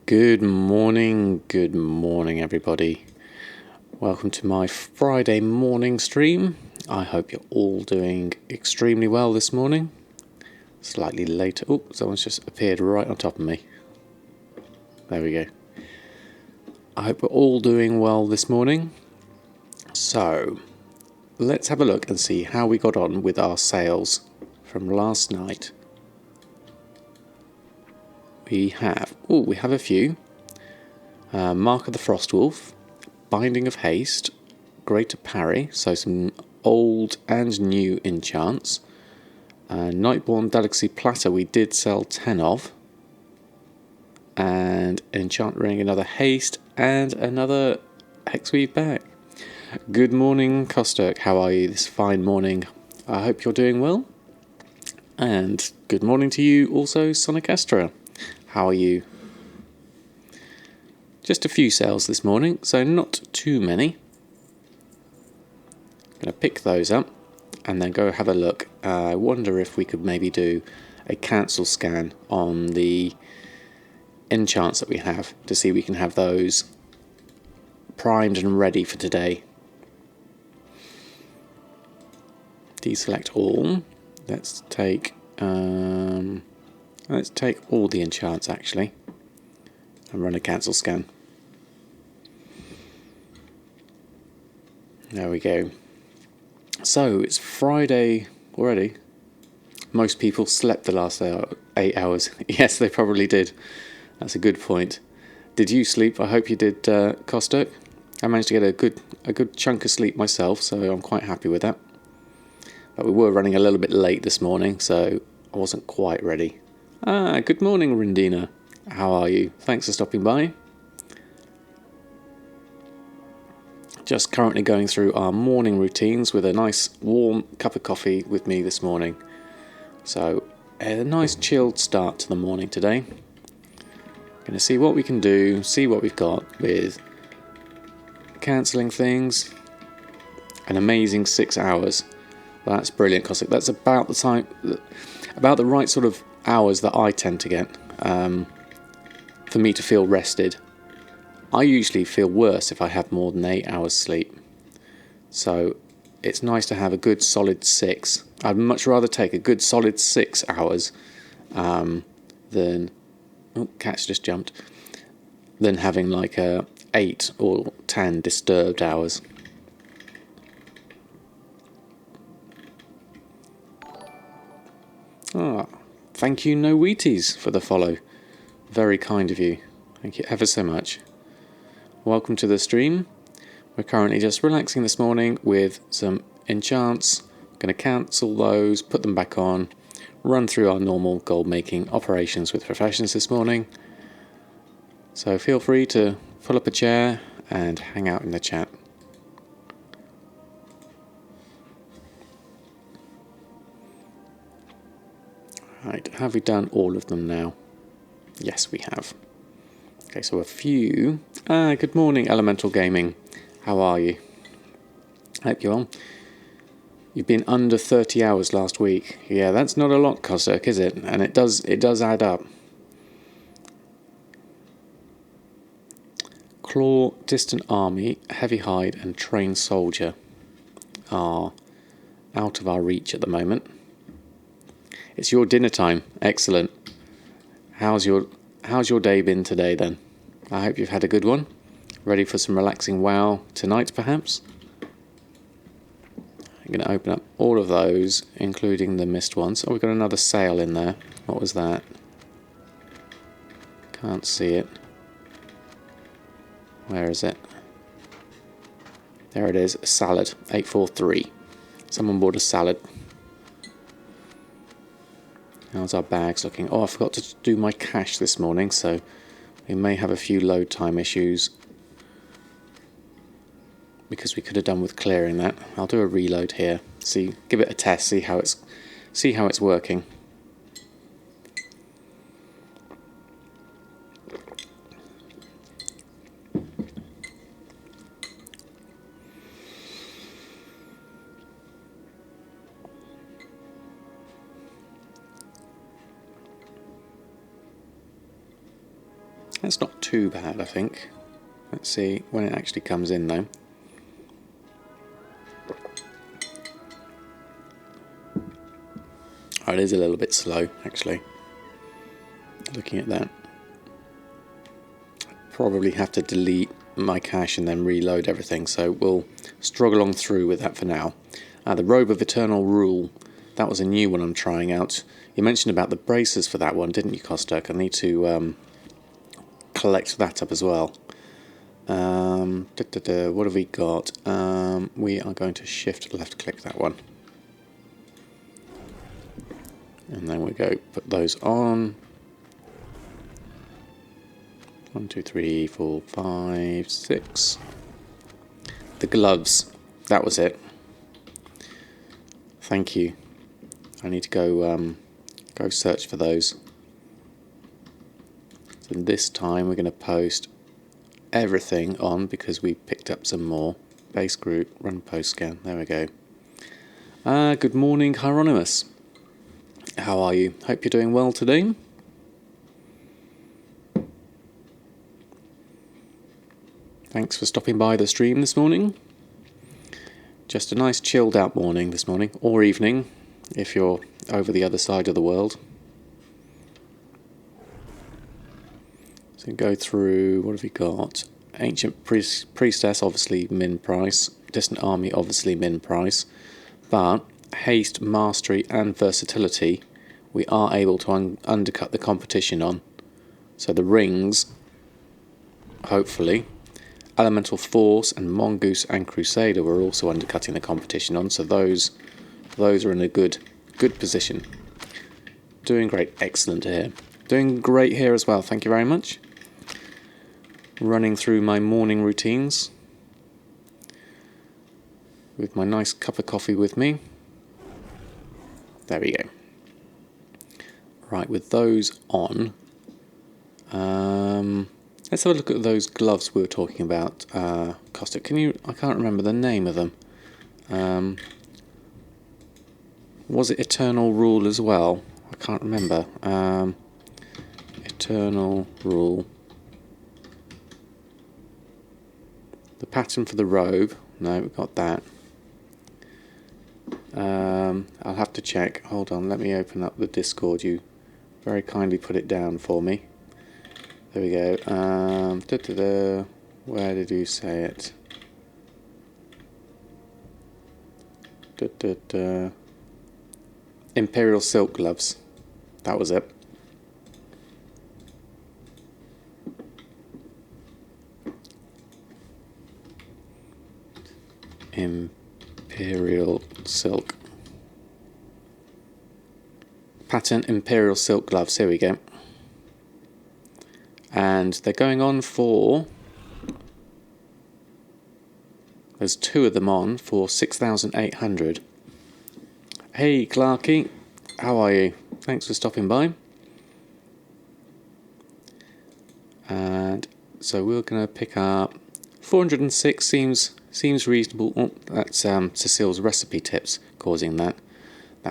Good morning, everybody. Welcome to my Friday morning stream. I hope you're all doing extremely well this morning. Slightly later. Oh, someone's just appeared right on top of me. There we go. I hope we're all doing well this morning. So, let's have a look and see how we got on with our sales from last night. We have a few. Mark of the Frostwolf, Binding of Haste, Greater Parry, so some old and new enchants. Nightborn Delicacy Platter we did sell 10 of. And Enchant Ring, another Haste, and another Hexweave back. Good morning, Kosturk. How are you this fine morning? I hope you're doing well. And good morning to you also, Sonic Astra. How are you? Just a few sales this morning, so not too many. Going to pick those up and then go have a look. I wonder if we could maybe do a cancel scan on the enchants that we have to see if we can have those primed and ready for today. Deselect all. Let's take all the enchants actually and run a cancel scan. There we go. So it's Friday already. Most people slept the last 8 hours. Yes, they probably did. That's a good point. Did you sleep? I hope you did, Kosturk. I managed to get a good chunk of sleep myself, so I'm quite happy with that. But we were running a little bit late this morning, so I wasn't quite ready. Good morning, Rindina. How are you? Thanks for stopping by. Just currently going through our morning routines with a nice warm cup of coffee with me this morning. So a nice chilled start to the morning today. Going to see what we can do, see what we've got with cancelling things. An amazing 6 hours. That's brilliant, Cossack. That's about the right sort of hours that I tend to get for me to feel rested. I usually feel worse if I have more than 8 hours sleep. So it's nice to have a good solid 6. I'd much rather take a good solid 6 hours than... Oh, cat's just jumped. Than having like 8 or 10 disturbed hours. Thank you, No Wheaties, for the follow. Very kind of you. Thank you ever so much. Welcome to the stream. We're currently just relaxing this morning with some enchants. Going to cancel those, put them back on, run through our normal gold making operations with professions this morning. So feel free to pull up a chair and hang out in the chat. Right, have we done all of them now? Yes, we have. Okay, so a few. Good morning, Elemental Gaming. How are you? Hope you're well. You've been under 30 hours last week. Yeah, that's not a lot, Kosturk, is it? And it does add up. Claw, Distant Army, Heavy Hide, and Trained Soldier are out of our reach at the moment. It's your dinner time. Excellent. How's your day been today then? I hope you've had a good one. Ready for some relaxing WoW tonight perhaps? I'm going to open up all of those, including the missed ones. Oh, we've got another sale in there. What was that? Can't see it. Where is it? There it is. Salad. 843. Someone bought a salad. How's our bags looking? Oh, I forgot to do my cache this morning, so we may have a few load time issues because we could have done with clearing that. I'll do a reload here. Give it a test, see how it's working. That's not too bad, I think. Let's see when it actually comes in though. Oh, it is a little bit slow actually. Looking at that. Probably have to delete my cache and then reload everything, so we'll struggle on through with that for now. The Robe of Eternal Rule, that was a new one I'm trying out. You mentioned about the braces for that one, didn't you, Kostek? I need to collect that up as well. What have we got? We are going to shift left click that one. And then we go put those on. 1, 2, 3, 4, 5, 6. The gloves, that was it. Thank you. I need to go search for those. So this time we're going to post everything on because we picked up some more. Base group, run post scan. There we go. Good morning, Hieronymus. How are you? Hope you're doing well today. Thanks for stopping by the stream this morning. Just a nice chilled out morning this morning, or evening, if you're over the other side of the world. So go through, what have we got? Ancient Priestess, obviously min price. Distant Army, obviously min price. But haste, mastery and versatility we are able to undercut the competition on. So the rings, hopefully, Elemental Force and Mongoose and Crusader we're also undercutting the competition on, so those are in a good position. Doing great, excellent here. Doing great here as well, thank you very much. Running through my morning routines with my nice cup of coffee with me. There we go. Right, with those on, let's have a look at those gloves we were talking about. Costa, I can't remember the name of them. Was it Eternal Rule as well? I can't remember. Eternal Rule. The pattern for the robe. No, we've got that. I'll have to check. Hold on, let me open up the Discord. You very kindly put it down for me. There we go. Where did you say it? Imperial silk gloves. That was it. Imperial silk. Pattern Imperial silk gloves. Here we go. And they're going on for, there's 2 of them on for 6,800. Hey Clarky, how are you? Thanks for stopping by. And so we're going to pick up 406. Seems reasonable. Oh, that's Cecile's recipe tips causing that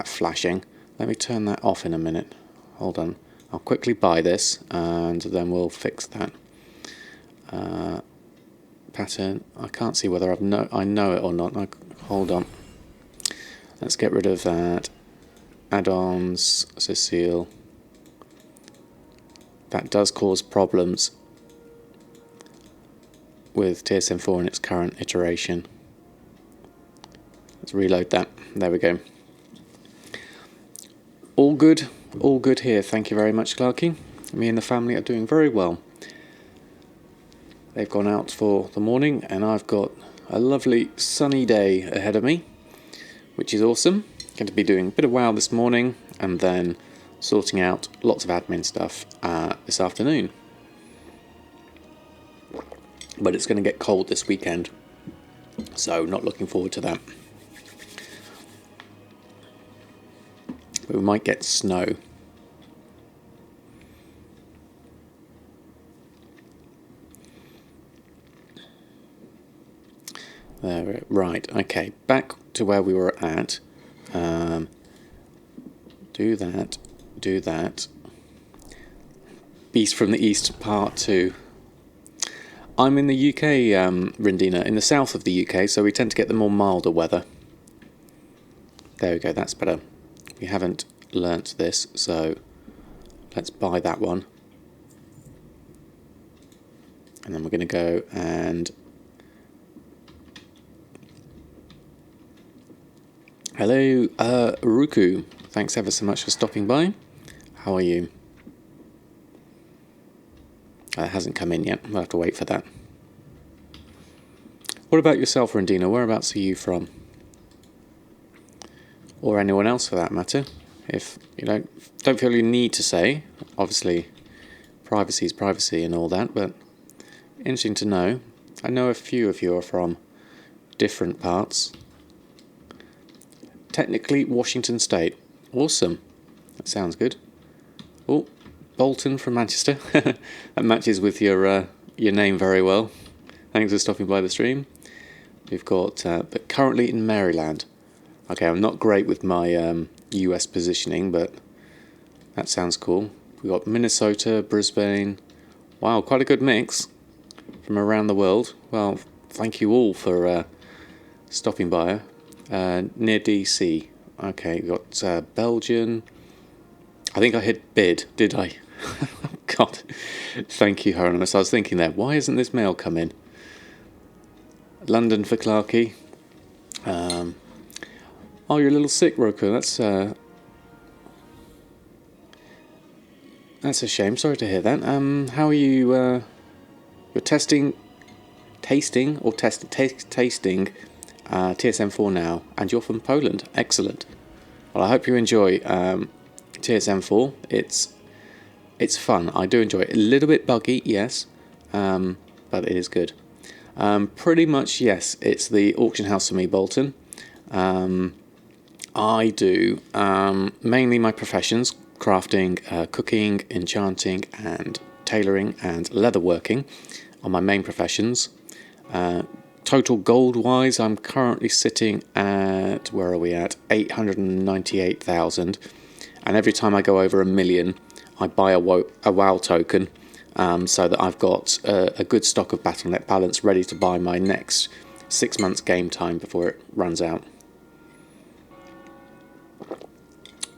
flashing. Let me turn that off in a minute. Hold on. I'll quickly buy this and then we'll fix that. Pattern. I can't see whether I know it or not. Hold on. Let's get rid of that. Add-ons, Cecile. That does cause problems with TSM4 in its current iteration. Let's reload that. There we go. All good here. Thank you very much, Clarky. Me and the family are doing very well. They've gone out for the morning and I've got a lovely sunny day ahead of me, which is awesome. Going to be doing a bit of WoW this morning and then sorting out lots of admin stuff this afternoon. But it's going to get cold this weekend, so not looking forward to that. But we might get snow. There, right, okay, back to where we were at. Do that. Beast from the East Part 2. I'm in the UK, Rindina, in the south of the UK, so we tend to get the more milder weather. There we go, that's better. We haven't learnt this, so let's buy that one. And then we're going to go and... Hello, Ruku. Thanks ever so much for stopping by. How are you? It hasn't come in yet. We'll have to wait for that. What about yourself, Rindina? Whereabouts are you from? Or anyone else for that matter. If you don't feel you need to say. Obviously, privacy is privacy and all that, but interesting to know. I know a few of you are from different parts. Technically, Washington State. Awesome. That sounds good. Oh, Bolton from Manchester. That matches with your name very well. Thanks for stopping by the stream. We've got, but currently in Maryland. Okay, I'm not great with my US positioning, but that sounds cool. We've got Minnesota, Brisbane. Wow, quite a good mix from around the world. Well, thank you all for stopping by. Near DC. Okay, we've got Belgium. I think I hit bid, did I? God. Thank you, Hieronymus. I was thinking there, why isn't this mail come in? London for Clarky. Oh, you're a little sick, Roku. That's a shame. Sorry to hear that. How are you? You're tasting TSM4 now, and you're from Poland. Excellent. Well, I hope you enjoy TSM4. It's fun. I do enjoy it. A little bit buggy, yes, but it is good. Pretty much, yes. It's the auction house for me, Bolton. I do mainly my professions: crafting, cooking, enchanting, and tailoring and leatherworking are my main professions. Total gold-wise, I'm currently sitting at, where are we at? 898,000. And every time I go over 1 million, I buy a WoW token, so that I've got a good stock of Battle.net balance ready to buy my next 6 months game time before it runs out.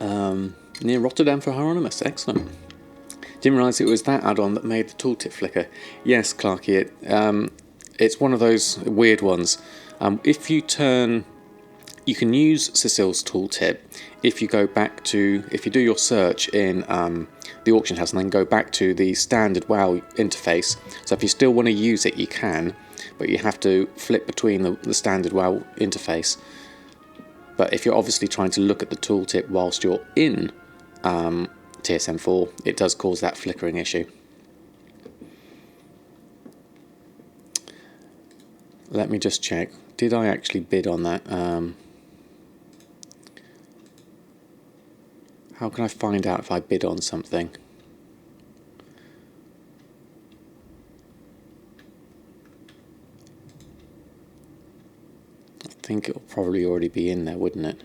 Near Rotterdam for Hieronymus. Excellent. Didn't realise it was that add-on that made the tooltip flicker. Yes, Clarky, it's one of those weird ones. If you turn... You can use Cecile's tooltip if you do your search in the auction house and then go back to the standard WoW interface. So if you still want to use it, you can, but you have to flip between the standard WoW interface. But if you're obviously trying to look at the tooltip whilst you're in TSM4, it does cause that flickering issue. Let me just check. Did I actually bid on that? How can I find out if I bid on something? I think it'll probably already be in there, wouldn't it?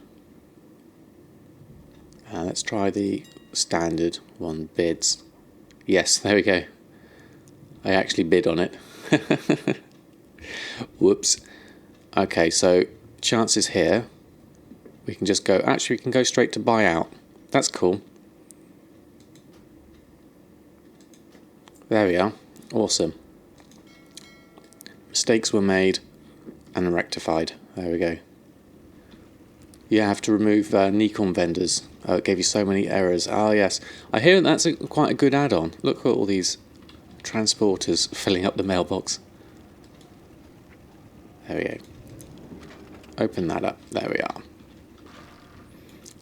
Let's try the standard one, bids. Yes, there we go. I actually bid on it. Whoops. Okay, so chances here. We can just go, actually we can go straight to buyout. That's cool. There we are. Awesome. Mistakes were made and rectified. There we go. You have to remove Nikon vendors. Oh, it gave you so many errors. Ah, yes. I hear that's quite a good add-on. Look at all these transporters filling up the mailbox. There we go. Open that up. There we are.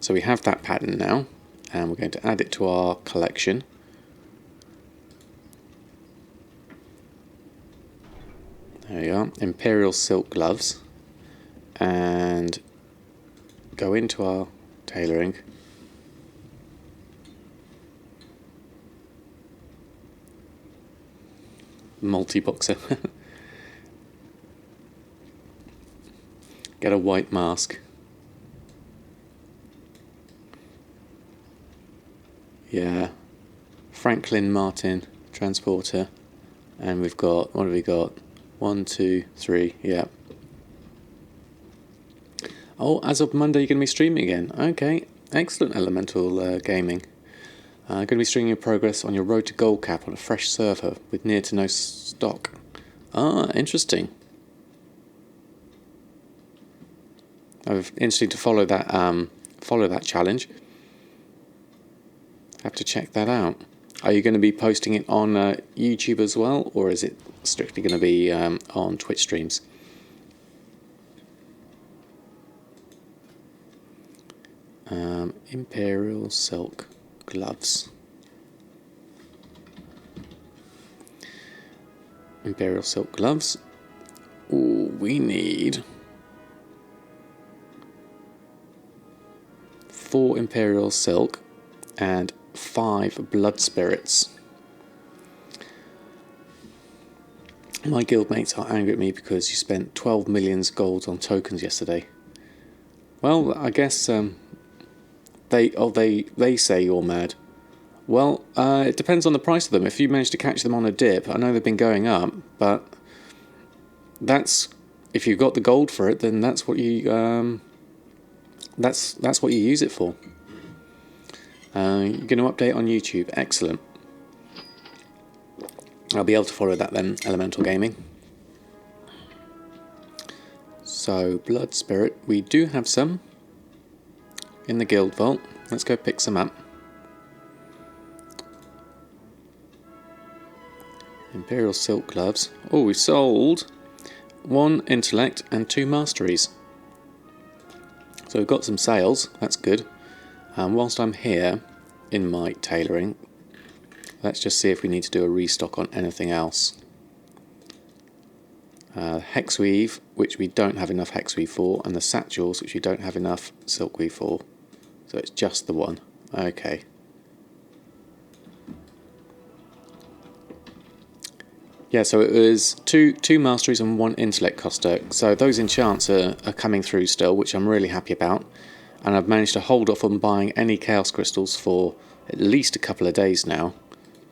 So we have that pattern now, and we're going to add it to our collection. There we are. Imperial silk gloves. And go into our tailoring. Multi-boxer. Get a white mask. Yeah. Franklin Martin transporter. And we've got, what have we got? 1, 2, 3, yeah. Oh, as of Monday, you're going to be streaming again. Okay, excellent, Elemental Gaming. Going to be streaming your progress on your road to gold cap on a fresh server with near to no stock. Ah, interesting. Interesting to follow that challenge. Have to check that out. Are you going to be posting it on YouTube as well, or is it strictly going to be on Twitch streams? Imperial silk gloves. Imperial silk gloves. Ooh, we need 4 imperial silk and 5 blood spirits. My guildmates are angry at me because you spent 12 million gold on tokens yesterday. Well, I guess they say you're mad. Well, it depends on the price of them. If you manage to catch them on a dip, I know they've been going up, but that's, if you've got the gold for it, then that's what you that's what you use it for. You're going to update on YouTube. Excellent. I'll be able to follow that then, Elemental Gaming. So, Blood Spirit. We do have some in the guild vault. Let's go pick some up. Imperial Silk Gloves. Oh, we've sold 1 intellect and 2 masteries. So we've got some sales. That's good. Whilst I'm here in my tailoring, let's just see if we need to do a restock on anything else. Hexweave, which we don't have enough hexweave for, and the satchels, which we don't have enough silkweave for. So it's just the one. Okay. Yeah, so it was two masteries and 1 intellect coster. So those enchants are coming through still, which I'm really happy about. And I've managed to hold off on buying any chaos crystals for at least a couple of days now.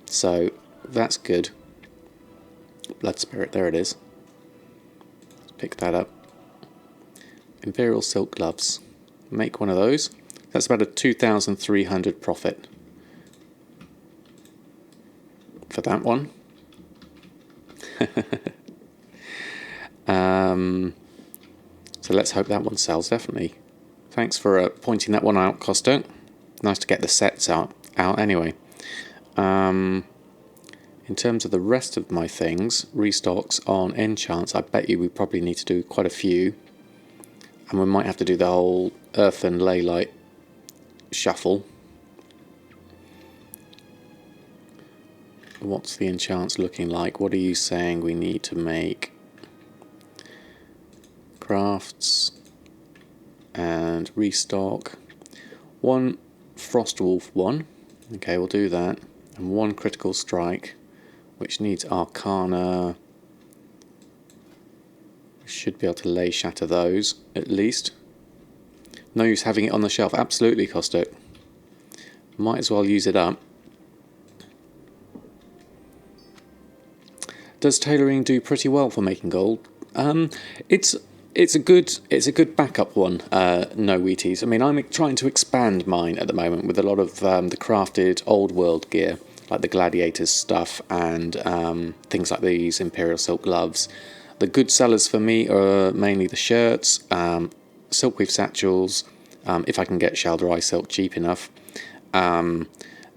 So that's good. Blood Spirit, there it is. Let's pick that up. Imperial Silk Gloves. Make one of those. That's about a 2,300 profit for that one. So let's hope that one sells, definitely. Thanks for pointing that one out, Costo. Nice to get the sets out anyway. In terms of the rest of my things, restocks on enchants, I bet you we probably need to do quite a few. And we might have to do the whole Earth and Leylight shuffle. What's the enchants looking like? What are you saying we need to make? Crafts and restock. 1 Frostwolf 1. Okay, we'll do that. And 1 critical strike, which needs Arcana. We should be able to lay shatter those at least. No use having it on the shelf. Absolutely, Costo. Might as well use it up. Does tailoring do pretty well for making gold? It's a good backup one. No Wheaties. I mean, I'm trying to expand mine at the moment with a lot of the crafted old world gear, like the gladiators stuff and things like these Imperial Silk Gloves. The good sellers for me are mainly the shirts, silkweave satchels, if I can get Shalderai silk cheap enough.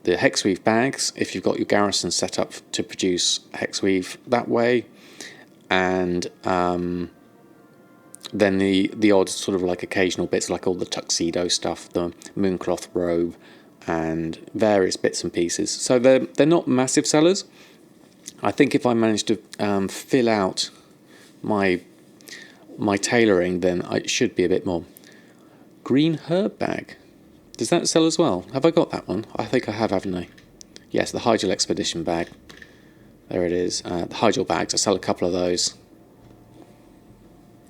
The hexweave bags, if you've got your garrison set up to produce hexweave that way, and then the odd sort of like occasional bits, like all the tuxedo stuff, the mooncloth robe, and various bits and pieces. So they're not massive sellers. I think if I manage to fill out my tailoring, then it should be a bit more. Green herb bag. Does that sell as well? Have I got that one? I think I have, haven't I? Yes, the Hygel Expedition bag. There it is. The Hygel bags. I sell a couple of those.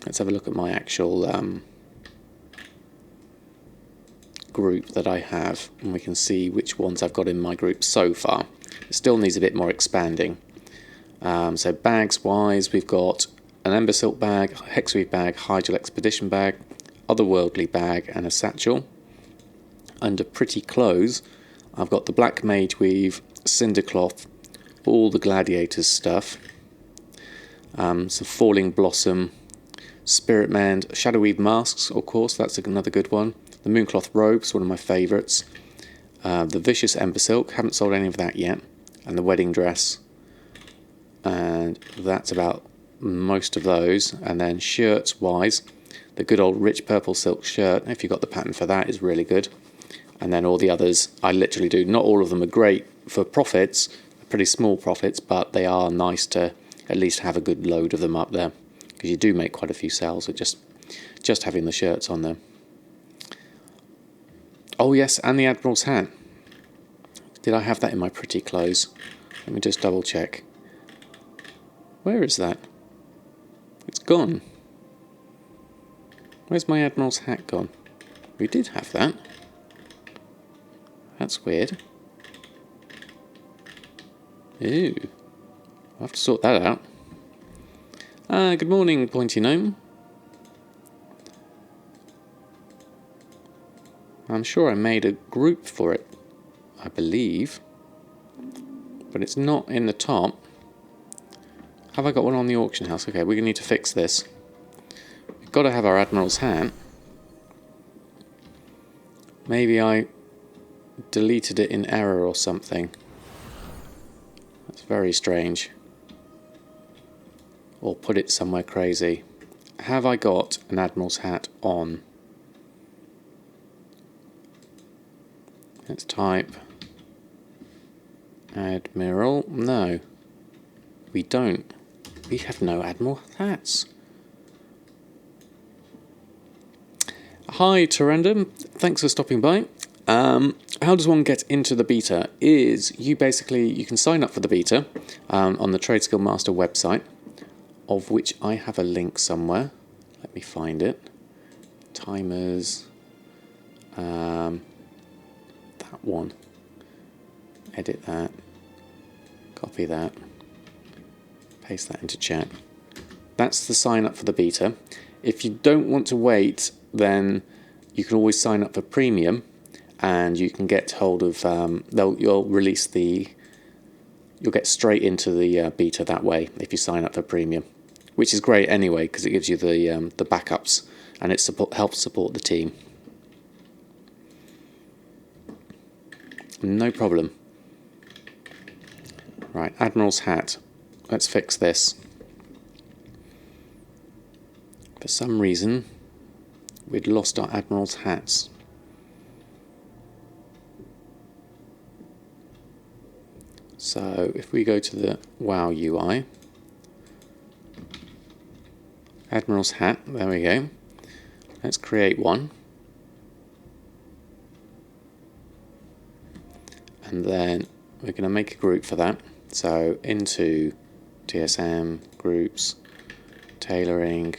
Let's have a look at my actual group that I have, and we can see which ones I've got in my group so far. It still needs a bit more expanding. So bags wise, we've got an Ember Silk bag, Hexweave bag, Hydral Expedition bag, Otherworldly bag, and a satchel. Under pretty clothes, I've got the Black Mage Weave, Cinder Cloth, all the Gladiators stuff, some Falling Blossom, Spirit Mend, Shadow Weave masks, of course, that's another good one. The Mooncloth robes, one of my favourites. The Vicious Ember Silk, haven't sold any of that yet, and the Wedding Dress. And that's about most of those. And then shirts wise, the good old rich purple silk shirt, if you've got the pattern for that, is really good. And then all the others I literally do. Not all of them are great for profits, pretty small profits, but they are nice to at least have a good load of them up there, because you do make quite a few sales with just having the shirts on there. Oh yes, and the Admiral's hat. Did I have that in my pretty clothes? Let me just double check. Where is that? It's gone. Where's my Admiral's hat gone? We did have that. That's weird. Ooh. I'll have to sort that out. Good morning, Pointy Gnome. I'm sure I made a group for it, I believe. But it's not in the top. Have I got one on the auction house? Okay, we're going to need to fix this. We've got to have our Admiral's hat. Maybe I deleted it in error or something. That's very strange. Or put it somewhere crazy. Have I got an Admiral's hat on? Let's type Admiral. No, we don't. We have no Admiral hats. Hi Terendum, thanks for stopping by. How does one get into the beta? You can sign up for the beta on the Trade Skill Master website, of which I have a link somewhere. Let me find it. Timers. That one. Edit that. Copy that. Paste that into chat. That's the sign up for the beta. If you don't want to wait, then you can always sign up for premium, and you can get hold of you'll get straight into the beta that way if you sign up for premium, which is great anyway because it gives you the backups, and it helps support the team. No problem. Right, Admiral's hat. Let's fix this. For some reason, we'd lost our Admiral's hats. So if we go to the WoW UI, Admiral's hat, there we go. Let's create one. And then we're going to make a group for that. So into TSM, groups, tailoring.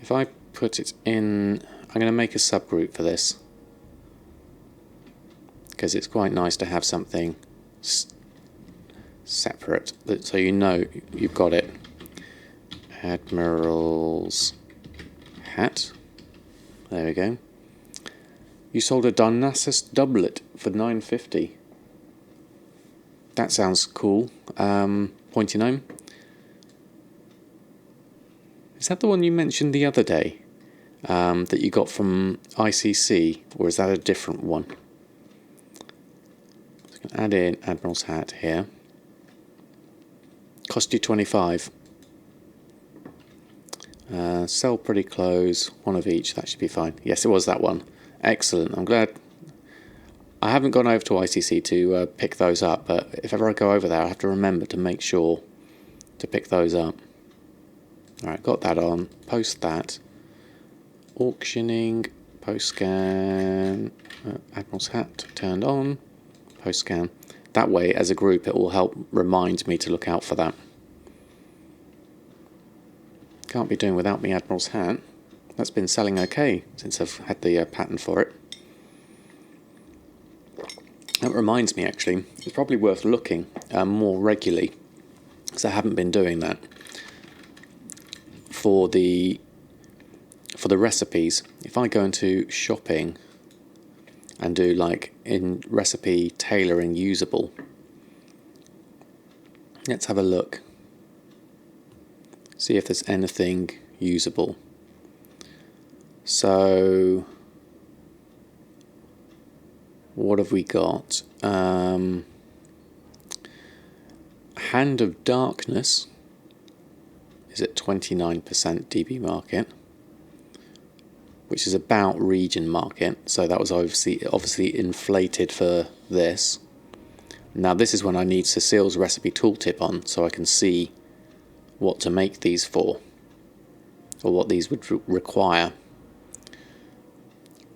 If I put it in, I'm going to make a subgroup for this, because it's quite nice to have something separate, so you know you've got it. Admiral's hat. There we go. You sold a Darnassus doublet for $9.50. That sounds cool. Pointy Gnome. Is that the one you mentioned the other day that you got from ICC, or is that a different one? So I can add in Admiral's hat here. Cost you 25. Sell pretty close, one of each, that should be fine. Yes, it was that one. Excellent, I'm glad. I haven't gone over to ICC to pick those up, but if ever I go over there I have to remember to make sure to pick those up. Alright, got that on. Post that. Auctioning. Post scan. Admiral's hat turned on. Post scan. That way, as a group, it will help remind me to look out for that. Can't be doing without me Admiral's hat. That's been selling okay since I've had the pattern for it. That reminds me, actually, it's probably worth looking more regularly, because I haven't been doing that, for the recipes. If I go into shopping and do like in recipe tailoring usable, let's have a look, see if there's anything usable. So what have we got? Hand of Darkness is at 29% DB market, which is about region market, so that was obviously inflated for this. Now this is when I need Cecile's recipe tooltip on, so I can see what to make these for, or what these would require.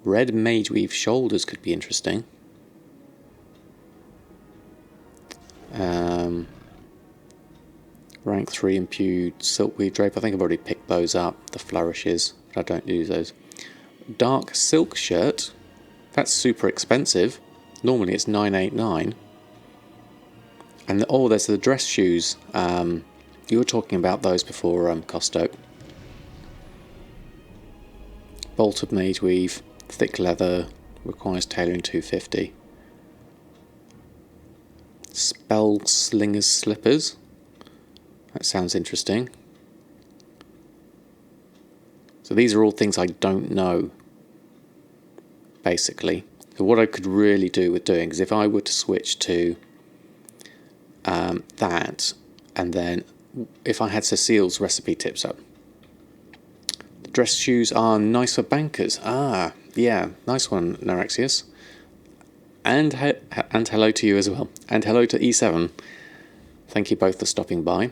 Red Mage Weave shoulders could be interesting. Rank 3 imbued silkweed drape, I think I've already picked those up, the flourishes, but I don't use those. Dark silk shirt, that's super expensive, normally it's $9.89. And oh, there's the dress shoes, you were talking about those before, Costo. Bolt of Mage Weave, thick leather, requires tailoring 250. Spell Slinger's slippers, that sounds interesting. So these are all things I don't know, basically. So what I could really do with doing is if I were to switch to that, and then if I had Cecile's recipe tips up. The dress shoes are nice for bankers. Ah, yeah, nice one, Naraxius. And hello to you as well. And hello to E7. Thank you both for stopping by.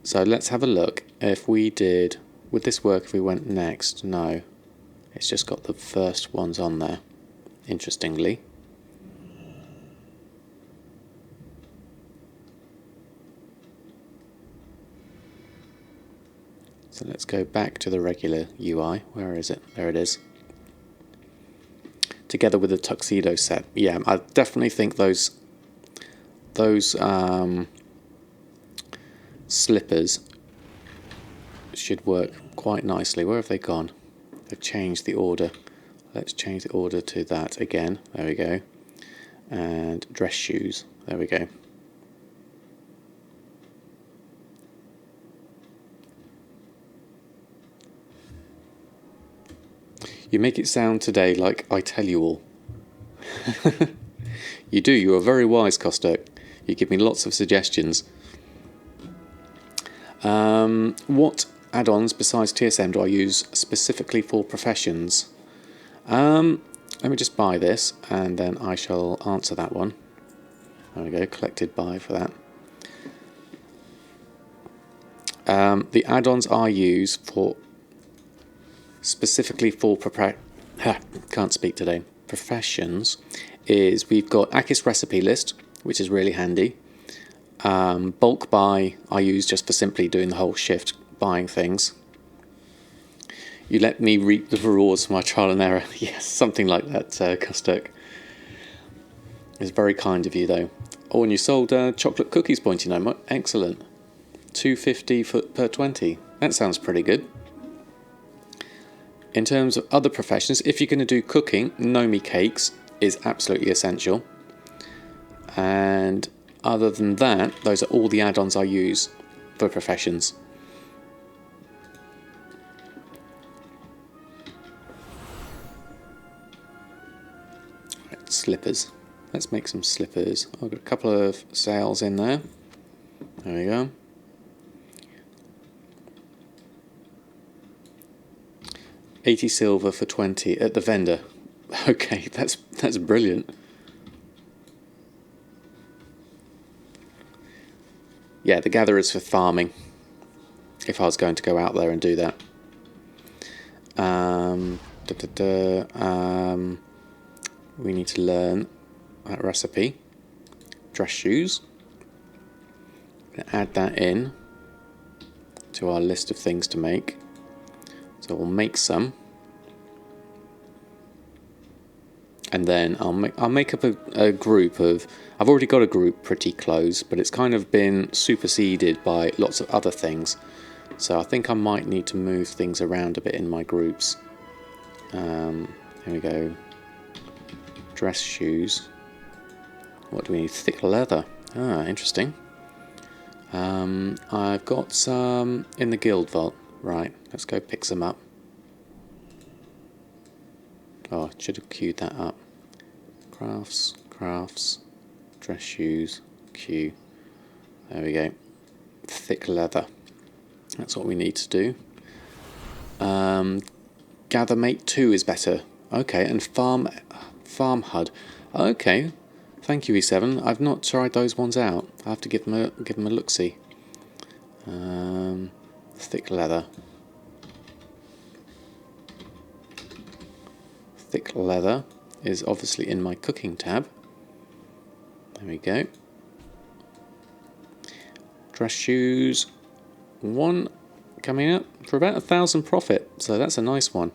So let's have a look. If we did, would this work if we went next? No. It's just got the first ones on there, interestingly. So let's go back to the regular UI. Where is it? There it is. Together with the tuxedo set. Yeah, I definitely think those slippers should work quite nicely. Where have they gone? They've changed the order. Let's change the order to that again. There we go. And dress shoes. There we go. You make it sound today like I tell you all. You do. You are very wise, Costo. You give me lots of suggestions. What add-ons besides TSM do I use specifically for professions? Let me just buy this and then I shall answer that one. There we go, collected buy for that. The add-ons I use for specifically for can't speak today. Professions is we've got Akis recipe list, which is really handy. Bulk buy I use just for simply doing the whole shift buying things. You let me reap the rewards for my trial and error. Yes, something like that, Kustuk. It's very kind of you though. Oh, and you sold chocolate cookies, pointing out. Excellent. $2.50 per 20. That sounds pretty good. In terms of other professions, if you're going to do cooking, Nomi cakes is absolutely essential. And other than that, those are all the add-ons I use for professions. Right, slippers. Let's make some slippers. I've got a couple of sales in there. There we go. $80 silver for 20 at the vendor. Okay, that's brilliant. Yeah, the gatherers for farming. If I was going to go out there and do that. We need to learn that recipe. Dress shoes. Add that in to our list of things to make. So we'll make some. and then I'll make up a group of. I've already got a group pretty close, but it's kind of been superseded by lots of other things. So I think I might need to move things around a bit in my groups. Here we go. Dress shoes. What do we need? Thick leather. Ah, interesting. I've got some in the guild vault. Right, let's go pick some up. Oh, I should have queued that up. Crafts, dress shoes, queue. There we go. Thick leather. That's what we need to do. Gather mate 2 is better. Okay, and farm HUD. Okay, thank you E7. I've not tried those ones out. I have to give them a look-see. Thick leather. Thick leather is obviously in my cooking tab. There we go. Dress shoes. 1 coming up for about 1,000 profit, so that's a nice one.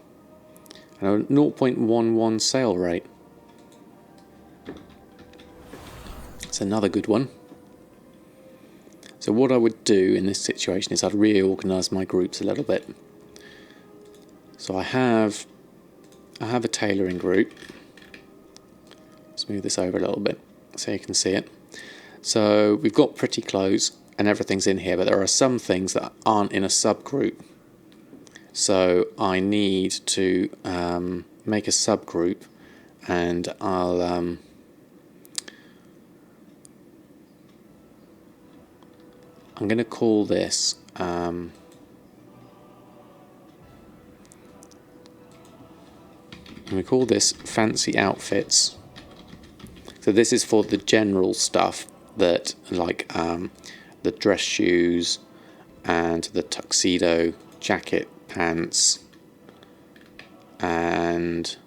And a 0.11 sale rate. That's another good one. So what I would do in this situation is I'd reorganise my groups a little bit. So I have a tailoring group. Let's move this over a little bit so you can see it. So we've got pretty clothes and everything's in here, but there are some things that aren't in a subgroup. So I need to make a subgroup, and I'm going to call this fancy outfits. So this is for the general stuff that, like the dress shoes and the tuxedo jacket, pants, and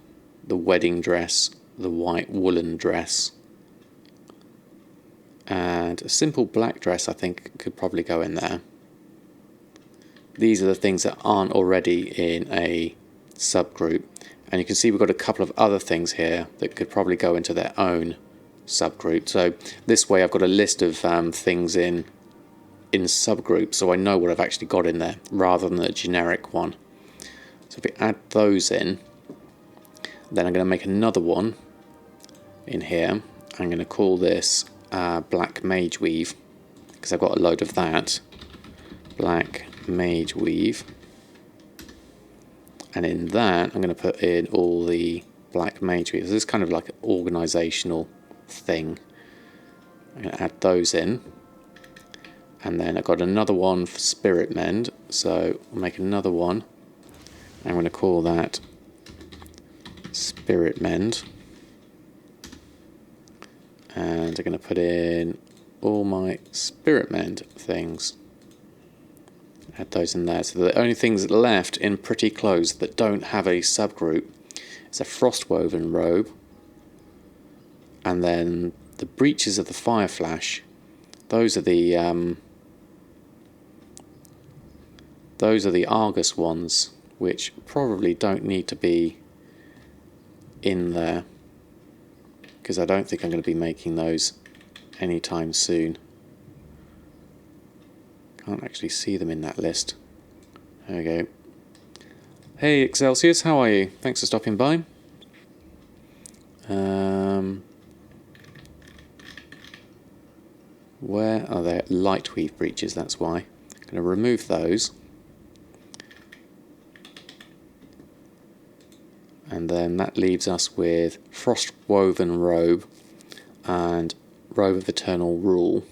the wedding dress, the white woolen dress, and a simple black dress I think could probably go in there. These are the things that aren't already in a subgroup, and you can see we've got a couple of other things here that could probably go into their own subgroup. So this way I've got a list of things in subgroups, so I know what I've actually got in there rather than a generic one. So if we add those in, then I'm going to make another one in here. I'm going to call this black mage weave, because I've got a load of that. Black mage weave, and in that I'm going to put in all the black mage weave. So this is kind of like an organisational thing. I'm going to add those in. And then I've got another one for spirit mend, so I'll make another one. I'm going to call that spirit mend. And I'm going to put in all my spirit mend things. Add those in there. So the only things left in pretty clothes that don't have a subgroup is a frost woven robe. And then the breeches of the fire flash. Those are the Argus ones, which probably don't need to be in there, because I don't think I'm going to be making those anytime soon. Can't actually see them in that list. There we go. Hey Excelsius, how are you? Thanks for stopping by. Where are they? Light weave breeches, that's why. I'm going to remove those. And then that leaves us with frost woven robe and robe of eternal rule,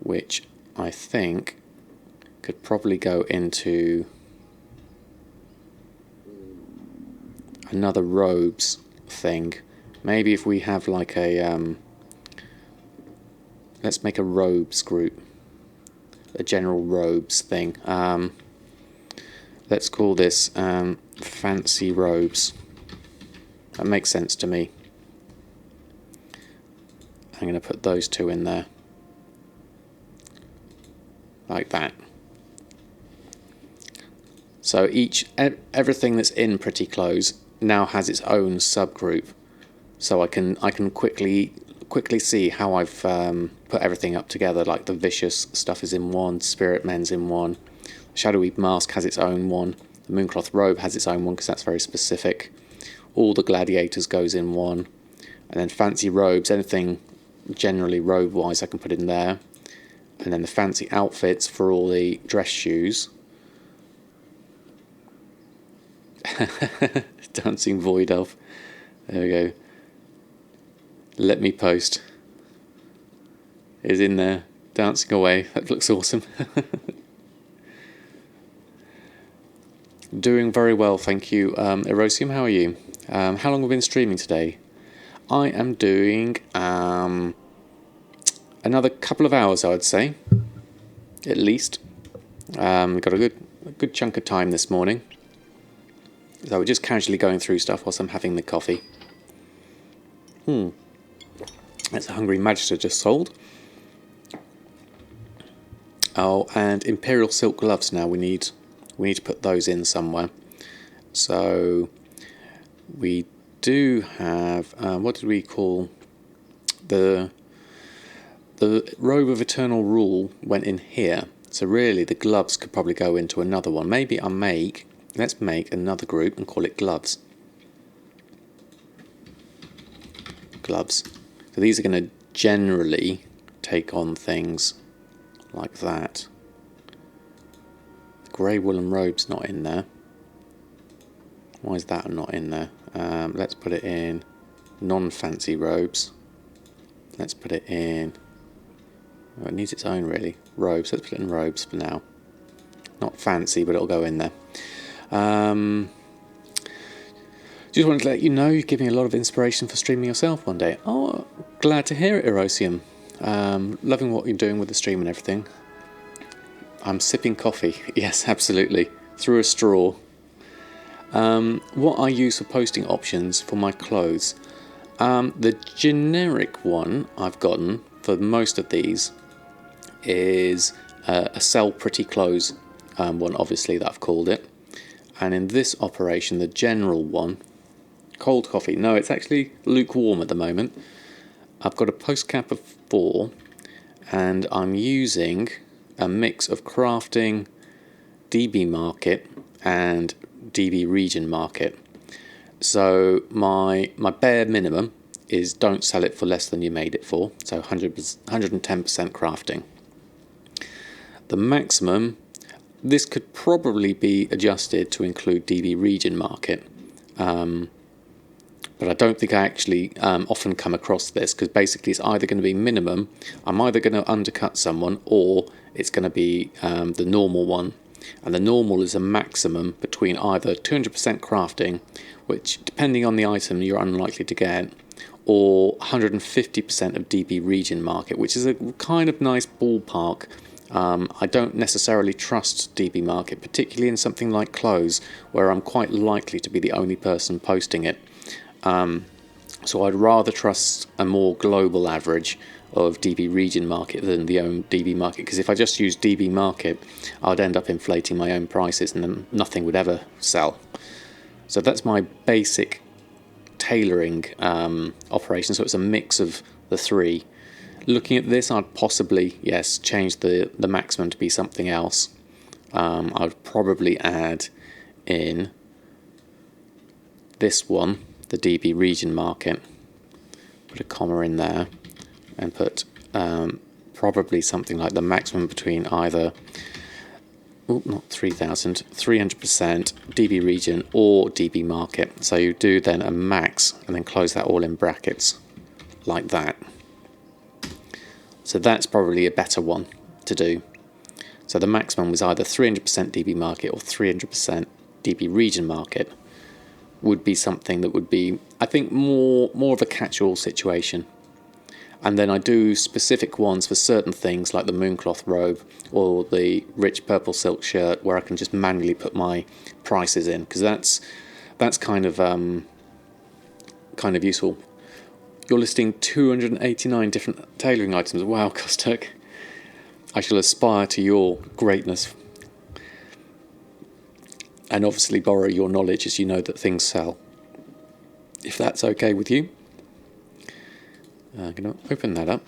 which I think could probably go into another robes thing. Maybe if we have like a let's make a robes group, a general robes thing. Let's call this fancy robes. That makes sense to me. I'm going to put those two in there. Like that. So everything that's in pretty clothes now has its own subgroup, so I can quickly see how I've put everything up together. Like the vicious stuff is in one, spirit men's in one, shadowy mask has its own one, the mooncloth robe has its own one because that's very specific. All the gladiators goes in one, and then fancy robes, anything generally robe wise I can put in there, and then the fancy outfits for all the dress shoes. Dancing void elf, there we go. Let me post is in there dancing away. That looks awesome. Doing very well, thank you. Erosium, how are you? How long have we been streaming today? I am doing another couple of hours, I would say, at least. Got a good chunk of time this morning. So we're just casually going through stuff whilst I'm having the coffee. That's a Hungry Magister just sold. Oh, and Imperial Silk Gloves now. We need to put those in somewhere. So we do have, what did we call the Robe of Eternal Rule went in here. So really the gloves could probably go into another one. Maybe let's make another group and call it gloves. Gloves. So these are going to generally take on things like that. The grey woolen robe's not in there. Why is that not in there? Let's put it in non-fancy robes. Let's put it in... Oh, it needs its own, really. Robes. Let's put it in robes for now. Not fancy, but it'll go in there. Just wanted to let you know you give me a lot of inspiration for streaming yourself one day. Oh, glad to hear it, Erosium. Loving what you're doing with the stream and everything. I'm sipping coffee. Yes, absolutely. Through a straw. What I use for posting options for my clothes. The generic one I've gotten for most of these is a sell pretty clothes one, obviously, that I've called it. And in this operation, the general one, cold coffee. No, it's actually lukewarm at the moment. I've got a post cap of 4, and I'm using a mix of crafting, DB market, and DB region market. So my bare minimum is don't sell it for less than you made it for. So 110% crafting. The maximum, this could probably be adjusted to include DB region market. But I don't think I actually often come across this, because basically it's either going to be minimum, I'm either going to undercut someone, or it's going to be the normal one. And the normal is a maximum between either 200% crafting, which depending on the item you're unlikely to get, or 150% of DB region market, which is a kind of nice ballpark. I don't necessarily trust DB market, particularly in something like clothes, where I'm quite likely to be the only person posting it. So I'd rather trust a more global average of DB region market than the own DB market, because if I just use DB market, I'd end up inflating my own prices and then nothing would ever sell. So that's my basic tailoring operation. So it's a mix of the three. Looking at this, I'd possibly, yes, change the maximum to be something else. I'd probably add in this one, the DB region market, put a comma in there, and put probably something like the maximum between either, not 3,000, 300% DB region or DB market. So you do then a max and then close that all in brackets like that. So that's probably a better one to do. So the maximum was either 300% DB market or 300% DB region market. Would be something that would be, I think, more of a catch-all situation. And then I do specific ones for certain things like the mooncloth robe or the rich purple silk shirt, where I can just manually put my prices in, because that's kind of useful. You're listing 289 different tailoring items. Wow, Kostek. I shall aspire to your greatness. And obviously borrow your knowledge, as you know that things sell. if that's okay with you. I'm going to open that up.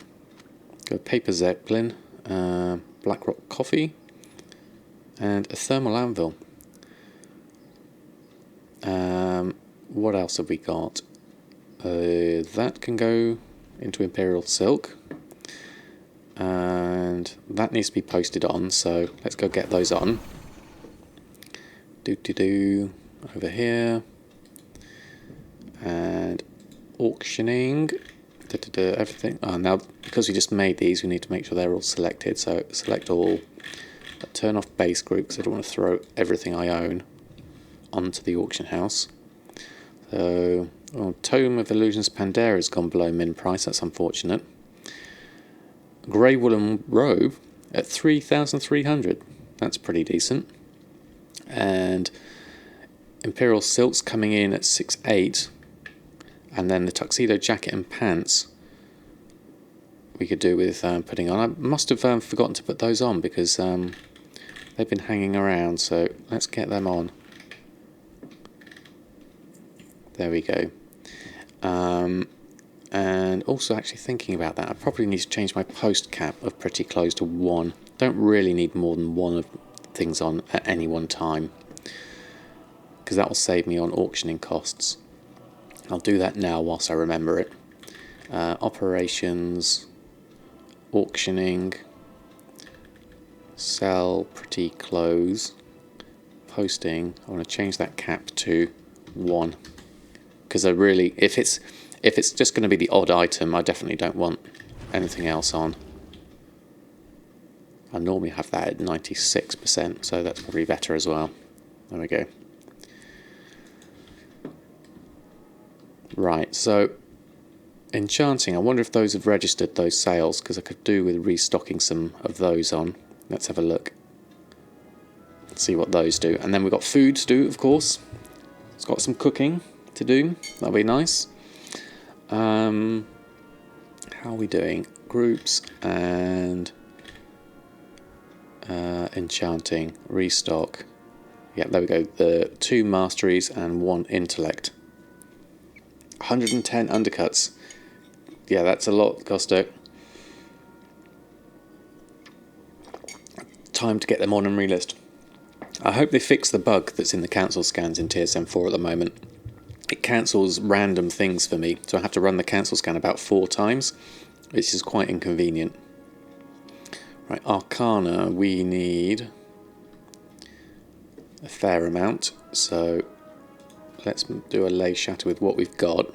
Go paper zeppelin, black rock coffee, and a thermal anvil. What else have we got? That can go into imperial silk, and that needs to be posted on, so let's go get those on. Over here, and auctioning. Everything. Now because we just made these, we need to make sure they're all selected. So select all, but turn off base group because I don't want to throw everything I own onto the auction house. So, Tome of Illusions Pandera has gone below min price. That's unfortunate. Grey woolen robe at 3,300. That's pretty decent. And Imperial silks coming in at 6,800. And then the tuxedo jacket and pants we could do with putting on. I must have forgotten to put those on because they've been hanging around. So let's get them on. There we go. And also actually thinking about that, I probably need to change my post cap of pretty close to 1. Don't really need more than 1 of things on at any one time, because that will save me on auctioning costs. I'll do that now whilst I remember it. Operations, auctioning, sell pretty close, posting. I want to change that cap to 1, because I really, if it's just going to be the odd item, I definitely don't want anything else on. I normally have that at 96%, so that's probably better as well. There we go. Right, so Enchanting, I wonder if those have registered those sales, because I could do with restocking some of those on. Let's have a look. See what those do. And then we've got food to do, of course. It's got some cooking to do. That'll be nice. How are we doing? Groups and Enchanting, restock. Yeah, there we go. The 2 masteries and 1 intellect. 110 undercuts. Yeah, that's a lot, Gusto. Time to get them on and relist. I hope they fix the bug that's in the cancel scans in TSM4 at the moment. It cancels random things for me, so I have to run the cancel scan about 4 times, which is quite inconvenient. Right, Arcana, we need a fair amount, so let's do a lay shatter with what we've got.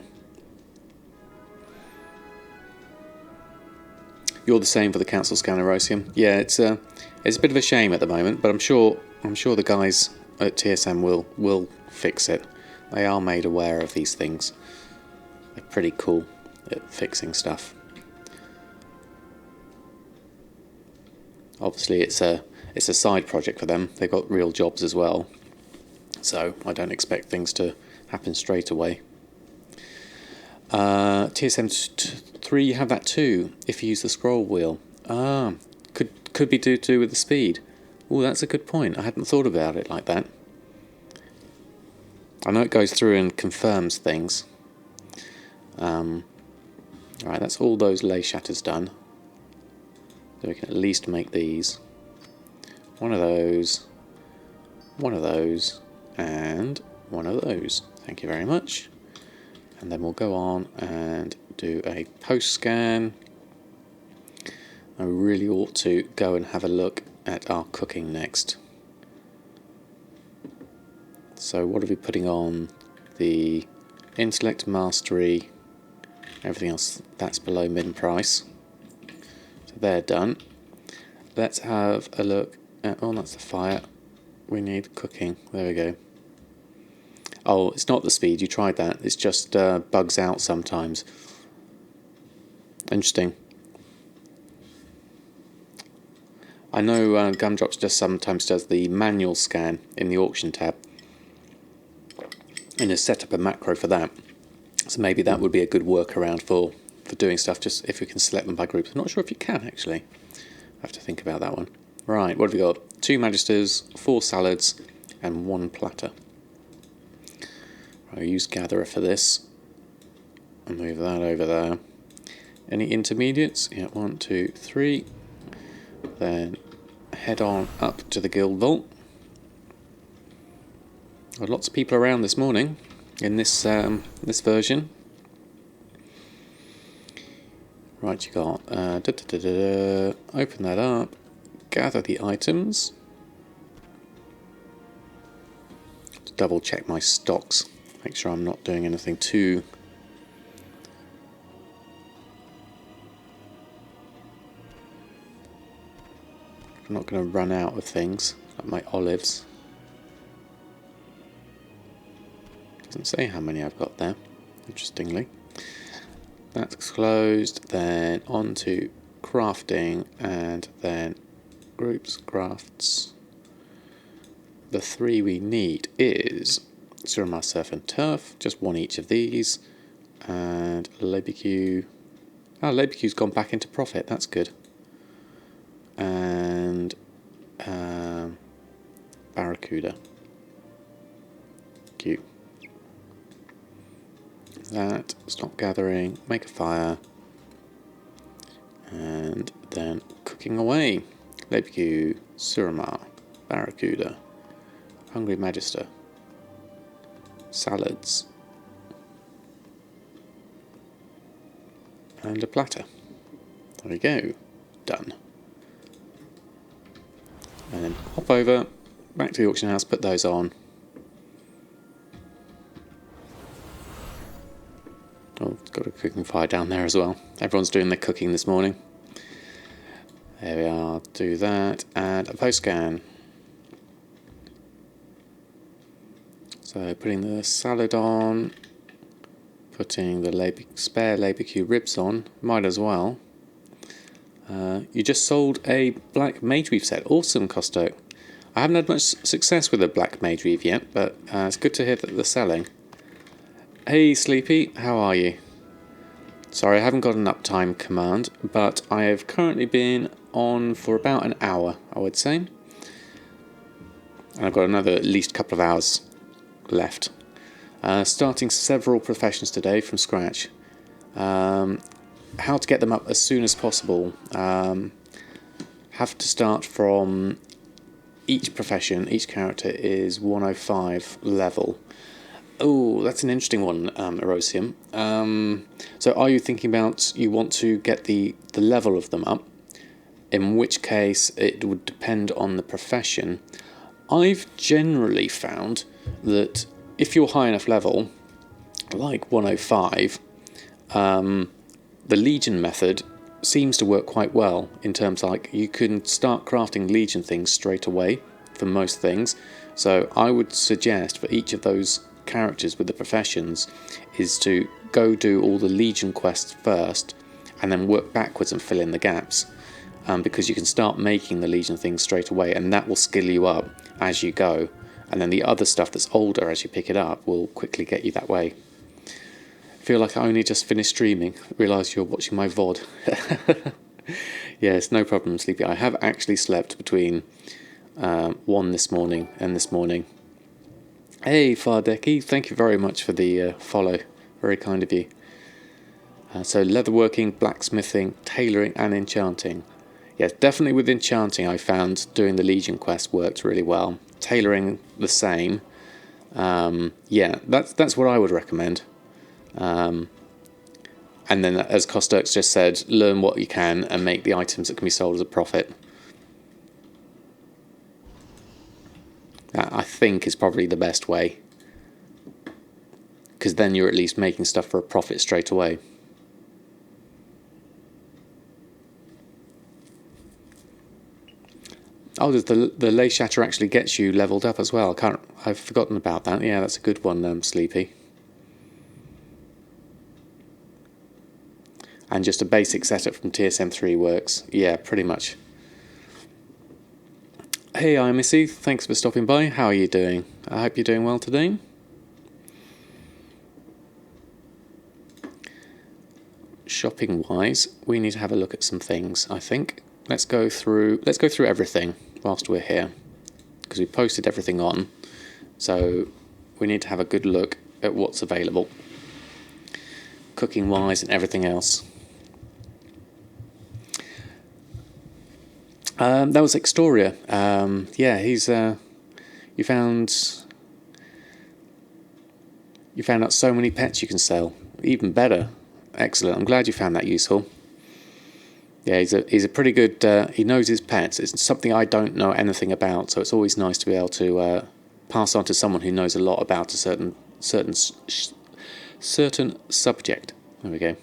You're the same for the cancel scanner, Rosium. Yeah, it's a bit of a shame at the moment, but I'm sure the guys at TSM will fix it. They are made aware of these things. They're pretty cool at fixing stuff. Obviously, it's a side project for them. They've got real jobs as well, so I don't expect things to happen straight away. TSM3, you have that too if you use the scroll wheel. Could be to do with the speed. Oh, that's a good point. I hadn't thought about it like that. I know it goes through and confirms things. Alright, that's all those lay shatters done. So we can at least make these. One of those, and one of those. Thank you very much. And then we'll go on and do a post scan. I really ought to go and have a look at our cooking next. So what are we putting on? The intellect, mastery, everything else that's below min price. So they're done. Let's have a look at, oh, that's the fire. We need cooking. There we go. Oh, it's not the speed, you tried that. It's just bugs out sometimes. Interesting. I know Gumdrops just sometimes does the manual scan in the auction tab, and has set up a macro for that. So maybe that would be a good workaround for doing stuff, just if we can select them by groups. I'm not sure if you can, actually. I have to think about that one. Right, what have we got? 2 magisters, 4 salads, and 1 platter. I'll use Gatherer for this. I'll move that over there. Any intermediates? Yeah, 1, 2, 3. Then head on up to the guild vault. Got lots of people around this morning in this this version. Right, you got open that up, gather the items. Double check my stocks, make sure I'm not doing anything too. I'm not going to run out of things like my olives. Doesn't say how many I've got there, interestingly. That's closed, then on to crafting, and then groups, crafts. The 3 we need is Suramar, Surf and Turf, just 1 each of these, and Labyque. Oh, Labyque's gone back into profit, that's good. And Barracuda. Cute. That, stop gathering, make a fire, and then cooking away. Labyque, Suramar, Barracuda, Hungry Magister, salads, and a platter. There we go, done. And then hop over, back to the auction house, put those on. Oh, it's got a cooking fire down there as well. Everyone's doing their cooking this morning. There we are, do that, and a post scan. So putting the salad on, putting the spare Labyque ribs on, might as well. You just sold a black mage weave set. Awesome, Costo. I haven't had much success with a black mage weave yet, but it's good to hear that they're selling. Hey Sleepy, how are you? Sorry, I haven't got an uptime command, but I have currently been on for about an hour, I would say. And I've got another at least couple of hours left. Starting several professions today from scratch. How to get them up as soon as possible. Have to start from each profession, each character is 105 level. Oh, that's an interesting one, Erosium. So are you thinking about you want to get the level of them up? In which case it would depend on the profession. I've generally found that if you're high enough level, like 105, the Legion method seems to work quite well in terms like you can start crafting Legion things straight away for most things. So I would suggest for each of those characters with the professions is to go do all the Legion quests first and then work backwards and fill in the gaps, because you can start making the Legion things straight away and that will skill you up as you go, and then the other stuff that's older as you pick it up will quickly get you that way. I feel like I only just finished streaming, realise you're watching my VOD. Yes, no problem, Sleepy. I have actually slept between 1 this morning and this morning. Hey, Fardeki, thank you very much for the follow. Very kind of you. So, leatherworking, blacksmithing, tailoring, and enchanting. Yes, definitely with enchanting, I found doing the Legion quest worked really well. Tailoring, the same. Yeah, that's what I would recommend. And then, as Costerx just said, learn what you can and make the items that can be sold as a profit. That, I think, is probably the best way, because then you're at least making stuff for a profit straight away. Oh, the lay shatter actually gets you leveled up as well. I've forgotten about that. Yeah, that's a good one, Sleepy. And just a basic setup from TSM 3 works. Yeah, pretty much. Hey, I'm Missy. Thanks for stopping by. How are you doing? I hope you're doing well today. Shopping wise, we need to have a look at some things, I think. Let's go through everything whilst we're here, because we posted everything on. So we need to have a good look at what's available. cooking wise and everything else. That was Extoria. Yeah, he's you found out so many pets you can sell. Even better. Excellent. I'm glad you found that useful. Yeah, he's a pretty good. He knows his pets. It's something I don't know anything about, so it's always nice to be able to pass on to someone who knows a lot about a certain subject. There we go.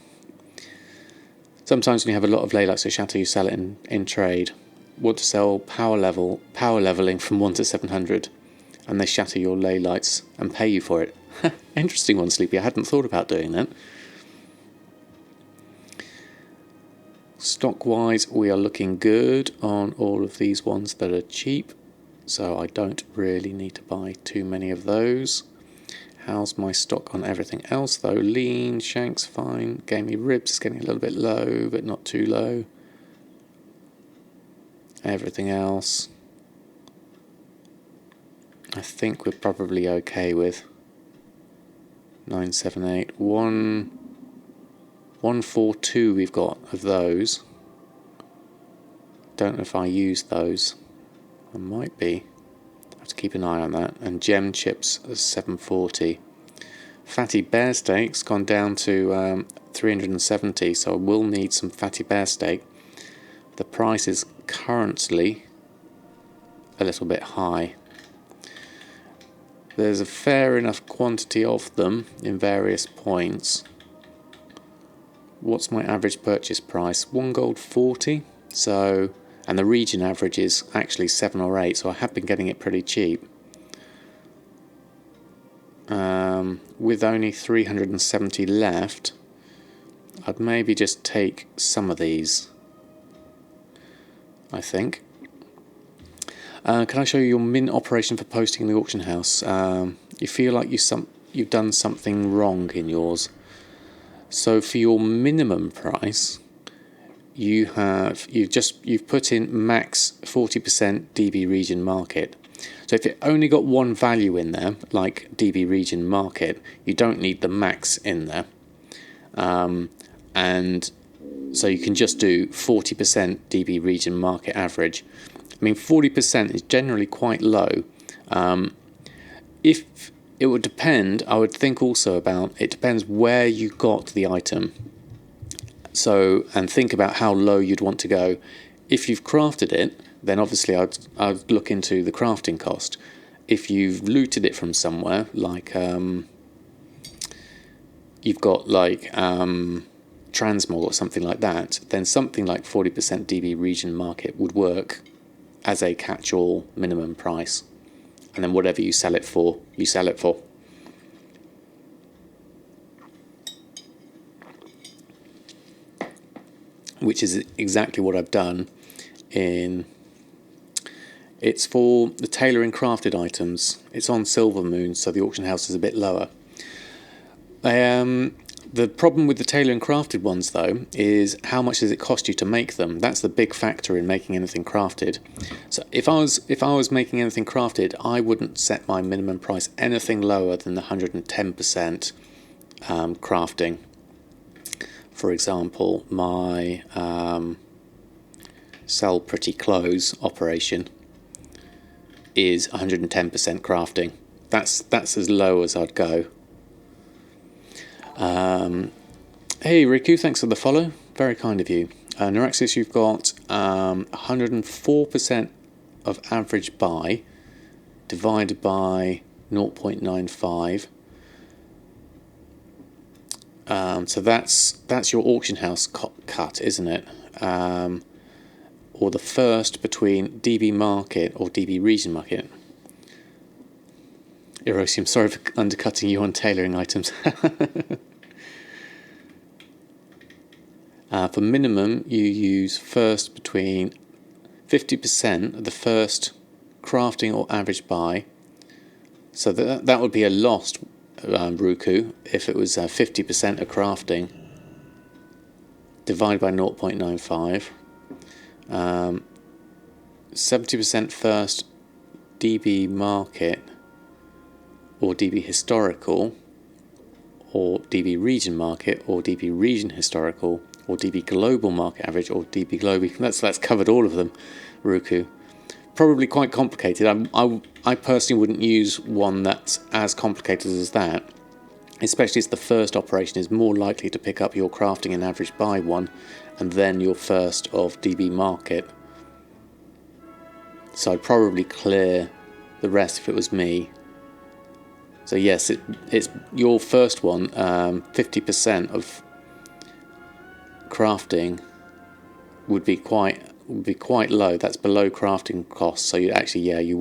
Sometimes when you have a lot of ley lights or shatter, you sell it in trade. Want to sell power leveling from 1 to 700, and they shatter your ley lights and pay you for it. Interesting one, Sleepy. I hadn't thought about doing that. Stock-wise, we are looking good on all of these ones that are cheap, so I don't really need to buy too many of those. How's my stock on everything else, though? Lean, shanks, fine. Gamey ribs is getting a little bit low, but not too low. Everything else, I think we're probably okay with. 978, 142 we've got of those. Don't know if I use those. I might be. I have to keep an eye on that. And gem chips are 740. Fatty bear steak's gone down to 370, so I will need some fatty bear steak. The price is currently a little bit high. There's a fair enough quantity of them in various points. What's my average purchase price? 1 gold 40. So, and the region average is actually 7 or 8, so I have been getting it pretty cheap. With only 370 left, I'd maybe just take some of these, I think. Can I show you your mint operation for posting in the auction house? You feel like you've done something wrong in yours. So for your minimum price, you've put in max 40% DB region market. So if it only got one value in there, like DB region market, you don't need the max in there. And so you can just do 40% DB region market average. I mean, 40% is generally quite low. If it would depend, I would think also about, it depends where you got the item. So, and think about how low you'd want to go. If you've crafted it, then obviously I'd look into the crafting cost. If you've looted it from somewhere, like you've got like transmog or something like that, then something like 40% DB region market would work as a catch-all minimum price. And then whatever you sell it for, you sell it for. Which is exactly what I've done in... It's for the tailoring crafted items. It's on Silver Moon, so the auction house is a bit lower. The problem with the tailoring crafted ones, though, is how much does it cost you to make them? That's the big factor in making anything crafted. So if I was making anything crafted, I wouldn't set my minimum price anything lower than the 110% crafting. For example, my sell pretty clothes operation is 110% crafting. That's as low as I'd go. Hey Riku, thanks for the follow. Very kind of you. Neuraxis, you've got 104% of average buy divided by 0.95. So that's your auction house cut, isn't it? Or the first between DB market or DB region market. Erosium, sorry for undercutting you on tailoring items. For minimum, you use first between 50% of the first crafting or average buy. So that would be a lost Ruku if it was 50% of crafting divided by 0.95. 70% first DB market or DB historical, or DB region market, or DB region historical, or DB global market average, or DB global. That's covered all of them, Ruku. Probably quite complicated. I personally wouldn't use one that's as complicated as that, especially as the first operation is more likely to pick up your crafting and average by one, and then your first of DB market. So I'd probably clear the rest if it was me. So yes, it's your first one. 50% of crafting would be quite low. That's below crafting costs. So you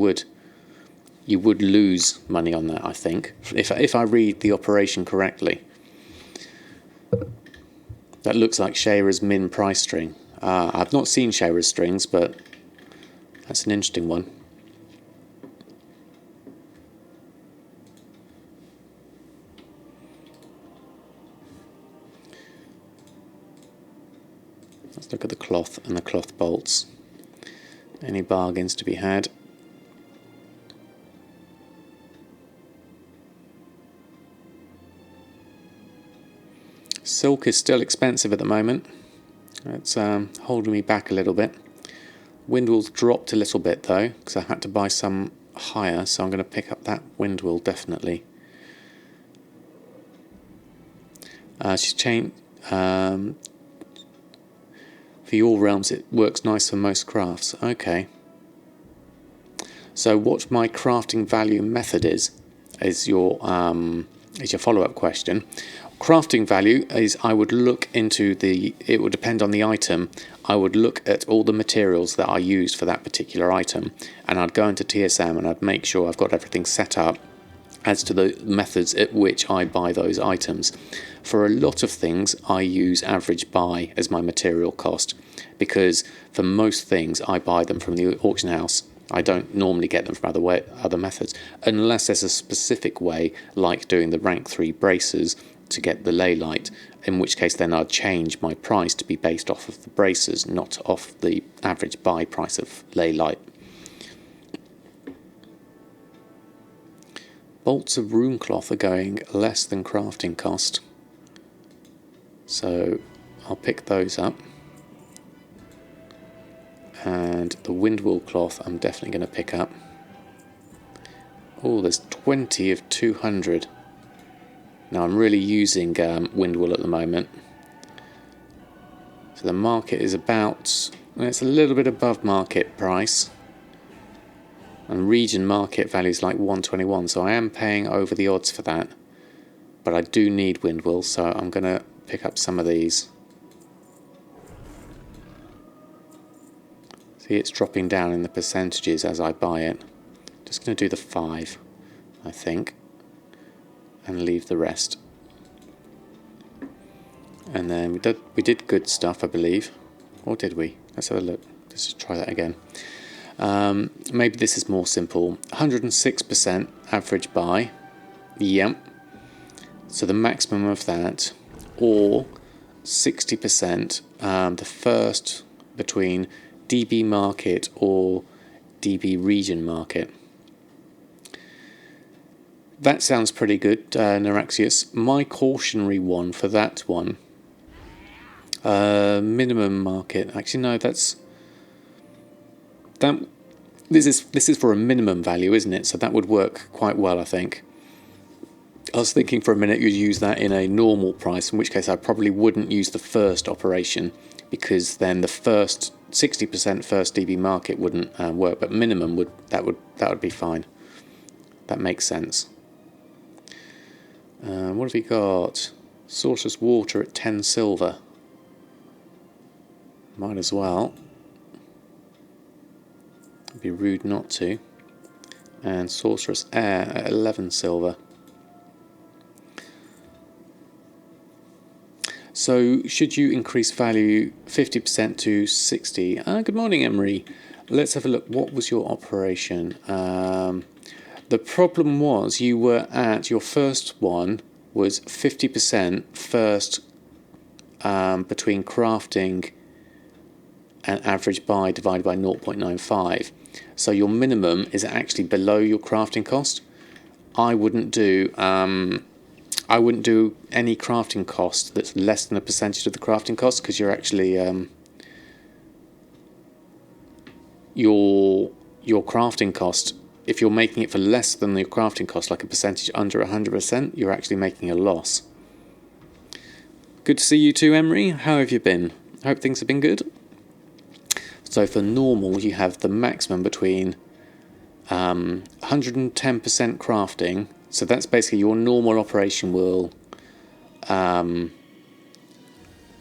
would lose money on that, I think, if I read the operation correctly. That looks like Shayra's min price string. I've not seen Shayra's strings, but that's an interesting one. Let's look at the cloth and the cloth bolts. Any bargains to be had? Silk is still expensive at the moment. It's holding me back a little bit. Windwall's dropped a little bit though, because I had to buy some higher, so I'm going to pick up that windwall definitely. She's changed. For your realms, it works nice for most crafts. Okay. So what my crafting value method is your follow-up question. Crafting value is, I would look into it would depend on the item. I would look at all the materials that I used for that particular item, and I'd go into TSM and I'd make sure I've got everything set up as to the methods at which I buy those items. For a lot of things, I use average buy as my material cost, because for most things I buy them from the auction house. I don't normally get them from other methods, unless there's a specific way, like doing the rank 3 braces to get the ley light, in which case then I'd change my price to be based off of the braces, not off the average buy price of ley light. Bolts of rune cloth are going less than crafting cost, so I'll pick those up. And the windwall cloth I'm definitely going to pick up. Oh, there's 20 of 200. Now I'm really using windwall at the moment. So the market is it's a little bit above market price. And region market value is like 121, so I am paying over the odds for that. But I do need windwall, so I'm going to pick up some of these. See, it's dropping down in the percentages as I buy it. Just going to do the 5, I think, and leave the rest. And then we did good stuff, I believe. Or did we? Let's have a look. Let's just try that again. Maybe this is more simple. 106% average buy. Yep. So the maximum of that, or 60% the first between DB market or DB region market. That sounds pretty good, Neuraxius. My cautionary one for that one, minimum market. Actually, no, this is for a minimum value, isn't it? So that would work quite well, I think. I was thinking for a minute you'd use that in a normal price, in which case I probably wouldn't use the first operation, because then the first 60% first DB market wouldn't work, but minimum would be fine. That makes sense. What have we got? Sorcerer's Water at 10 silver. Might as well. It'd be rude not to. And Sorcerer's Air at 11 silver. So, should you increase value 50% to 60? Good morning, Emery. Let's have a look. What was your operation? The problem was you were at your first one was 50% first between crafting and average buy divided by 0.95. So your minimum is actually below your crafting cost. I wouldn't do I wouldn't do any crafting cost that's less than a percentage of the crafting cost, because you're actually your crafting cost, if you're making it for less than the crafting cost, like a percentage under 100%, you're actually making a loss. Good to see you too, Emery. How have you been? I hope things have been good. So for normal, you have the maximum between 110% crafting. So that's basically your normal operation will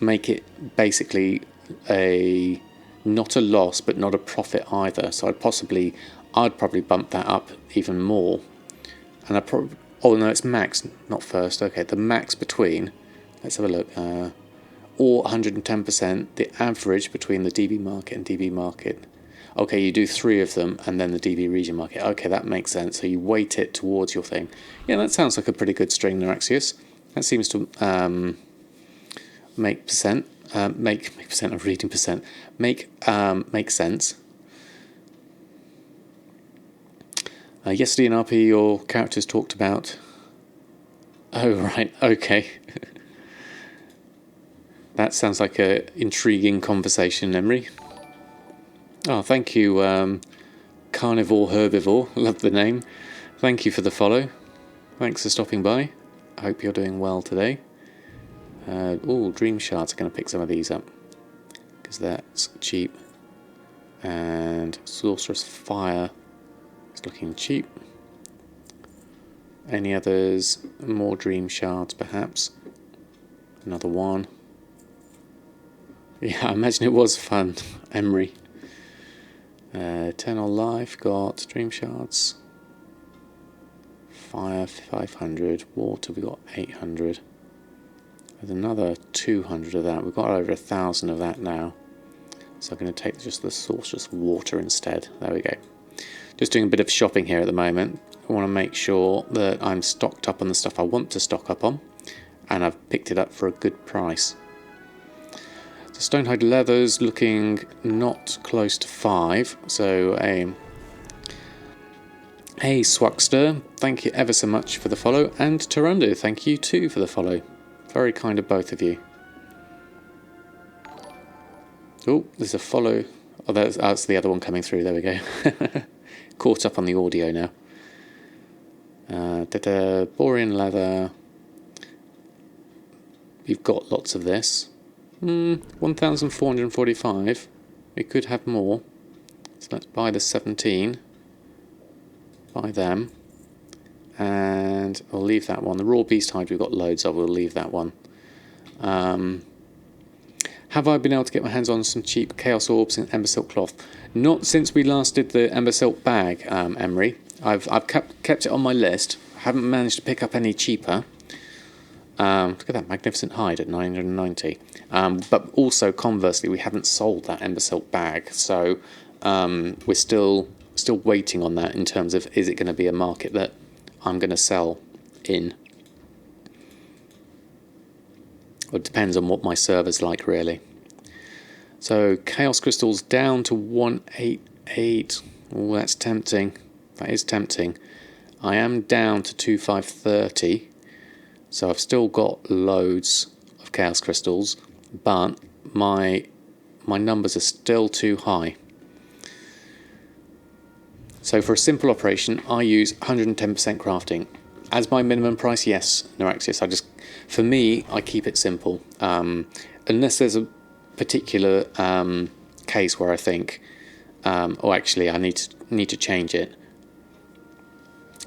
make it basically not a loss, but not a profit either. So I'd probably bump that up even more. And no, it's max, not first. Okay, the max between, let's have a look, or 110%, the average between the DB market and DB market. Okay, you do 3 of them and then the DB region market. Okay, that makes sense. So you weight it towards your thing. Yeah, that sounds like a pretty good string, Neuraxius. That seems to make percent. Make percent of reading percent. Make sense. Yesterday in RP, your characters talked about. Oh right, okay. That sounds like a intriguing conversation, Emery. Oh, thank you, Carnivore Herbivore. Love the name. Thank you for the follow. Thanks for stopping by. I hope you're doing well today. Dream Shards are going to pick some of these up, because that's cheap. And Sorcerous Fire is looking cheap. Any others? More Dream Shards, perhaps. Another one. Yeah, I imagine it was fun, Emery. Eternal Life, got Dream Shards. Fire, 500. Water, we got 800. There's another 200 of that. We've got over 1,000 of that now. So I'm going to take just the Sorcerous Water instead. There we go. Just doing a bit of shopping here at the moment. I want to make sure that I'm stocked up on the stuff I want to stock up on. And I've picked it up for a good price. The Stonehide Leather's looking not close to 5. So, hey Swackster, thank you ever so much for the follow. And Tarundo, thank you too for the follow. Very kind of both of you. Oh, there's a follow. Oh, that's the other one coming through. There we go. Caught up on the audio now. Borean Leather. You've got lots of this. 1,445. We could have more. So let's buy the 17. Buy them. And I'll leave that one. The Raw Beast Hide we've got loads of. We'll leave that one. Have I been able to get my hands on some cheap Chaos Orbs and Ember Silk Cloth? Not since we last did the Ember Silk bag, Emery. I've kept it on my list. Haven't managed to pick up any cheaper. Look at that magnificent hide at 990. But also, conversely, we haven't sold that Ember Silk bag. So we're still waiting on that in terms of, is it going to be a market that I'm going to sell in? Well, it depends on what my server's like, really. So Chaos Crystals down to 188. Oh, that's tempting. That is tempting. I am down to 2530. So I've still got loads of Chaos Crystals, but my numbers are still too high. So for a simple operation, I use 110% crafting. As my minimum price, yes, Neuraxius. For me, I keep it simple. Unless there's a particular case where I think, actually I need to change it.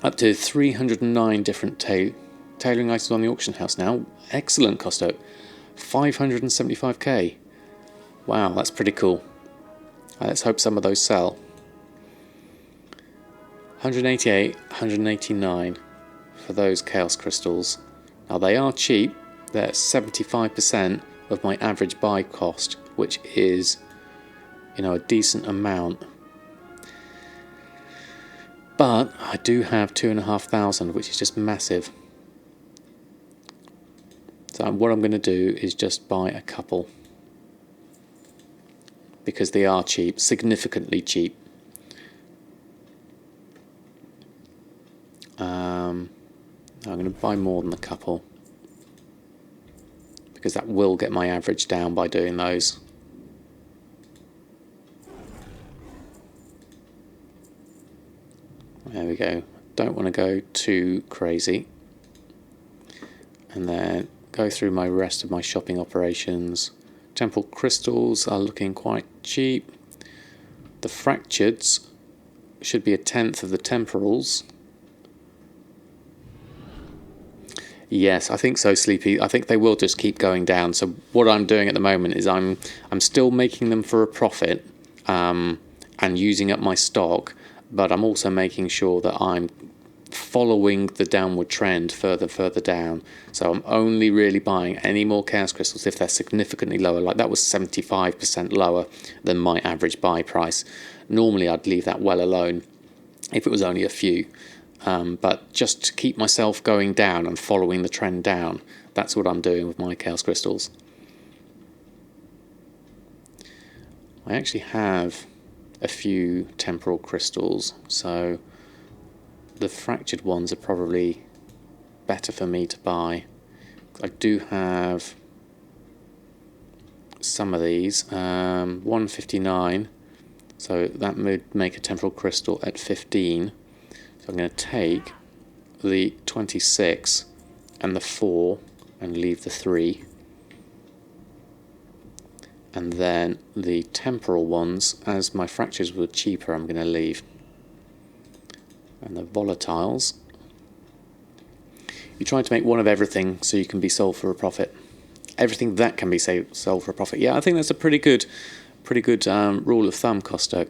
Up to 309 different tailoring items on the auction house now. Excellent, Costo. 575k. Wow, that's pretty cool. Let's hope some of those sell. 188, 189 for those Chaos Crystals. Now they are cheap. They're 75% of my average buy cost, which is, a decent amount. But I do have 2,500, which is just massive. So what I'm going to do is just buy a couple, because they are cheap, significantly cheap. I'm going to buy more than a couple, because that will get my average down by doing those. There we go. Don't want to go too crazy. And then go through my rest of my shopping operations. Temple crystals are looking quite cheap. The fractureds should be 1/10 of the temporals. Yes, I think so, Sleepy. I think they will just keep going down. So what I'm doing at the moment is I'm still making them for a profit, and using up my stock, but I'm also making sure that I'm following the downward trend further down. So I'm only really buying any more chaos crystals if they're significantly lower. Like that was 75% lower than my average buy price. Normally I'd leave that well alone if it was only a few. But just to keep myself going down and following the trend down, that's what I'm doing with my chaos crystals. I actually have a few temporal crystals, so the fractured ones are probably better for me to buy. I do have some of these, 159, so that would make a temporal crystal at 15. So I'm going to take the 26 and the 4 and leave the 3. And then the temporal ones, as my fractures were cheaper, I'm going to leave. And the volatiles, you try to make one of everything so you can be sold for a profit. Everything that can be sold for a profit. Yeah, I think that's a pretty good rule of thumb, Costo.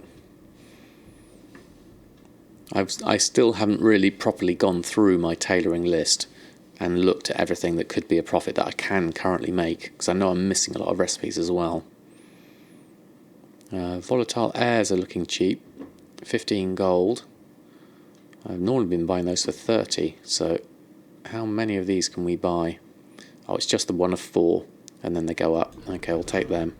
I still haven't really properly gone through my tailoring list and looked at everything that could be a profit that I can currently make, because I know I'm missing a lot of recipes as well. Volatile airs are looking cheap, 15 gold. I've normally been buying those for 30, so how many of these can we buy? Oh, it's just the one of 4, and then they go up. Okay, we'll take them.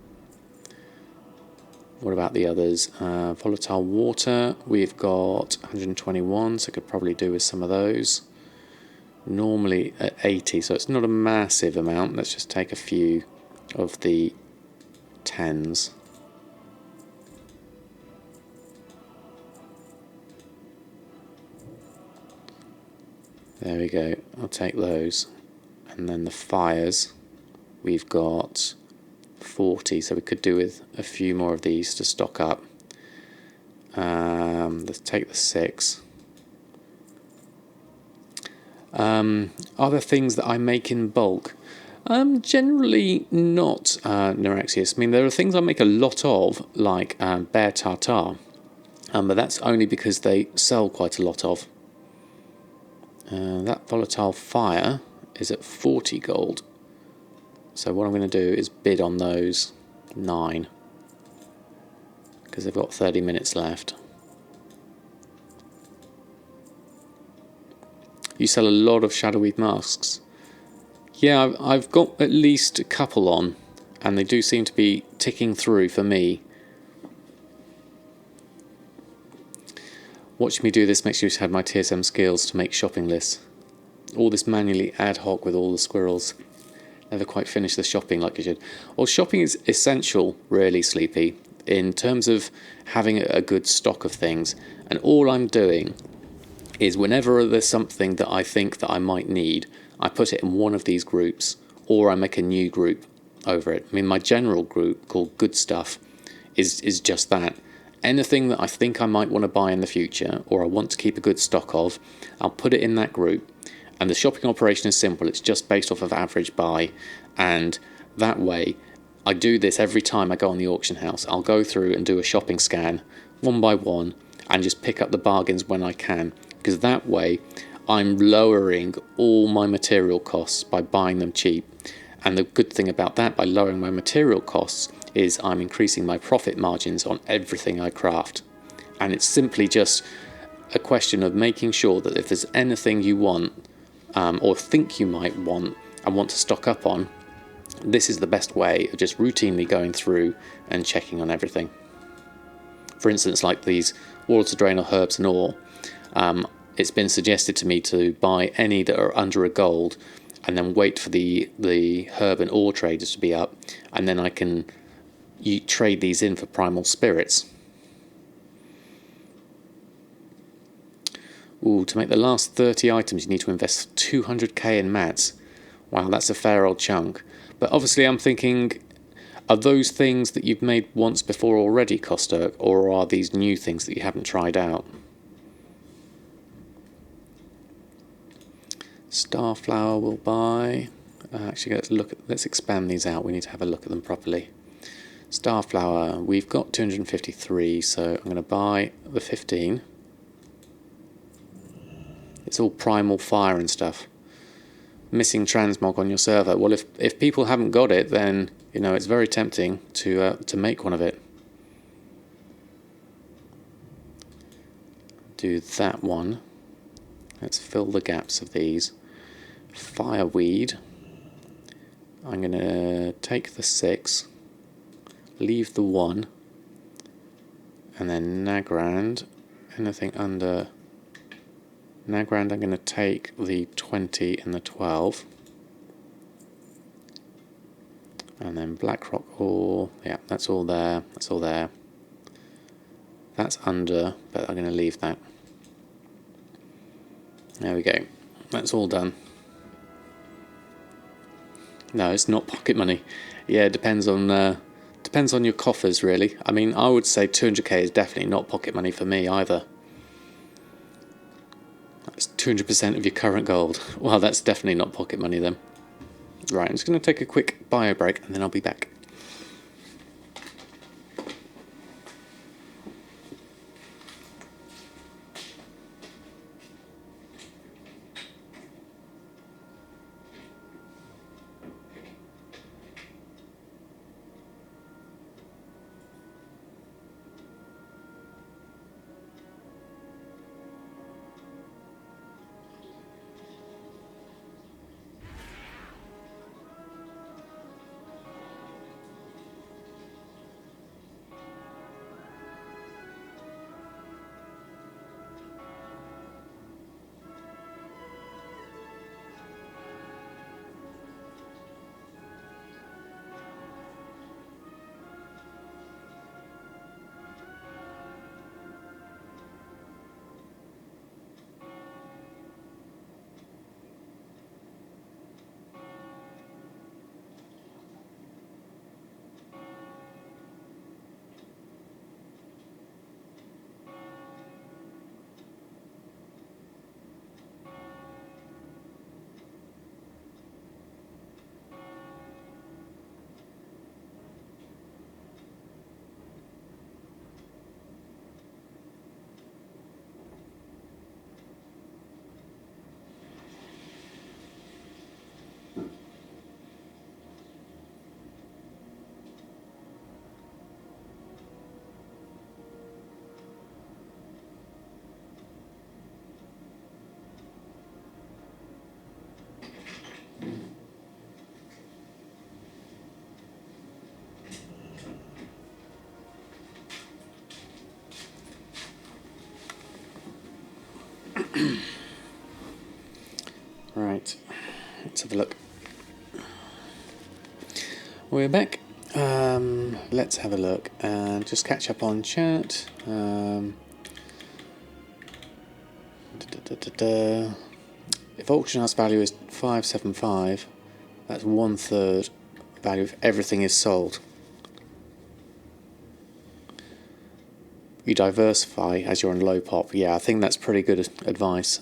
What about the others? Volatile water, we've got 121, so I could probably do with some of those. Normally at 80, so it's not a massive amount. Let's just take a few of the 10s. There we go, I'll take those. And then the fires, we've got 40, so we could do with a few more of these to stock up. Let's take the 6. Are there things that I make in bulk? Generally not, Neuraxius. I mean, there are things I make a lot of, like bear tartare, but that's only because they sell quite a lot of. That volatile fire is at 40 gold. So what I'm going to do is bid on those 9, because they've got 30 minutes left. You sell a lot of shadowweed masks. Yeah, I've got at least a couple on, and they do seem to be ticking through for me. Watching me do this makes you have my TSM skills to make shopping lists. All this manually ad hoc with all the squirrels. Never quite finish the shopping like you should. Well, shopping is essential, really, Sleepy, in terms of having a good stock of things. And all I'm doing is whenever there's something that I think that I might need, I put it in one of these groups, or I make a new group over it. I mean, my general group called Good Stuff is just that. Anything that I think I might want to buy in the future, or I want to keep a good stock of, I'll put it in that group. And the shopping operation is simple. It's just based off of average buy. And that way, I do this every time I go on the auction house. I'll go through and do a shopping scan, one by one, and just pick up the bargains when I can. Because that way, I'm lowering all my material costs by buying them cheap. And the good thing about that, by lowering my material costs, is I'm increasing my profit margins on everything I craft. And it's simply just a question of making sure that if there's anything you want, or think you might want and want to stock up on, this is the best way of just routinely going through and checking on everything. For instance, like these water drainer herbs and ore, it's been suggested to me to buy any that are under a gold, and then wait for the herb and ore traders to be up, and then I can trade these in for primal spirits. Ooh, to make the last 30 items you need to invest 200k in mats. Wow, that's a fair old chunk. But obviously I'm thinking, are those things that you've made once before already Costa, or are these new things that you haven't tried out? Starflower we'll buy. Actually, let's expand these out. We need to have a look at them properly. Starflower, we've got 253, so I'm going to buy the 15. It's all primal fire and stuff. Missing transmog on your server. Well, if people haven't got it, then you know it's very tempting to make one of it. Do that one. Let's fill the gaps of these. Fireweed. I'm going to take the 6, leave the 1, and then Nagrand. Anything under Nagrand, I'm going to take the 20 and the 12. And then Blackrock ore, yeah, that's all there, that's all there. That's under, but I'm going to leave that. There we go, that's all done. No, it's not pocket money. Yeah, it depends on your coffers, really. I mean, I would say 200k is definitely not pocket money for me either. That's 200% of your current gold. Well, that's definitely not pocket money then. Right, I'm just going to take a quick bio break and then I'll be back. Right, let's have a look. We're back. Let's have a look and just catch up on chat. If auction house value is 575, that's 1/3 value if everything is sold. You diversify as you're on low pop. Yeah, I think that's pretty good advice.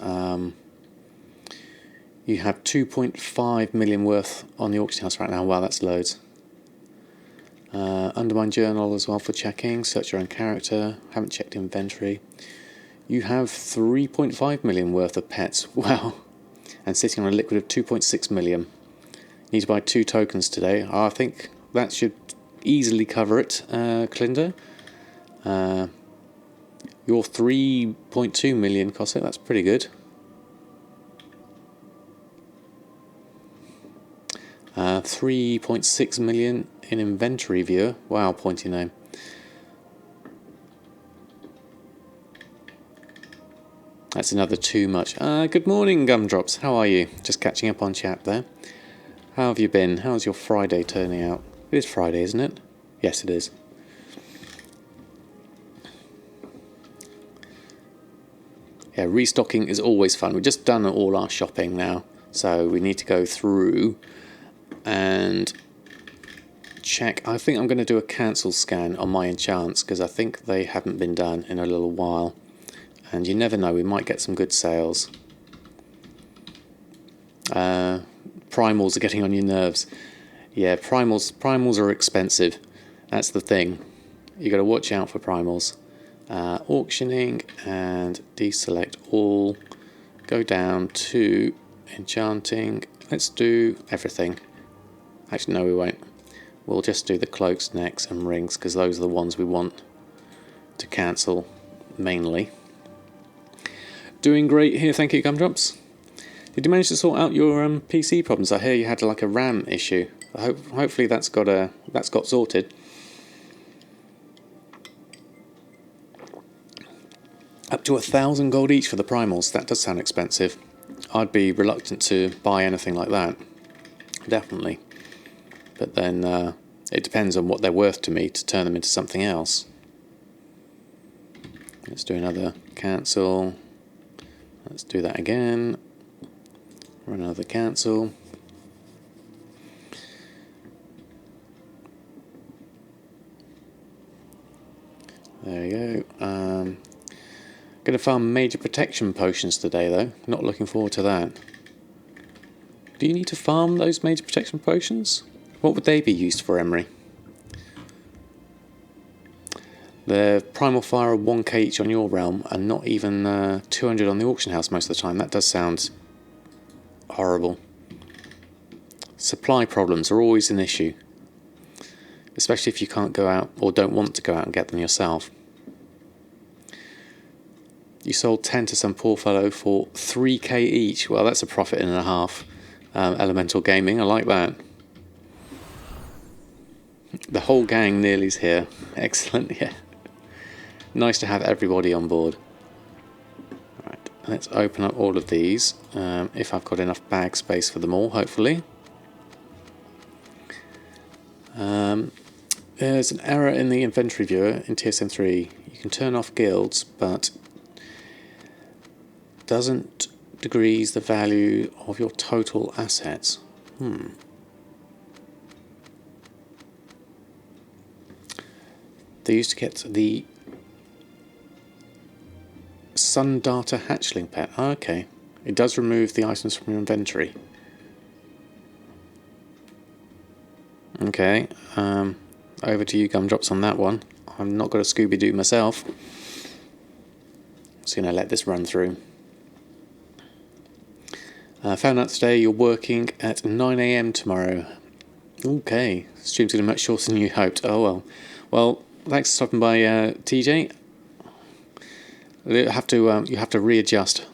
You have 2.5 million worth on the auction house right now. Wow, that's loads. Undermine journal as well for checking. Search your own character. Haven't checked inventory. You have 3.5 million worth of pets. Wow. And sitting on a liquid of 2.6 million. Need to buy 2 tokens today. I think that should easily cover it, Clinder. Your 3.2 million cost it. That's pretty good. 3.6 million in inventory viewer. Wow, pointy name. That's another too much. Good morning, Gumdrops. How are you? Just catching up on chat there. How have you been? How's your Friday turning out? It is Friday, isn't it? Yes, it is. Yeah, restocking is always fun. We've just done all our shopping now, so we need to go through and check. I think I'm going to do a cancel scan on my enchants because I think they haven't been done in a little while. And you never know, we might get some good sales. Primals are getting on your nerves. Yeah, primals are expensive. That's the thing. You got to watch out for primals. Auctioning and deselect all. Go down to enchanting. Let's do everything. Actually, no, we won't. We'll just do the cloaks, necks, and rings because those are the ones we want to cancel mainly. Doing great here, thank you, Gumdrops. Did you manage to sort out your PC problems? I hear you had like a RAM issue. Hopefully that's got sorted. Up to 1,000 gold each for the primals. That does sound expensive. I'd be reluctant to buy anything like that. Definitely. But then it depends on what they're worth to me to turn them into something else. Let's do another cancel. Let's do that again. Run another cancel. There we go. Going to farm major protection potions today, though. Not looking forward to that. Do you need to farm those major protection potions? What would they be used for, Emery? The primal fire are 1k each on your realm, and not even 200 on the auction house most of the time. That does sound horrible. Supply problems are always an issue, especially if you can't go out or don't want to go out and get them yourself. You sold 10 to some poor fellow for 3k each. Well, that's a profit and a half. Elemental Gaming, I like that. The whole gang nearly's here. Excellent, yeah. Nice to have everybody on board. Right, let's open up all of these. If I've got enough bag space for them all, hopefully. There's an error in the inventory viewer in TSM3. You can turn off guilds, but doesn't decrease the value of your total assets. They used to get the Sun Data Hatchling pet. Oh, okay. It does remove the items from your inventory. Okay. Over to you, Gumdrops, on that one. I'm not got a Scooby-Doo myself. Just going to let this run through. Found out today you're working at 9 AM tomorrow. Okay. Stream's going to be much shorter than you hoped. Oh, well. Well, thanks for stopping by, TJ. You have to readjust.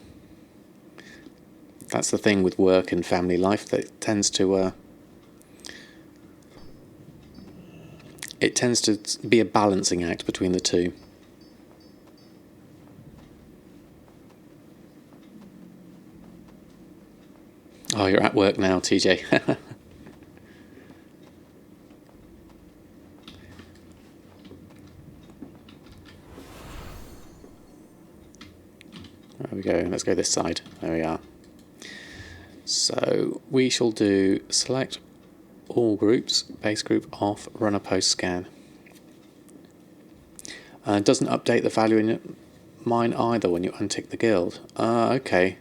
That's the thing with work and family life. That tends to be a balancing act between the two. Oh, you're at work now, TJ. There we go. Let's go this side. There we are. So we shall do select all groups, base group off, run a post scan. It doesn't update the value in mine either when you untick the guild. Okay.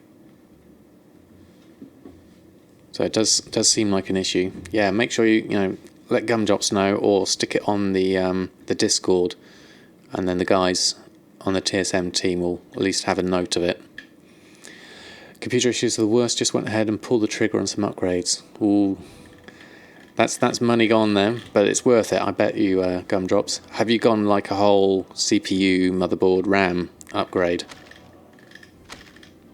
So it does seem like an issue. Yeah, make sure you let Gumdrops know or stick it on the Discord, and then the guys on the TSM team will at least have a note of it. Computer issues are the worst. Just went ahead and pulled the trigger on some upgrades. Ooh, that's money gone then, but it's worth it. I bet you, Gumdrops. Have you gone like a whole CPU, motherboard, RAM upgrade?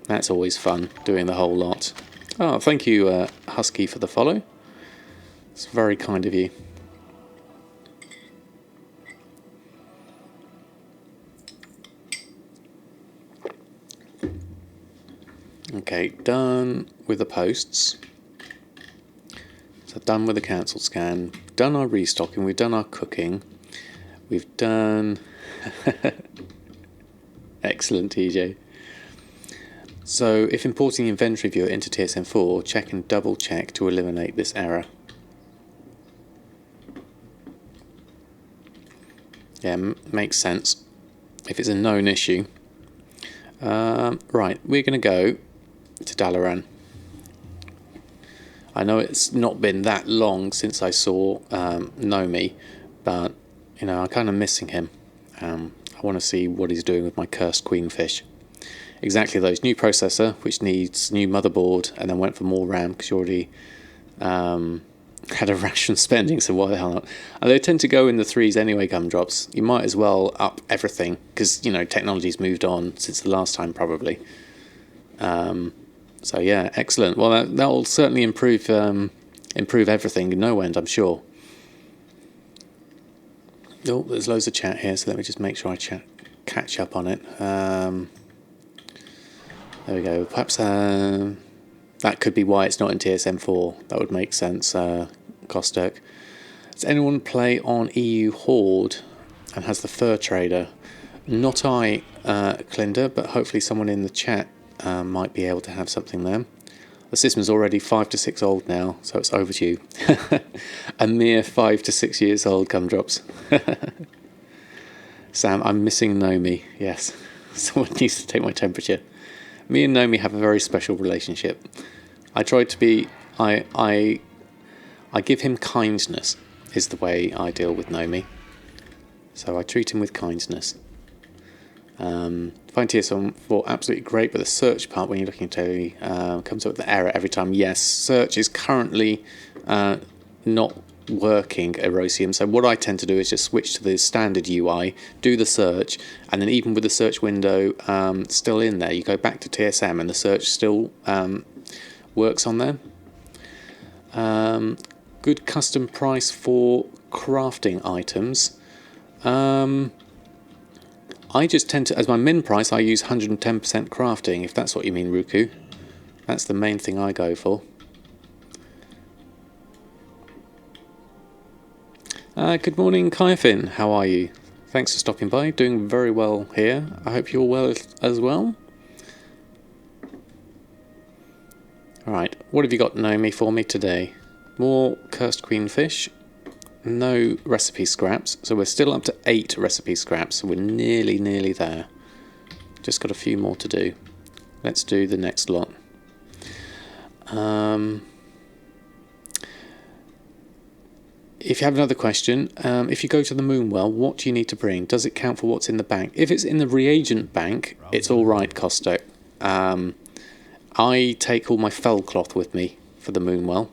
That's always fun, doing the whole lot. Oh, thank you, Husky, for the follow. It's very kind of you. Okay, done with the posts. So done with the cancel scan. Done our restocking. We've done our cooking. We've done... Excellent, TJ. So if importing the inventory viewer into TSM4, check and double check to eliminate this error. Yeah, makes sense. If it's a known issue. Right, we're going to go to Dalaran. I know it's not been that long since I saw Nomi, but you know, I'm kind of missing him. I want to see what he's doing with my cursed queenfish. Exactly those. New processor, which needs new motherboard, and then went for more RAM because you already had a ration spending, so why the hell not? And they tend to go in the threes anyway, gumdrops. You might as well up everything because, you know, technology's moved on since the last time probably. So yeah, excellent. Well, that'll certainly improve everything in no end, I'm sure. Oh, there's loads of chat here, so let me just make sure I catch up on it. There we go. Perhaps that could be why it's not in TSM4. That would make sense, Kostek. Does anyone play on EU Horde and has the Fur Trader? Not I, Clinda, but hopefully someone in the chat might be able to have something there. The system's already 5 to 6 old now, so it's overdue. A mere 5 to 6 years old, gumdrops. Sam, I'm missing Nomi. Yes, someone needs to take my temperature. Me and Nomi have a very special relationship. I try to be... I give him kindness, is the way I deal with Nomi. So I treat him with kindness. Find TSM4 absolutely great, but the search part, when you're looking at totally, comes up with the error every time. Yes, search is currently not working, Erosium. So what I tend to do is just switch to the standard UI, do the search, and then even with the search window still in there, you go back to TSM and the search still works on there. Good custom price for crafting items. I just tend to, as my min price, I use 110% crafting, if that's what you mean, Ruku. That's the main thing I go for. Good morning, Kaifin. How are you? Thanks for stopping by. Doing very well here. I hope you're well as well. Alright, what have you got, Naomi, for me today? More cursed queenfish. No recipe scraps. So we're still up to 8 recipe scraps. So we're nearly there. Just got a few more to do. Let's do the next lot. If you have another question, if you go to the Moonwell, what do you need to bring? Does it count for what's in the bank? If it's in the reagent bank, it's all right, Costo. I take all my fell cloth with me for the Moonwell.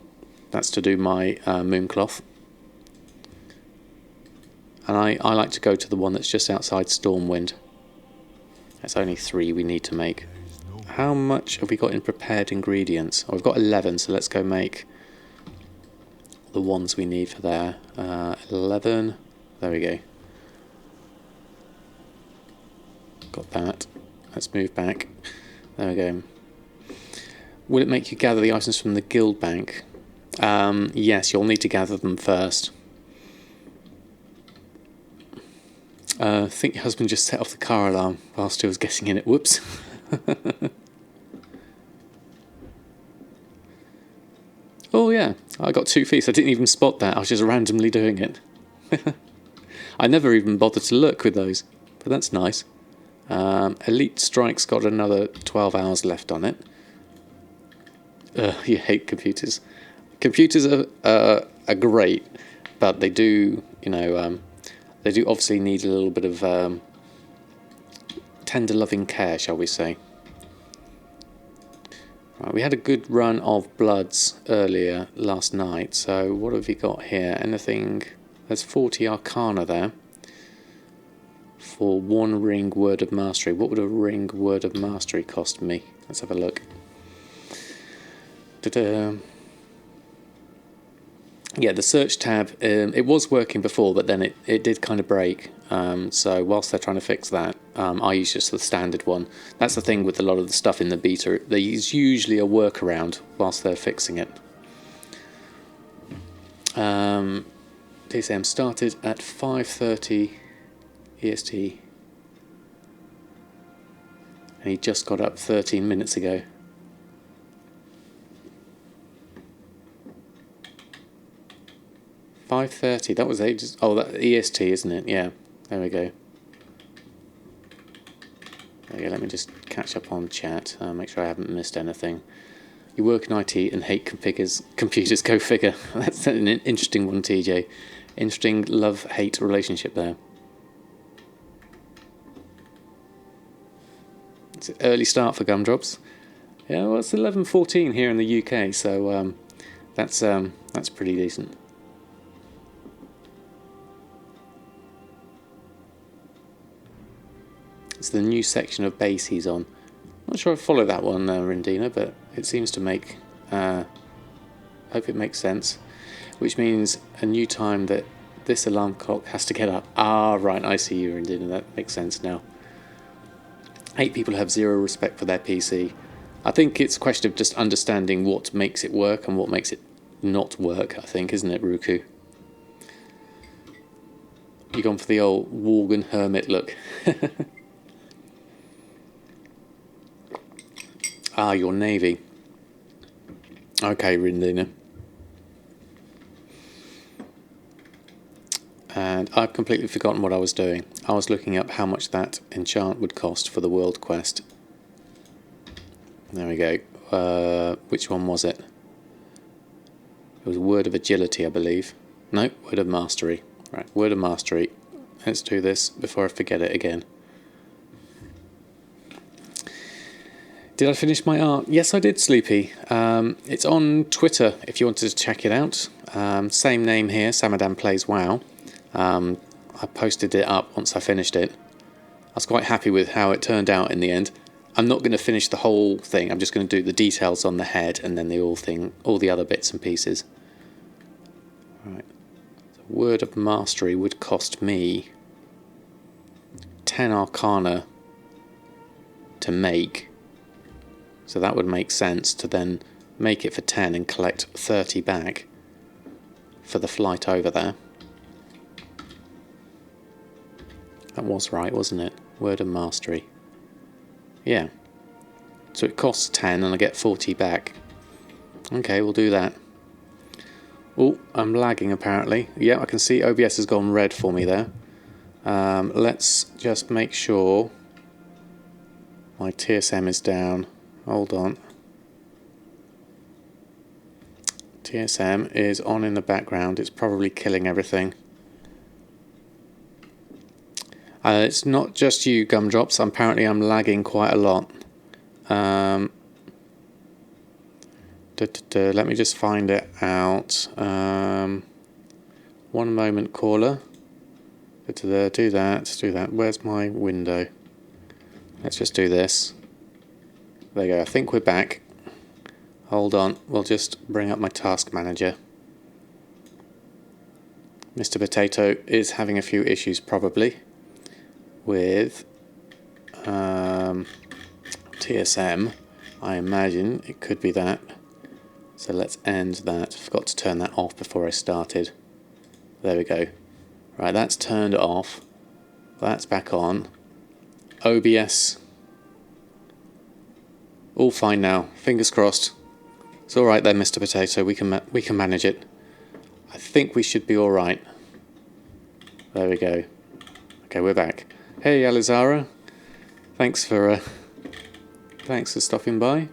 That's to do my mooncloth. And I like to go to the one that's just outside Stormwind. That's only 3 we need to make. How much have we got in prepared ingredients? Oh, we've got 11, so let's go make the ones we need for there. 11. There we go. Got that. Let's move back. There we go. Will it make you gather the items from the guild bank? Yes, you'll need to gather them first. I think your husband just set off the car alarm whilst he was getting in it. Whoops. Oh yeah, I got 2 feasts. I didn't even spot that. I was just randomly doing it. I never even bothered to look with those, but that's nice. Elite Strike's got another 12 hours left on it. You hate computers. Computers are great, but they do, you know, they do obviously need a little bit of tender loving care, shall we say. Right, we had a good run of bloods earlier last night, so what have we got here? Anything? There's 40 Arcana there for 1 ring Word of Mastery. What would a ring Word of Mastery cost me? Let's have a look. Yeah, the search tab, it was working before, but then it did kind of break. So whilst they're trying to fix that, I use just the standard one. That's the thing with a lot of the stuff in the beta. There's usually a workaround whilst they're fixing it. TSM started at 5:30 EST. And he just got up 13 minutes ago. $5:30. That was ages. Oh, that EST, isn't it? Yeah. There we go. Okay, let me just catch up on chat. Make sure I haven't missed anything. You work in IT and hate computers. Go figure. That's an interesting one, TJ. Interesting love-hate relationship there. It's an early start for Gumdrops. Yeah, well, it's 11:14 here in the UK, so that's pretty decent. It's the new section of base he's on. Not sure I follow that one, Rindina, but it seems to make. Hope it makes sense. Which means a new time that this alarm clock has to get up. Ah, right, I see you, Rindina. That makes sense now. 8 people have zero respect for their PC. I think it's a question of just understanding what makes it work and what makes it not work, I think, isn't it, Ruku? You've gone for the old Worgen hermit look. Ah, you're Navy. Okay, Rindina. And I've completely forgotten what I was doing. I was looking up how much that enchant would cost for the world quest. There we go. Which one was it? It was Word of Agility, I believe. No, Word of Mastery. Right, Word of Mastery. Let's do this before I forget it again. Did I finish my art? Yes, I did, Sleepy. It's on Twitter if you wanted to check it out. Same name here, Samadan Plays WoW. I posted it up once I finished it. I was quite happy with how it turned out in the end. I'm not going to finish the whole thing. I'm just going to do the details on the head and then all the other bits and pieces. Right. The Word of Mastery would cost me 10 Arcana to make. So that would make sense to then make it for 10 and collect 30 back for the flight over there. That was right, wasn't it? Word of Mastery. Yeah. So it costs 10 and I get 40 back. Okay, we'll do that. Oh, I'm lagging apparently. Yeah, I can see OBS has gone red for me there. Let's just make sure my TSM is down. Hold on. TSM is on in the background. It's probably killing everything. It's not just you, Gumdrops. Apparently I'm lagging quite a lot. Let me just find it out. 1 moment, caller. Do that. Where's my window? Let's just do this. There you go. I think we're back. Hold on. We'll just bring up my task manager. Mr. Potato is having a few issues probably with TSM. I imagine it could be that. So let's end that. Forgot to turn that off before I started. There we go. Right, that's turned off. That's back on. OBS. All fine now. Fingers crossed. It's all right there, Mr. Potato. We can manage it. I think we should be all right. There we go. Okay, we're back. Hey, Alizara. Thanks for stopping by.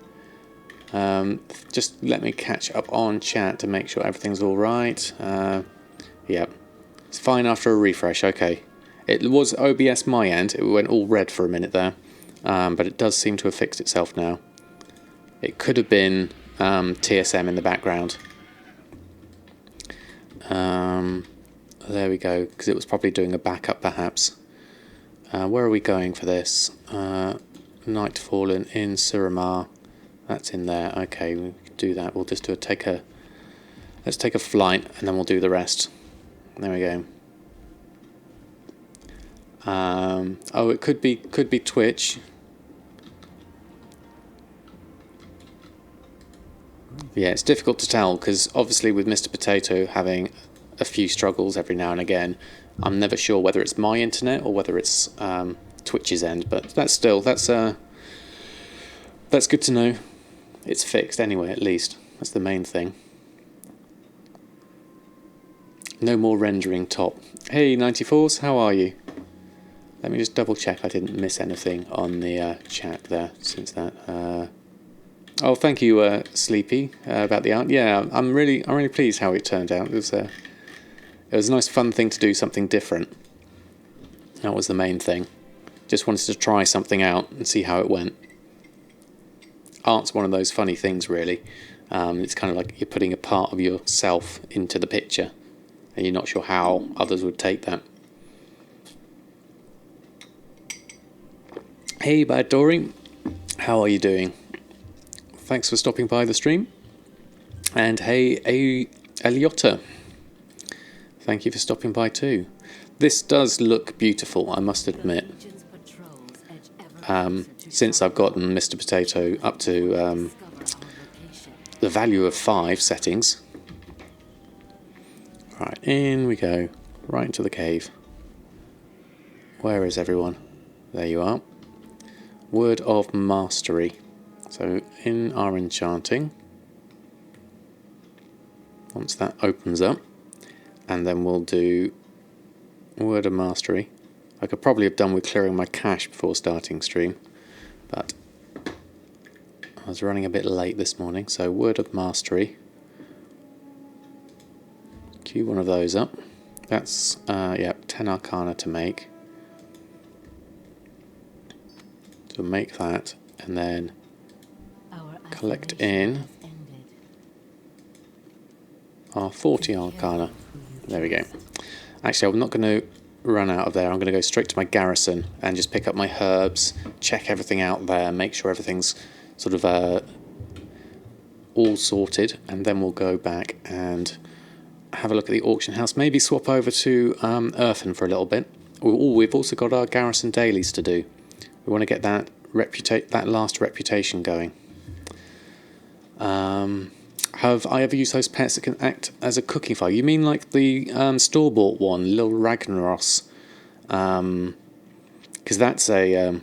Just let me catch up on chat to make sure everything's all right. Yeah, it's fine after a refresh. Okay, it was OBS my end. It went all red for a minute there, but it does seem to have fixed itself now. It could have been TSM in the background. There we go, because it was probably doing a backup perhaps. Where are we going for this? Nightfallen in Suramar. That's in there. Okay, we can do that. We'll just let's take a flight and then we'll do the rest. There we go. Oh, it could be Twitch. Yeah, it's difficult to tell because obviously with Mr. Potato having a few struggles every now and again, I'm never sure whether it's my internet or whether it's Twitch's end. But that's good to know. It's fixed anyway, at least. That's the main thing. No more rendering top. Hey, 94s, how are you? Let me just double check I didn't miss anything on the chat there since that. Oh, thank you, Sleepy, about the art. Yeah, I'm really pleased how it turned out. It was a nice, fun thing to do, something different. That was the main thing. Just wanted to try something out and see how it went. Art's one of those funny things, really. It's kind of like you're putting a part of yourself into the picture, and you're not sure how others would take that. Hey, Bad Dory, how are you doing? Thanks for stopping by the stream. And hey, Eliota, thank you for stopping by too. This does look beautiful, I must admit. Since I've gotten Mr. Potato up to the value of 5 settings. Right, in we go, right into the cave. Where is everyone? There you are. Word of Mastery. So in our Enchanting, once that opens up, and then we'll do Word of Mastery. I could probably have done with clearing my cache before starting stream, but I was running a bit late this morning, so Word of Mastery. Queue one of those up. That's, 10 Arcana to make. So make that, and then collect in our 40 Arcana. There we go. Actually, I'm not going to run out of there. I'm going to go straight to my garrison and just pick up my herbs, check everything out there, make sure everything's sort of all sorted, and then we'll go back and have a look at the auction house. Maybe swap over to Earthen for a little bit. Oh, we've also got our garrison dailies to do. We want to get that last reputation going. Have I ever used those pets that can act as a cooking fire? You mean like the store-bought one, Lil Ragnaros? Because that's a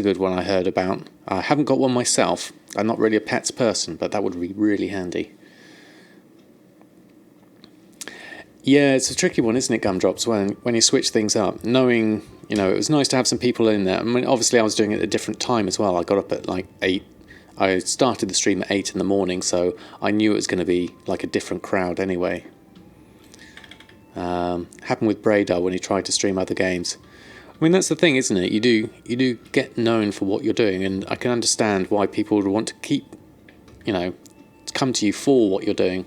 good one I heard about. I haven't got one myself. I'm not really a pets person, but that would be really handy. Yeah, it's a tricky one, isn't it, Gumdrops, when you switch things up. Knowing, it was nice to have some people in there. I mean, obviously I was doing it at a different time as well. I got up at like 8. I started the stream at 8 in the morning, so I knew it was going to be like a different crowd anyway. Happened with Bradar when he tried to stream other games. I mean, that's the thing, isn't it? You do get known for what you're doing, and I can understand why people would want to keep, to come to you for what you're doing.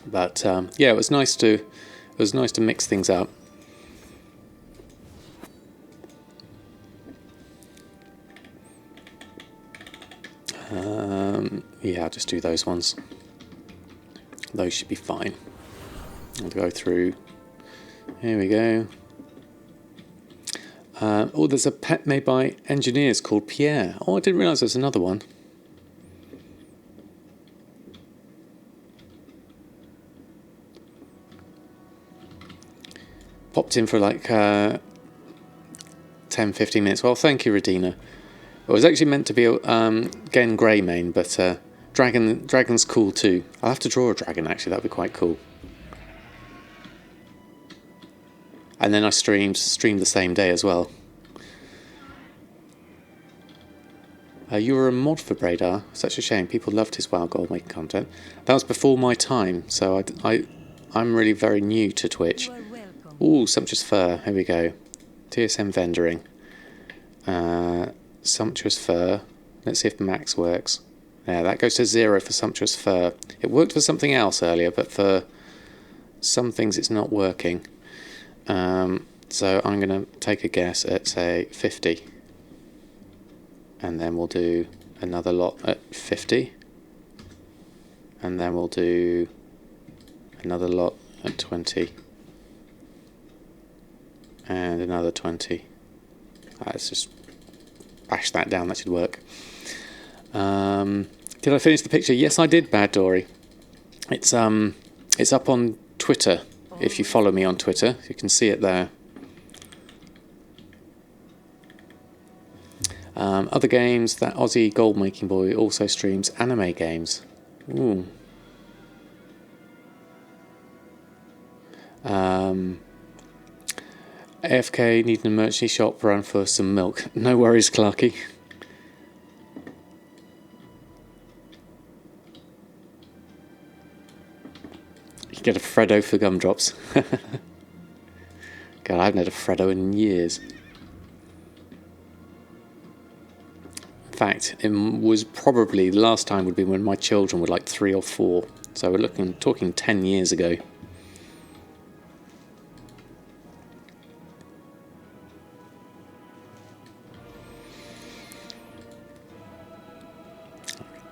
But yeah, it was nice to mix things up. Yeah, I'll just do those ones. Those should be fine. I'll go through. Here we go. Oh, there's a pet made by engineers called Pierre. Oh, I didn't realise there's another one. Popped in for like 10-15 minutes. Well, thank you, Redina. It was actually meant to be Gen Greymane, but Dragon's cool too. I'll have to draw a dragon, actually. That'd be quite cool. And then I streamed the same day as well. You were a mod for Bradar. Such a shame. People loved his WoW gold making content. That was before my time, so I'm really very new to Twitch. Ooh, Sumptuous Fur. Here we go. TSM vendoring. Sumptuous Fur. Let's see if Max works. Yeah, that goes to 0 for Sumptuous Fur. It worked for something else earlier, but for some things it's not working. So I'm going to take a guess at, say, 50. And then we'll do another lot at 50. And then we'll do another lot at 20. And another 20. Let's just bash that down, that should work. Did I finish the picture? Yes, I did, Bad Dory. It's up on Twitter. If you follow me on Twitter, you can see it there. Other games, that Aussie gold making boy also streams anime games. Ooh. AFK needing an emergency shop run for some milk. No worries, Clarky. You get a Freddo for gumdrops. God, I haven't had a Freddo in years. In fact, it was probably the last time would be when my children were like 3 or 4. So we're talking 10 years ago.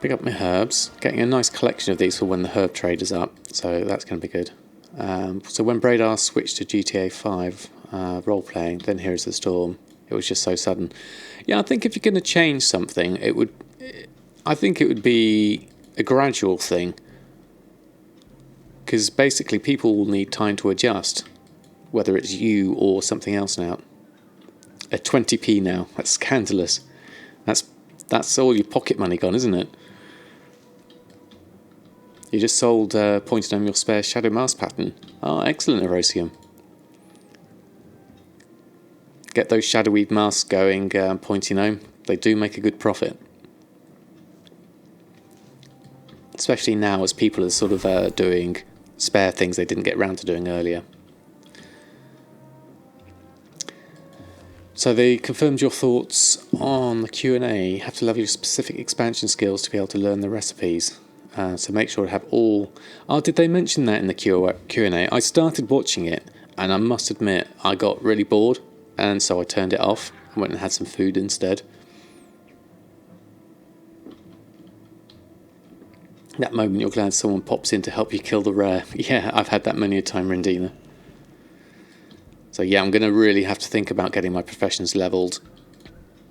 Pick up my herbs. Getting a nice collection of these for when the herb trade is up. So that's going to be good. So when Bradar switched to GTA 5 role-playing, then Here's the Storm, it was just so sudden. Yeah, I think if you're going to change something, I think it would be a gradual thing. Because basically people will need time to adjust, whether it's you or something else now. At 20p now, that's scandalous. That's all your pocket money gone, isn't it? You just sold Pointed on your spare Shadow Mask pattern. Oh, excellent, Erosium. Get those shadowy masks going, Pointy Gnome. They do make a good profit. Especially now as people are sort of doing spare things they didn't get round to doing earlier. So they confirmed your thoughts on the Q&A. You have to love your specific expansion skills to be able to learn the recipes. So make sure to have all... Oh, did they mention that in the Q&A? I started watching it, and I must admit, I got really bored. And so I turned it off and went and had some food instead. That moment you're glad someone pops in to help you kill the rare. Yeah, I've had that many a time, Rendina. So yeah, I'm going to really have to think about getting my professions leveled.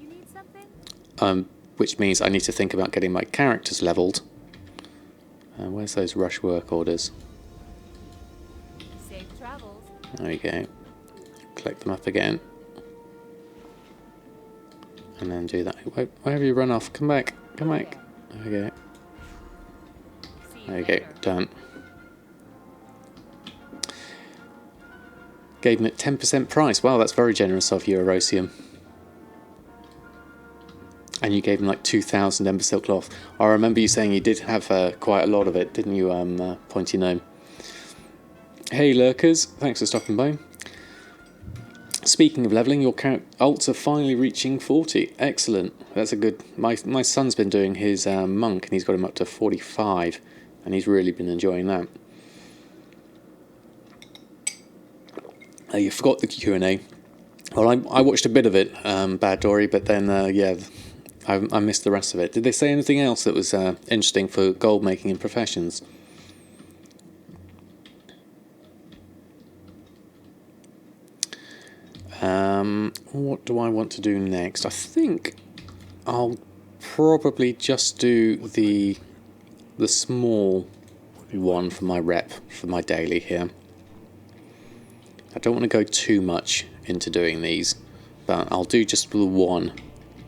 You need something? Which means I need to think about getting my characters leveled. Where's those rush work orders? Safe travels. There we go. Collect them up again. And then do that. Where have you run off? Come back. Come back. There we go. There we go. Done. Gave him at 10% price. Wow, that's very generous of you, Erosium. And you gave him like 2,000 Ember Silk cloth. I remember you saying you did have quite a lot of it, didn't you, Pointy Gnome? Hey, lurkers. Thanks for stopping by. Speaking of levelling, your ults are finally reaching 40. Excellent. That's a good... My son's been doing his monk, and he's got him up to 45. And he's really been enjoying that. You forgot the Q&A. Well, I watched a bit of it, Bad Dory, but then, yeah, I missed the rest of it. Did they say anything else that was interesting for gold making and professions? What do I want to do next? I think I'll probably just do the small one for my rep, for my daily here. I don't want to go too much into doing these, but I'll do just the one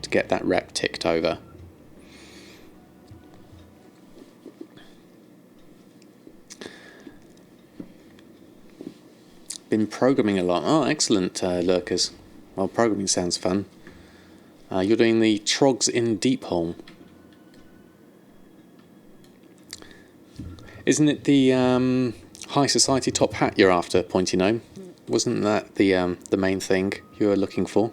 to get that rep ticked over. Been programming a lot. Oh, excellent, lurkers. Well, programming sounds fun. You're doing the Trogs in Deepholm. Isn't it the High Society top hat you're after, Pointy Gnome? Wasn't that the main thing you were looking for?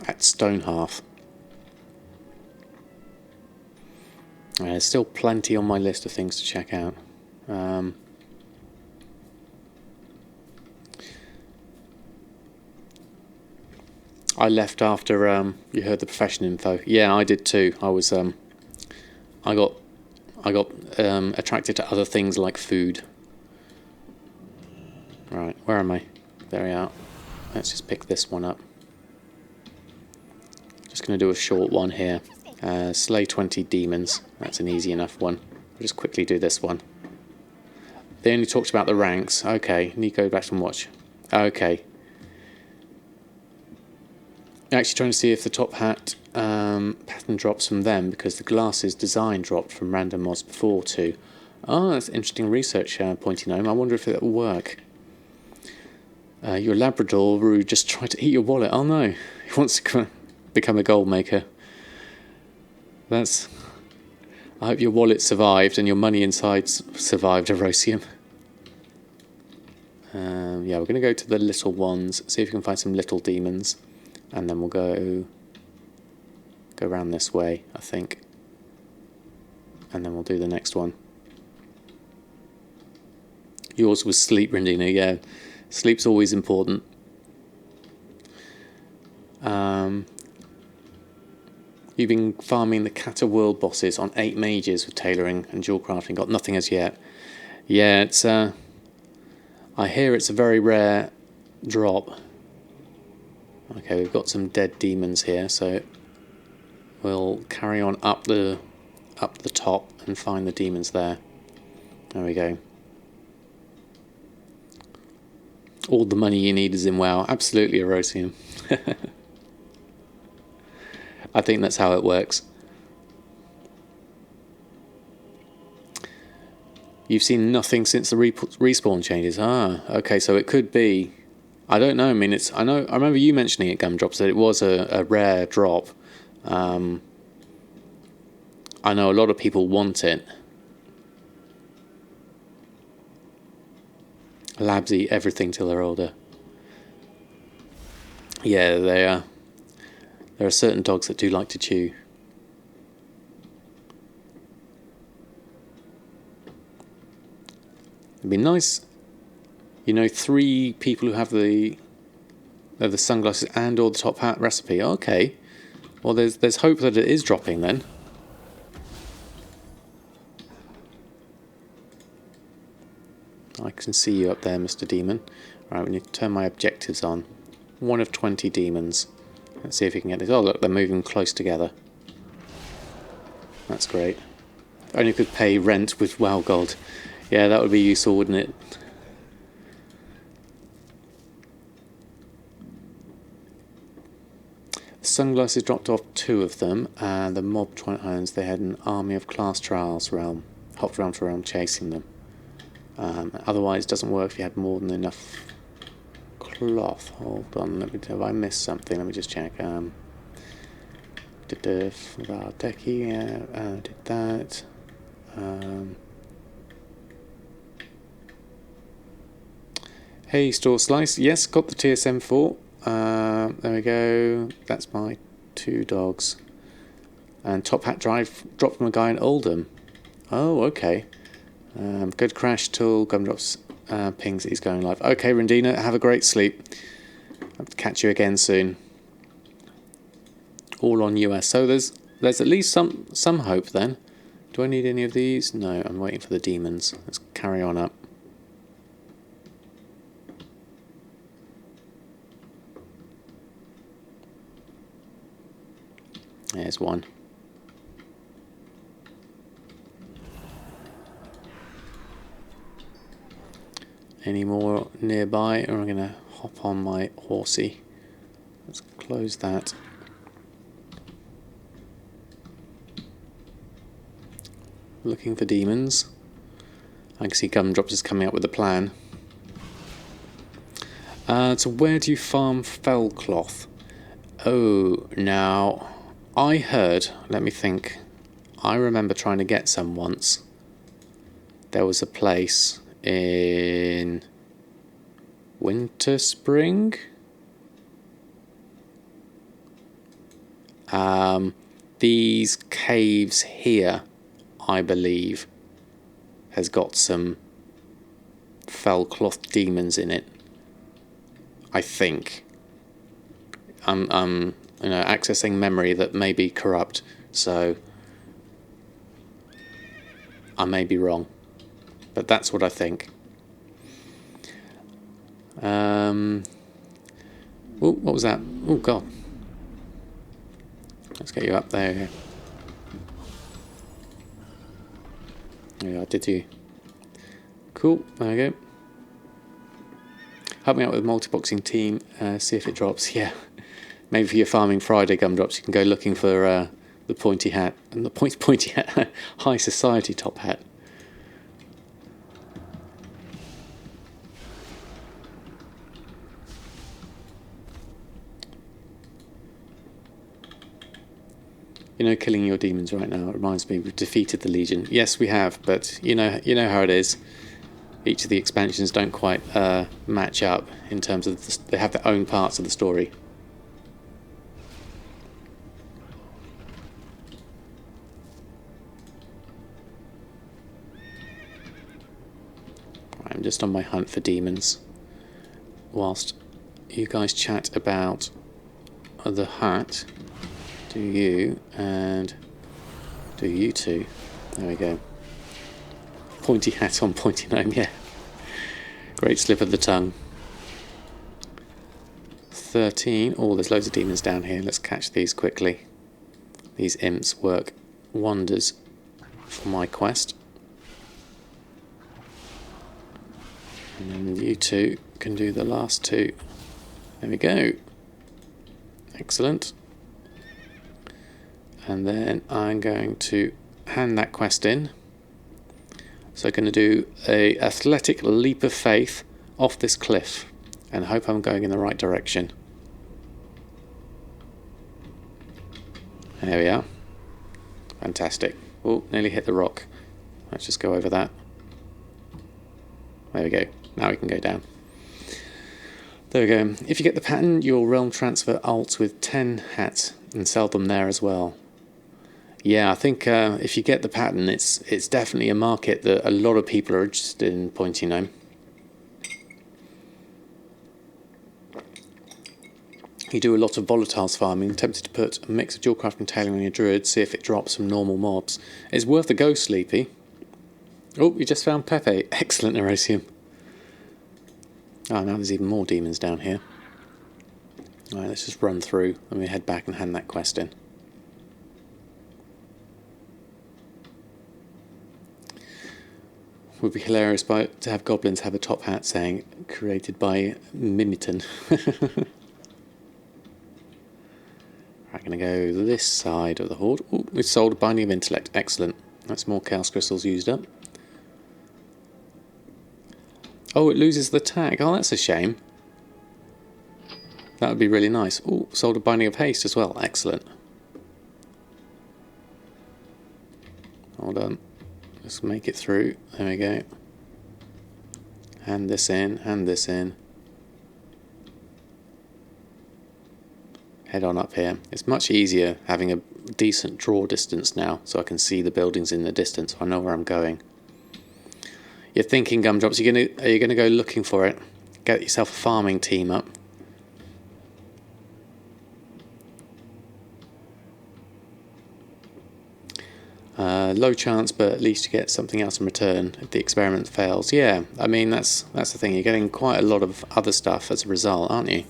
At Stonehearth. There's still plenty on my list of things to check out. I left after you heard the profession info. Yeah, I did too. I was I got attracted to other things like food. Right, where am I? There we are. Let's just pick this one up. Just going to do a short one here. Slay 20 demons. That's an easy enough one. We'll just quickly do this one. They only talked about the ranks. Okay, need to go back and watch. Okay. Actually trying to see if the top hat pattern drops from them, because the glasses design dropped from random mods before too. Oh, that's interesting research, Pointy Gnome. I wonder if that will work. Your Labrador who just tried to eat your wallet. Oh no, he wants to become a gold maker. That's... I hope your wallet survived and your money inside survived, Erosium. Yeah, we're going to go to the little ones, see if we can find some little demons, and then we'll go around this way, I think, and then we'll do the next one. Yours was sleep, Rindina. Yeah, sleep's always important. You've been farming the Kata World bosses on 8 mages with tailoring and dual crafting. Got nothing as yet. Yeah, it's I hear it's a very rare drop. Okay, we've got some dead demons here, so we'll carry on up the top and find the demons there. There we go. All the money you need is in WoW. Absolutely, Erosium. I think that's how it works. You've seen nothing since the respawn changes. Ah, okay, so it could be... I don't know, I mean, I remember you mentioning at Gumdrops that it was a rare drop. I know a lot of people want it. Labs eat everything till they're older. Yeah, they are. There are certain dogs that do like to chew. It'd be nice, 3 people who have the sunglasses and or the top hat recipe. Okay, well there's hope that it is dropping then. I can see you up there, Mr. Demon. Right, we need to turn my objectives on. 1 of 20 demons. Let's see if we can get this. Oh look, they're moving close together. That's great. If only could pay rent with WoW gold. Yeah, that would be useful, wouldn't it? The sunglasses dropped off 2 of them, and the mob Twilight, they had an army of class trials realm, hopped around for a realm chasing them. Otherwise, it doesn't work if you had more than enough cloth. Hold on, have I missed something? Let me just check. Did the Decky? Yeah, did that. Hey, Store Slice. Yes, got the TSM 4. There we go. That's my 2 dogs. And Top Hat Drive dropped from a guy in Oldham. Oh, okay. Good crash till Gumdrops pings that he's going live. Okay, Rindina, have a great sleep. I'll catch you again soon. All on US. So there's at least some hope then. Do I need any of these? No, I'm waiting for the demons. Let's carry on up. There's one. Any more nearby, or I'm going to hop on my horsey. Let's close that. Looking for demons. I can see Gumdrops is coming up with a plan. So where do you farm fell cloth? Oh, now I heard, let me think. I remember trying to get some once. There was a place in Winter Spring. These caves here, I believe, has got some fell cloth demons in it. I think. I'm accessing memory that may be corrupt, so I may be wrong, but that's what I think. Oh, what was that? Oh god. Let's get you up there. Yeah, I did you. Cool, there we go. Help me out with multi-boxing team, see if it drops. Yeah, maybe for your farming Friday gumdrops, you can go looking for the pointy hat and the pointy hat, high society top hat. You know, killing your demons right now, it reminds me, we've defeated the Legion. Yes, we have, but you know how it is. Each of the expansions don't quite match up in terms of they have their own parts of the story. I'm just on my hunt for demons whilst you guys chat about the hat. Do you and do you two. There we go. Pointy hat on pointy gnome, yeah. Great slip of the tongue. 13. Oh, there's loads of demons down here. Let's catch these quickly. These imps work wonders for my quest. And then you two can do the last two. There we go. Excellent. And then I'm going to hand that quest in. So I'm going to do a athletic leap of faith off this cliff and hope I'm going in the right direction. There we are. Fantastic. Oh, nearly hit the rock. Let's just go over that. There we go. Now we can go down. There we go. If you get the pattern, you'll realm transfer alts with 10 hats and sell them there as well. Yeah, I think if you get the pattern, it's definitely a market that a lot of people are interested in pointy gnome. You do a lot of volatiles farming, tempted to put a mix of Jewelcraft and Tailoring in a druid, see if it drops some normal mobs. It's worth a go, Sleepy. Oh, you just found Pepe. Excellent, Erosium. Oh, now there's even more demons down here. Alright, let's just run through and we head back and hand that quest in. Would be hilarious to have goblins have a top hat saying created by Mimiton. I'm going to go this side of the horde. Oh, we've sold a Binding of Intellect. Excellent. That's more Chaos Crystals used up. Oh, it loses the tag. Oh, that's a shame. That would be really nice. Oh, sold a Binding of Haste as well. Excellent. Hold on. Let's make it through. There we go. Hand this in, hand this in. Head on up here. It's much easier having a decent draw distance now, so I can see the buildings in the distance. I know where I'm going. You're thinking, Gumdrops, are you gonna go looking for it? Get yourself a farming team up. Low chance, but at least you get something else in return if the experiment fails. Yeah, I mean that's the thing. You're getting quite a lot of other stuff as a result, aren't you?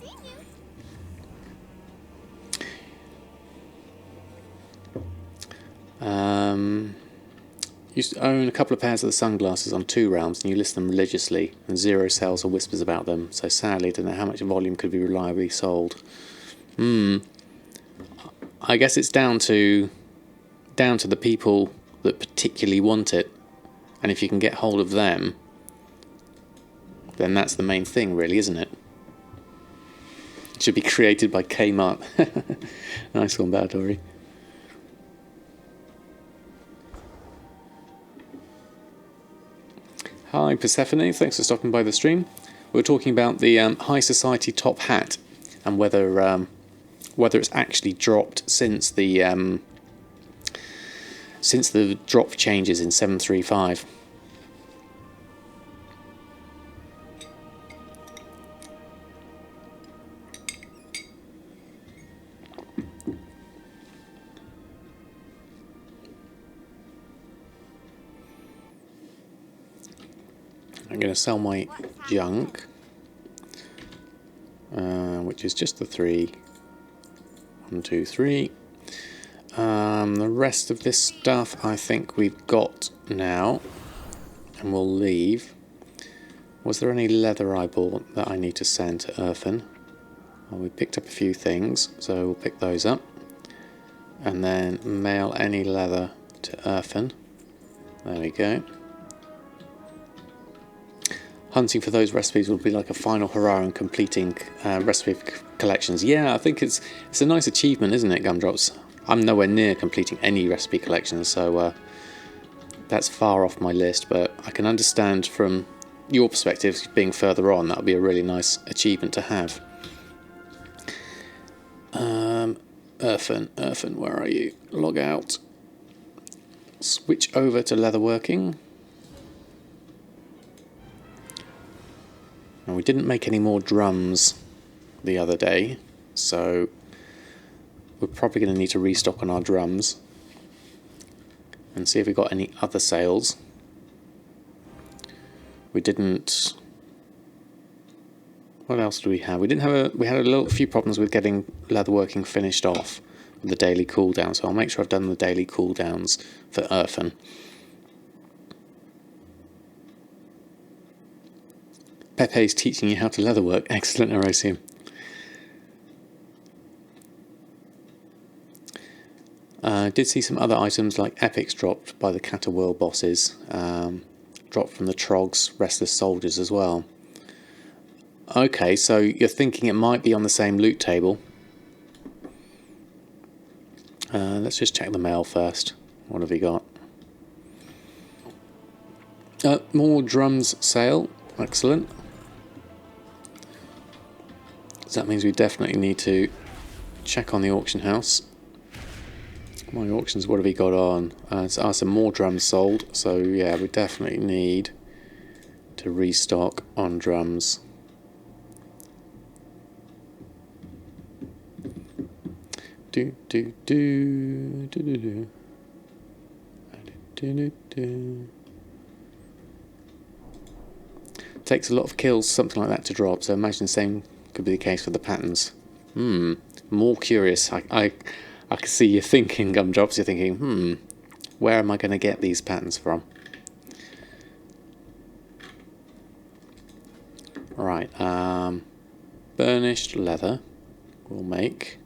You own a couple of pairs of the sunglasses on 2 realms and you list them religiously, and 0 sells or whispers about them, so sadly I don't know how much volume could be reliably sold. I guess it's down to the people that particularly want it, and if you can get hold of them, then that's the main thing really, isn't it? It should be created by Kmart. Nice one, Badori. Hi Persephone, thanks for stopping by the stream. We're talking about the High Society top hat and whether it's actually dropped since the drop changes in 7.3.5. I'm going to sell my junk, which is just the 3. 1, 2, 3. The rest of this stuff I think we've got now, and we'll leave. Was there any leather I bought that I need to send to Earthen? Well, we picked up a few things, so we'll pick those up. And then mail any leather to Earthen. There we go. Hunting for those recipes will be like a final hurrah in completing recipe collections. Yeah, I think it's a nice achievement, isn't it, Gumdrops? I'm nowhere near completing any recipe collections, so that's far off my list, but I can understand from your perspective, being further on, that would be a really nice achievement to have. Earthen, where are you? Log out. Switch over to leatherworking. Now, we didn't make any more drums the other day, so we're probably going to need to restock on our drums and see if we got any other sales. We didn't. What else do we have? We had a few problems with getting leatherworking finished off with the daily cooldown, so I'll make sure I've done the daily cooldowns for Earthen. Pepe's teaching you how to leatherwork. Excellent, Erosium. I did see some other items like epics dropped by the Catterworld bosses, dropped from the Trogs, Restless Soldiers as well. Okay, so you're thinking it might be on the same loot table. Let's just check the mail first. What have we got? More drums sale. Excellent. So that means we definitely need to check on the auction house. My auctions, what have we got on? Some more drums sold. So yeah, we definitely need to restock on drums. Takes a lot of kills, something like that, to drop. So imagine the same could be the case for the patterns. More curious. I can see you thinking, Gumdrops. You're thinking, where am I going to get these patterns from? Right. Burnished leather. We'll make.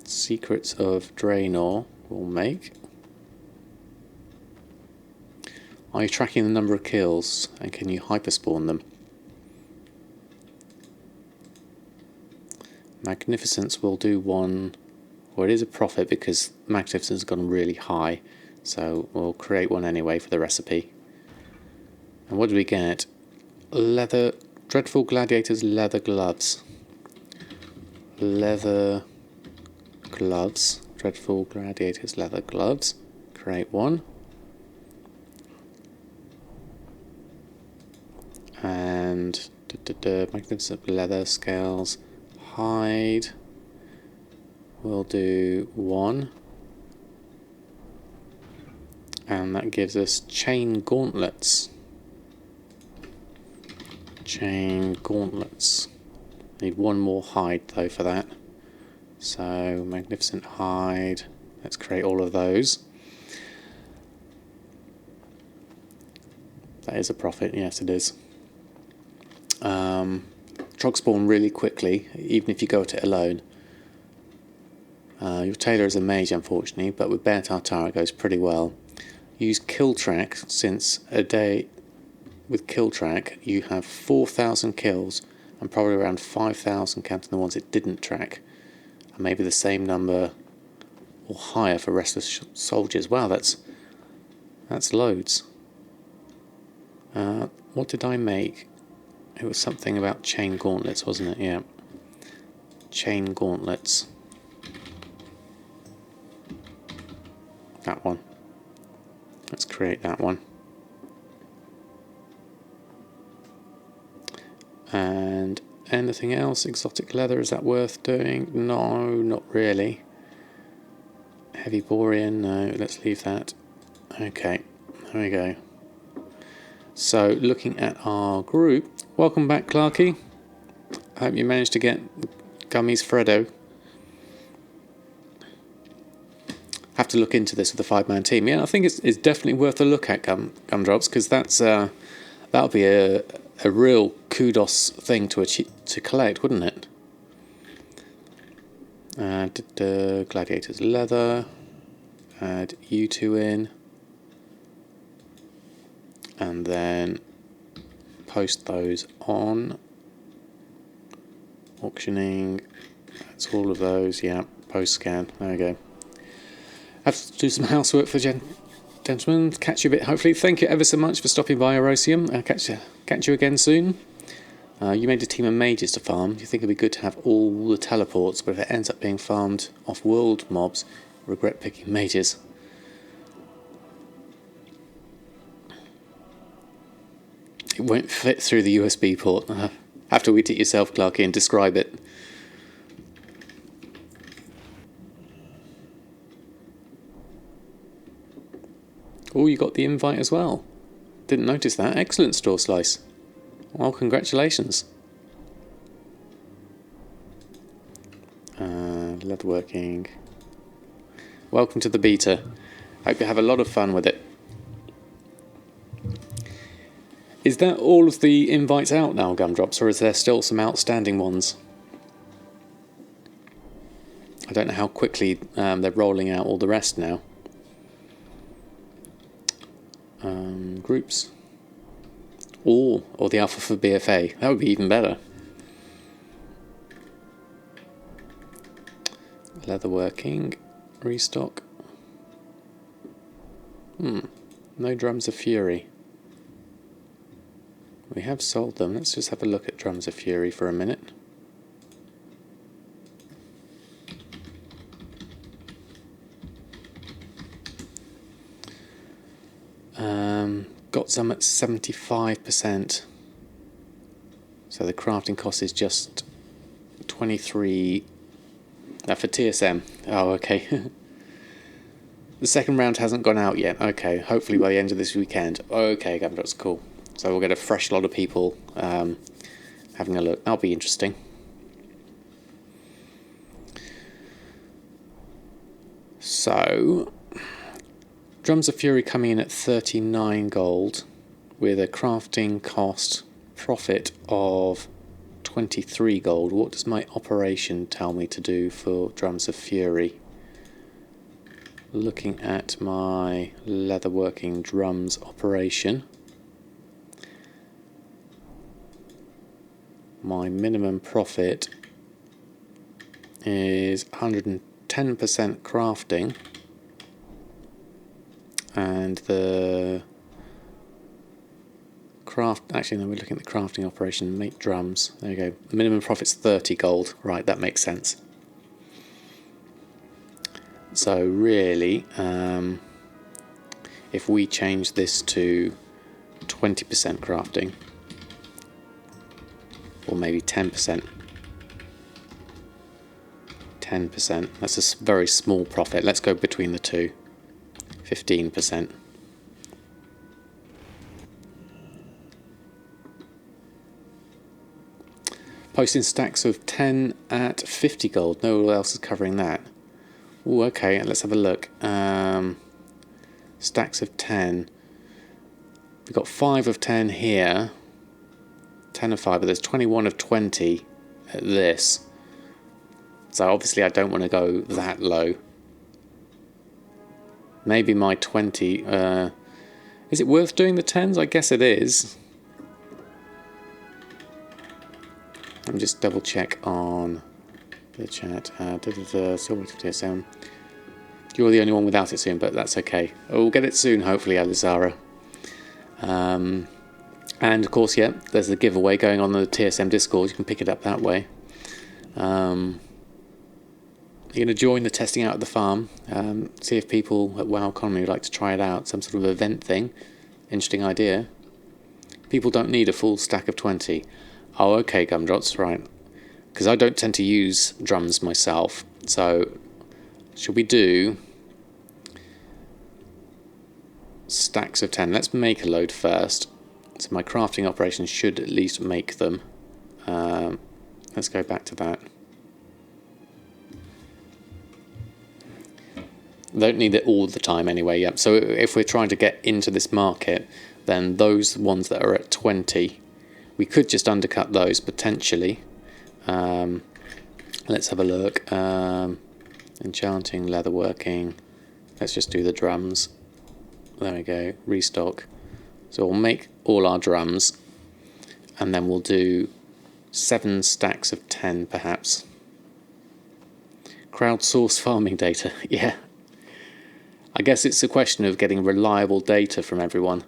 Secrets of Draenor will make. Are you tracking the number of kills, and can you hyperspawn them? Magnificence will do one. Well, it is a profit because Magnificence has gone really high, so we'll create one anyway for the recipe. And what do we get? Leather, Dreadful Gladiator's leather gloves. Leather gloves, Dreadful Gladiator's leather gloves. Create one. And magnificent leather scales. Hide. We'll do one. And that gives us chain gauntlets. Chain gauntlets. Need one more hide though for that. So magnificent hide. Let's create all of those. That is a profit, yes it is. Trog spawn really quickly, even if you go at it alone. Your tailor is a mage, unfortunately, but with Bear Tartar it goes pretty well. Use kill track, since a day with kill track you have 4,000 kills and probably around 5,000 counting the ones it didn't track, and maybe the same number or higher for Restless Soldiers. Wow, that's loads. What did I make? It was something about chain gauntlets, wasn't it? Yeah. Chain gauntlets. That one. Let's create that one. And anything else? Exotic leather, is that worth doing? No, not really. Heavy borean, no, let's leave that. Okay, there we go. So looking at our group, welcome back Clarky. I hope you managed to get Gummy's Freddo. Have to look into this with the 5-man team. Yeah, I think it's definitely worth a look at, Gumdrops, because that'll be a real kudos thing to achieve, to collect, wouldn't it? Gladiator's leather. Add you two in, and then post those on auctioning. That's all of those. Yeah, post scan. There we go. Have to do some housework for gentlemen. Catch you a bit. Hopefully, thank you ever so much for stopping by, Erosium. Catch you again soon. You made a team of mages to farm. You think it'd be good to have all the teleports, but if it ends up being farmed off-world mobs, regret picking mages. It won't fit through the USB port. Have to read it yourself, Clarky, and describe it. Oh, you got the invite as well. Didn't notice that. Excellent, Store Slice. Well, congratulations. Leatherworking. Welcome to the beta. Hope you have a lot of fun with it. Is that all of the invites out now, Gumdrops, or is there still some outstanding ones? I don't know how quickly they're rolling out all the rest now. Groups. Or the alpha for BFA. That would be even better. Leatherworking. Restock. No Drums of Fury. We have sold them. Let's just have a look at Drums of Fury for a minute. Got some at 75%. So the crafting cost is just 23. For TSM. Oh, okay. The second round hasn't gone out yet. Okay, hopefully by the end of this weekend. Okay, that's cool. So we'll get a fresh lot of people having a look. That'll be interesting. So, Drums of Fury coming in at 39 gold with a crafting cost profit of 23 gold. What does my operation tell me to do for Drums of Fury? Looking at my leatherworking drums operation, my minimum profit is 110% crafting, and the actually no, we're looking at the crafting operation, make drums. There you go. The minimum profit's 30 gold. Right, that makes sense. So really, if we change this to 20% crafting, or maybe 10%, that's a very small profit. Let's go between the two, 15%. Posting stacks of 10 at 50 gold. No one else is covering that. Oh, okay, let's have a look. Stacks of 10. We've got 5 of 10 here. 10 of 5, but there's 21 of 20 at this. So obviously I don't want to go that low. Maybe my 20... is it worth doing the 10s? I guess it is. Let me just double check on the chat. TSM. You're the only one without it soon, but that's okay. We'll get it soon, hopefully, Alizara. And of course, yeah, there's the giveaway going on the TSM Discord. You can pick it up that way. You're going to join the testing out at the farm. See if people at WoW Economy would like to try it out. Some sort of event thing. Interesting idea. People don't need a full stack of 20. Oh, okay, Gumdrots, right. Because I don't tend to use drums myself. So, should we do stacks of 10? Let's make a load first. So my crafting operations should at least make them. Let's go back to that. Don't need it all the time anyway. Yep. So if we're trying to get into this market, then those ones that are at 20, we could just undercut those potentially. Let's have a look. Enchanting, leatherworking. Let's just do the drums. There we go. Restock. So we'll make all our drums, and then we'll do 7 stacks of 10 perhaps. Crowdsource farming data. Yeah. I guess it's a question of getting reliable data from everyone.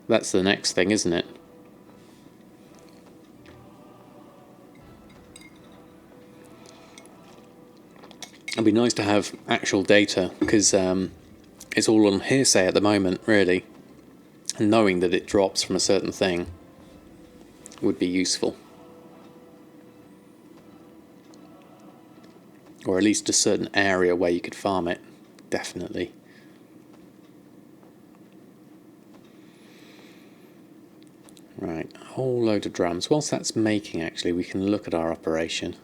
That's the next thing, isn't it? It'd be nice to have actual data, because it's all on hearsay at the moment, really. And knowing that it drops from a certain thing would be useful. Or at least a certain area where you could farm it, definitely. Right, a whole load of drums. Whilst that's making, actually, we can look at our operation.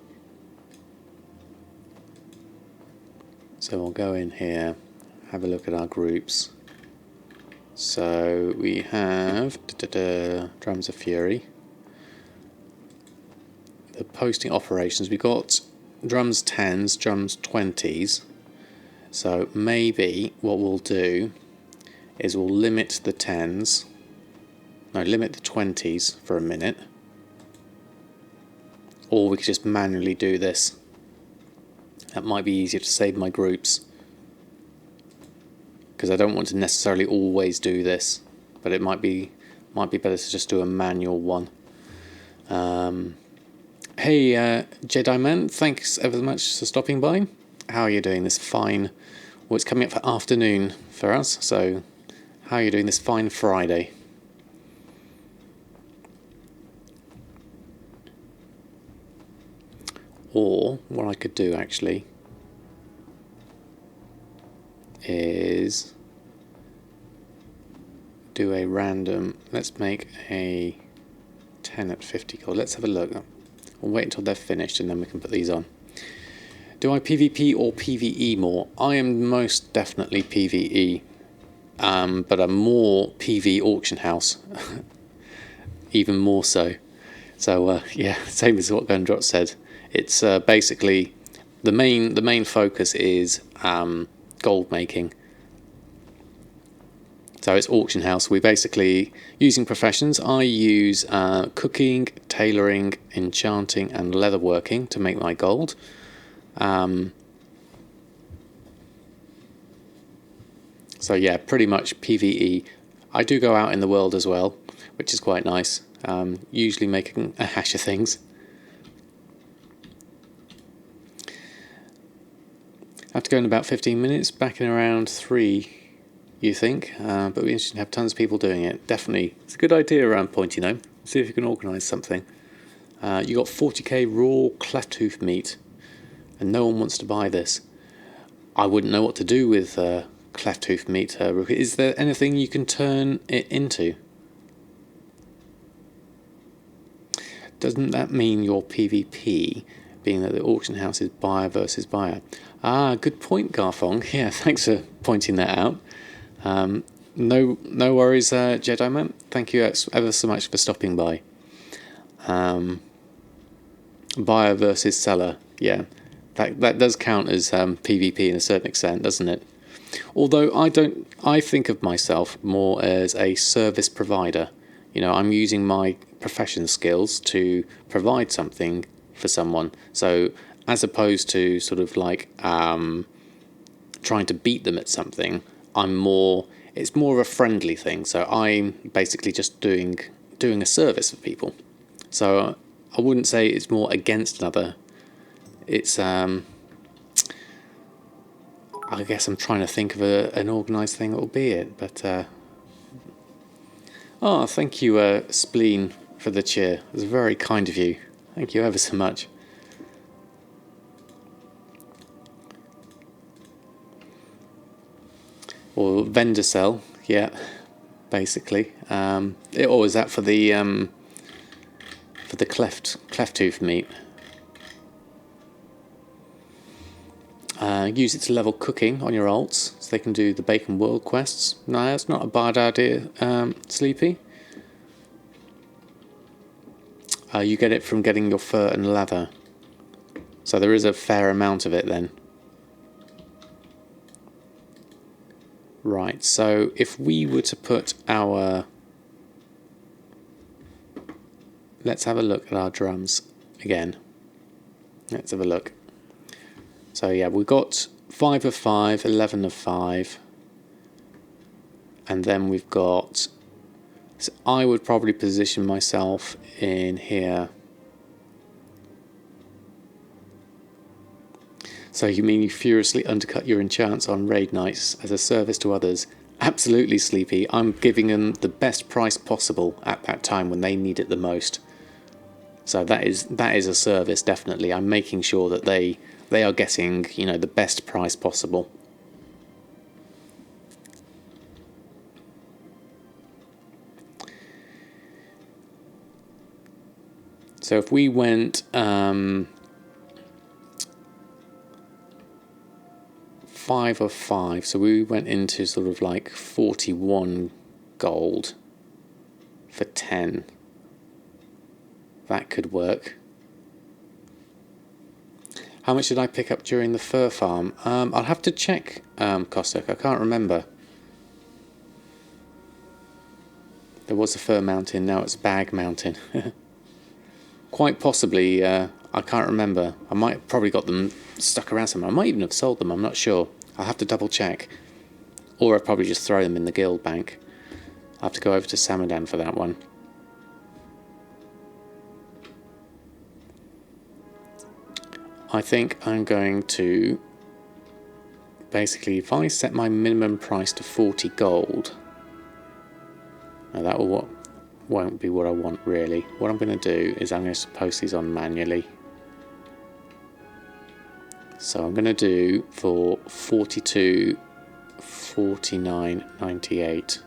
So we'll go in here, have a look at our groups. So we have Drums of Fury. The posting operations, we've got drums 10s, drums 20s. So maybe what we'll do is we'll limit the 10s. No, limit the 20s for a minute. Or we could just manually do this. That might be easier to save my groups, because I don't want to necessarily always do this, but it might be better to just do a manual one. Hey, Jedi Man, thanks ever so much for stopping by. How are you doing this fine? Well, it's coming up for afternoon for us, so how are you doing this fine Friday? Or what I could do actually is do a random, let's make a 10 at 50 gold. Let's have a look. We'll wait until they're finished and then we can put these on. Do I PvP or PvE more? I am most definitely PvE, but I'm more PV auction house, even more so. So yeah, same as what Gundrot said. It's basically the main focus is gold making. So it's auction house. We basically using professions. I use cooking, tailoring, enchanting, and leatherworking to make my gold. So yeah, pretty much PvE. I do go out in the world as well, which is quite nice. Usually making a hash of things. I have to go in about 15 minutes, back in around 3, you think, but it'll be interesting to have tons of people doing it. Definitely, it's a good idea around Point, you know. See if you can organise something. You got 40k raw cleft hoof meat, and no one wants to buy this. I wouldn't know what to do with cleft hoof meat. Is there anything you can turn it into? Doesn't that mean your PvP, being that the auction house is buyer versus buyer? Ah, good point, Garfong. Yeah, thanks for pointing that out. No worries, Jedi Man. Thank you ever so much for stopping by. Buyer versus seller. Yeah, that does count as PvP in a certain extent, doesn't it? Although I think of myself more as a service provider. You know, I'm using my profession skills to provide something for someone. So as opposed to sort of like trying to beat them at something, it's more of a friendly thing. So I'm basically just doing a service for people. So I wouldn't say it's more against another. It's I guess I'm trying to think of an organised thing that will be it, but thank you, Spleen, for the cheer. It was very kind of you. Thank you ever so much. Or vendor cell, yeah. basically. Or is that for the cleft tooth meat? Use it to level cooking on your alts, so they can do the Bacon World quests. No, that's not a bad idea, Sleepy. You get it from getting your fur and leather. So there is a fair amount of it then. Right, so if we were to put our... Let's have a look at our drums again. Let's have a look. So yeah, we've got 5 of 5, 11 of 5. And then we've got... So I would probably position myself in here. So you mean you furiously undercut your enchants on raid nights as a service to others? Absolutely, Sleepy. I'm giving them the best price possible at that time when they need it the most. So that is a service, definitely. I'm making sure that they are getting, you know, the best price possible. So if we went 5 of 5, so we went into sort of like 41 gold for 10. That could work. How much did I pick up during the fur farm? I'll have to check, Kostok. I can't remember. There was a fur mountain, now it's a bag mountain. Quite possibly, I can't remember. I might have probably got them stuck around somewhere. I might even have sold them, I'm not sure. I'll have to double check. Or I'll probably just throw them in the guild bank. I'll have to go over to Samadan for that one. I think I'm going to... Basically, if I set my minimum price to 40 gold... Now that won't be what I want, really. What I'm going to do is I'm going to post these on manually. So I'm going to do for 42, 49.98.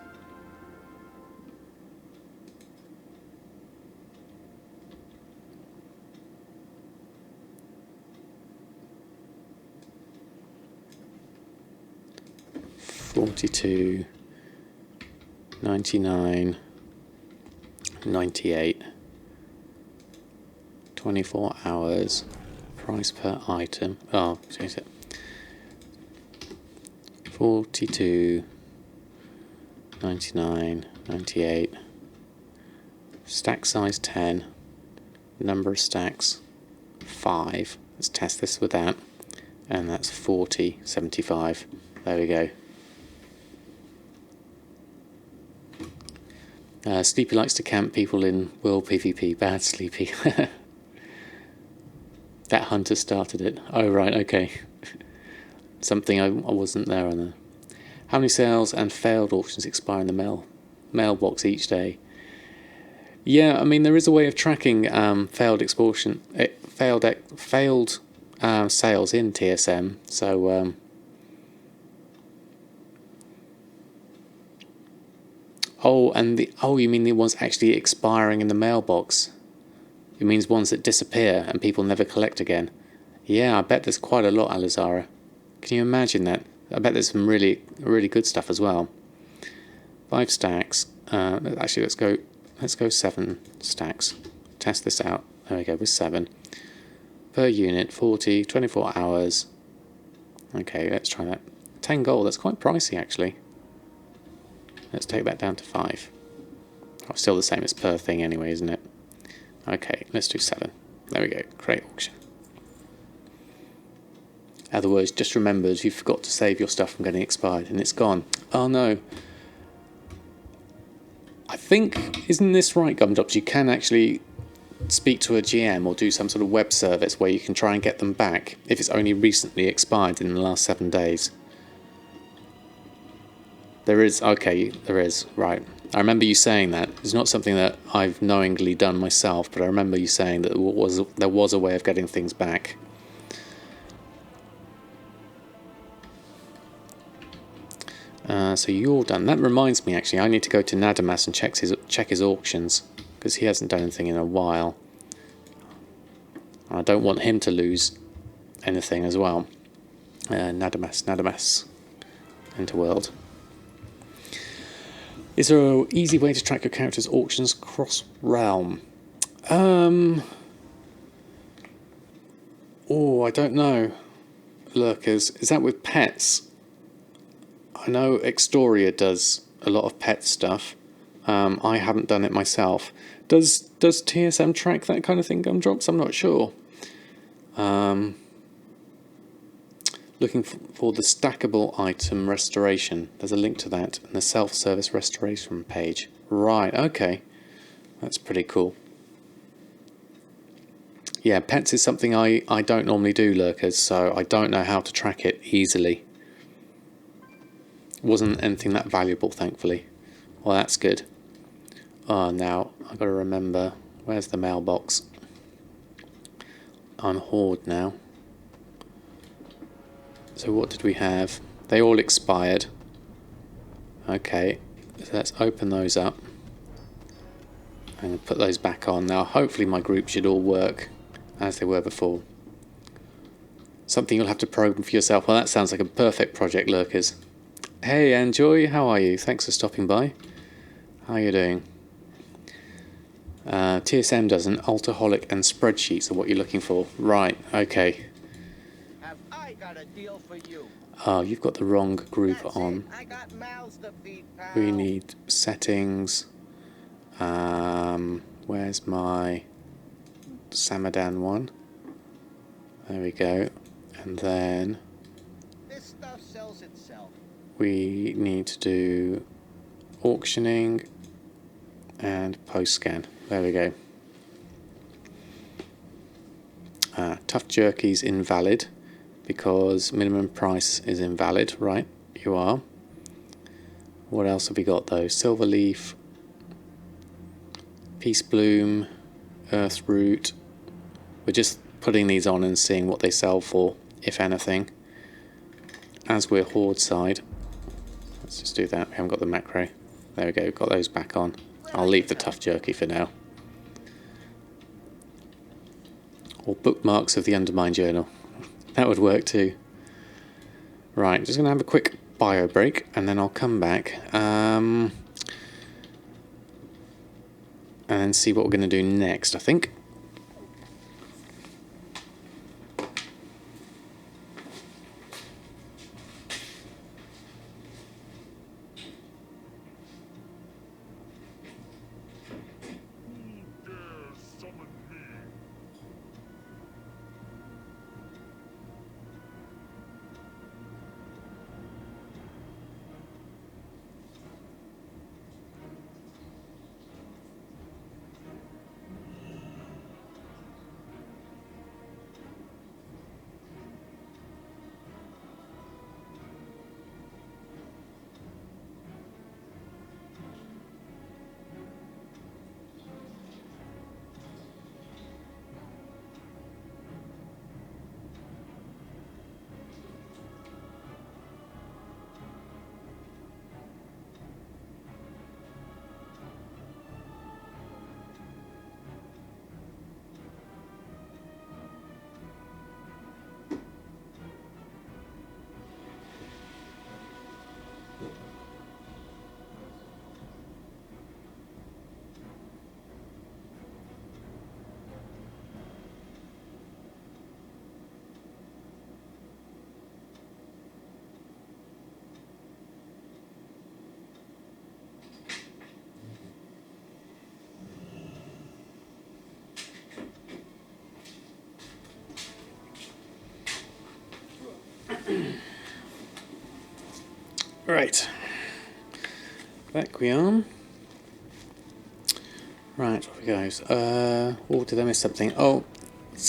$42, 99, 98, 24 hours, price per item, oh, change it, 42, 99, 98, stack size 10, number of stacks 5, let's test this with that, and that's 40, 75, there we go. Sleepy likes to camp people in World PvP. Bad Sleepy. That hunter started it. Oh, right, okay. Something I wasn't there on there. How many sales and failed auctions expire in the mailbox each day? Yeah, I mean, there is a way of tracking failed sales in TSM. So... Oh, and you mean the ones actually expiring in the mailbox? It means ones that disappear and people never collect again. Yeah, I bet there's quite a lot, Alizara. Can you imagine that? I bet there's some really, really good stuff as well. 5 stacks. Actually, let's go 7 stacks. Test this out. There we go, with 7. Per unit, 40, 24 hours. Okay, let's try that. 10 gold, that's quite pricey, actually. Let's take that down to 5. Oh, still the same as per thing anyway, isn't it? Okay, let's do 7. There we go. Create auction. Otherwise, just remembered you forgot to save your stuff from getting expired and it's gone. Oh no. I think, isn't this right, Gumdrops? You can actually speak to a GM or do some sort of web service where you can try and get them back if it's only recently expired in the last 7 days. There is, okay, there is, right. I remember you saying that. It's not something that I've knowingly done myself, but I remember you saying that there was a way of getting things back. So you're done. That reminds me, actually, I need to go to Nadamas and check his auctions, because he hasn't done anything in a while. I don't want him to lose anything as well. Nadamas, Interworld. Is there an easy way to track your character's auctions cross-realm? Oh, I don't know. Lurkers, is that with pets? I know Extoria does a lot of pet stuff. I haven't done it myself. Does TSM track that kind of thing, Gumdrops? I'm not sure. Looking for the stackable item restoration. There's a link to that in the self-service restoration page. Right, okay. That's pretty cool. Yeah, pets is something I don't normally do, Lurkers, so I don't know how to track it easily. Wasn't anything that valuable, thankfully. Well, that's good. Oh, now I've got to remember, where's the mailbox? I'm Horde now. So what did we have? They all expired. Okay, so let's open those up and put those back on. Now hopefully my group should all work as they were before. Something you'll have to program for yourself. Well, that sounds like a perfect project, Lurkers. Hey Enjoy, how are you? Thanks for stopping by. How are you doing? TSM doesn't. Alcoholic and spreadsheets are what you're looking for. Right, okay. Have I got a deal for you? Oh, you've got the wrong group on. I got mouths to feed, pal. We need settings. Where's my Samadan one? There we go. And then This stuff sells itself. we need to do auctioning and post scan. There we go. Tough jerky's invalid because minimum price is invalid. Right, you are. What else have we got though? Silver leaf, peace bloom, earth root. We're just putting these on and seeing what they sell for, if anything. As we're Horde side, let's just do that. We haven't got the macro. There we go, got those back on. I'll leave the tough jerky for now. Or bookmarks of the Undermine Journal. That would work too. Right, just going to have a quick bio break and then I'll come back and see what we're going to do next, I think. Right, back we are. Right, off we goes. Oh, did I miss something? Oh,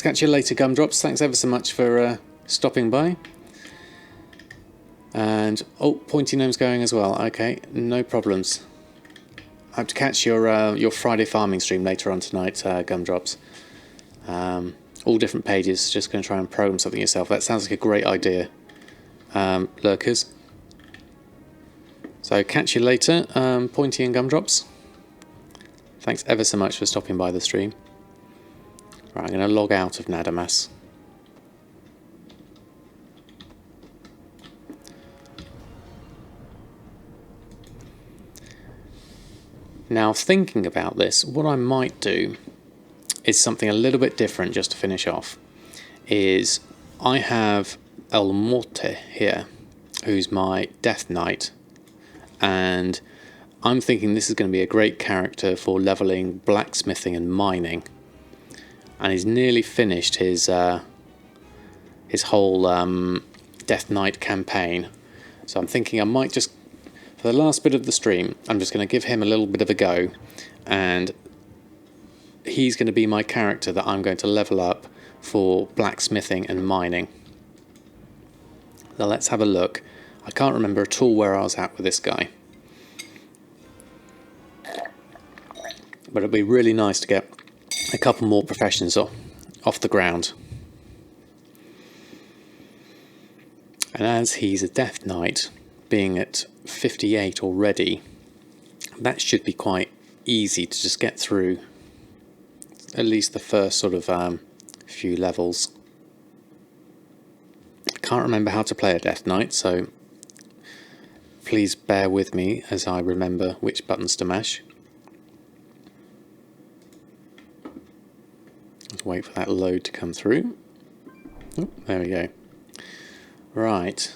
catch you later, Gumdrops. Thanks ever so much for stopping by. And oh, Pointy Gnome's going as well. Okay, no problems. I have to catch your Friday farming stream later on tonight, Gumdrops. All different pages. Just going to try and program something yourself. That sounds like a great idea, Lurkers. So catch you later, Pointy and Gumdrops. Thanks ever so much for stopping by the stream. Right, I'm going to log out of Nadamas. Now, thinking about this, what I might do is something a little bit different just to finish off. Is I have El Morte here, who's my Death Knight, and I'm thinking this is going to be a great character for leveling blacksmithing and mining. And he's nearly finished his whole Death Knight campaign. So I'm thinking I might just, for the last bit of the stream, I'm just going to give him a little bit of a go, and he's going to be my character that I'm going to level up for blacksmithing and mining. So let's have a look. I can't remember at all where I was at with this guy. But it'd be really nice to get a couple more professions off the ground. And as he's a Death Knight, being at 58 already, that should be quite easy to just get through at least the first sort of few levels. I can't remember how to play a Death Knight, so please bear with me as I remember which buttons to mash. Let's wait for that load to come through. Oh, there we go. Right.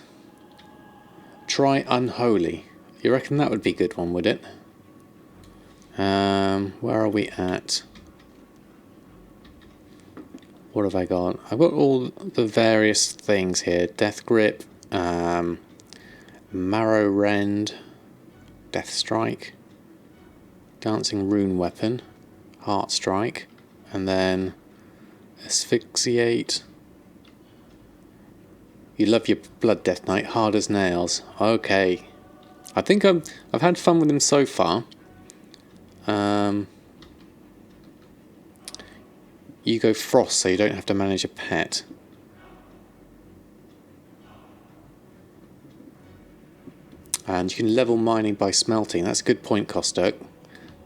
Try Unholy. You reckon that would be a good one, would it? Where are we at? What have I got? I've got all the various things here. Death Grip, Marrow Rend, Death Strike, Dancing Rune Weapon, Heart Strike, and then Asphyxiate. You love your Blood Death Knight, Hard as Nails. Okay. I think I've had fun with him so far. You go Frost so you don't have to manage a pet. And you can level mining by smelting. That's a good point, Kostok.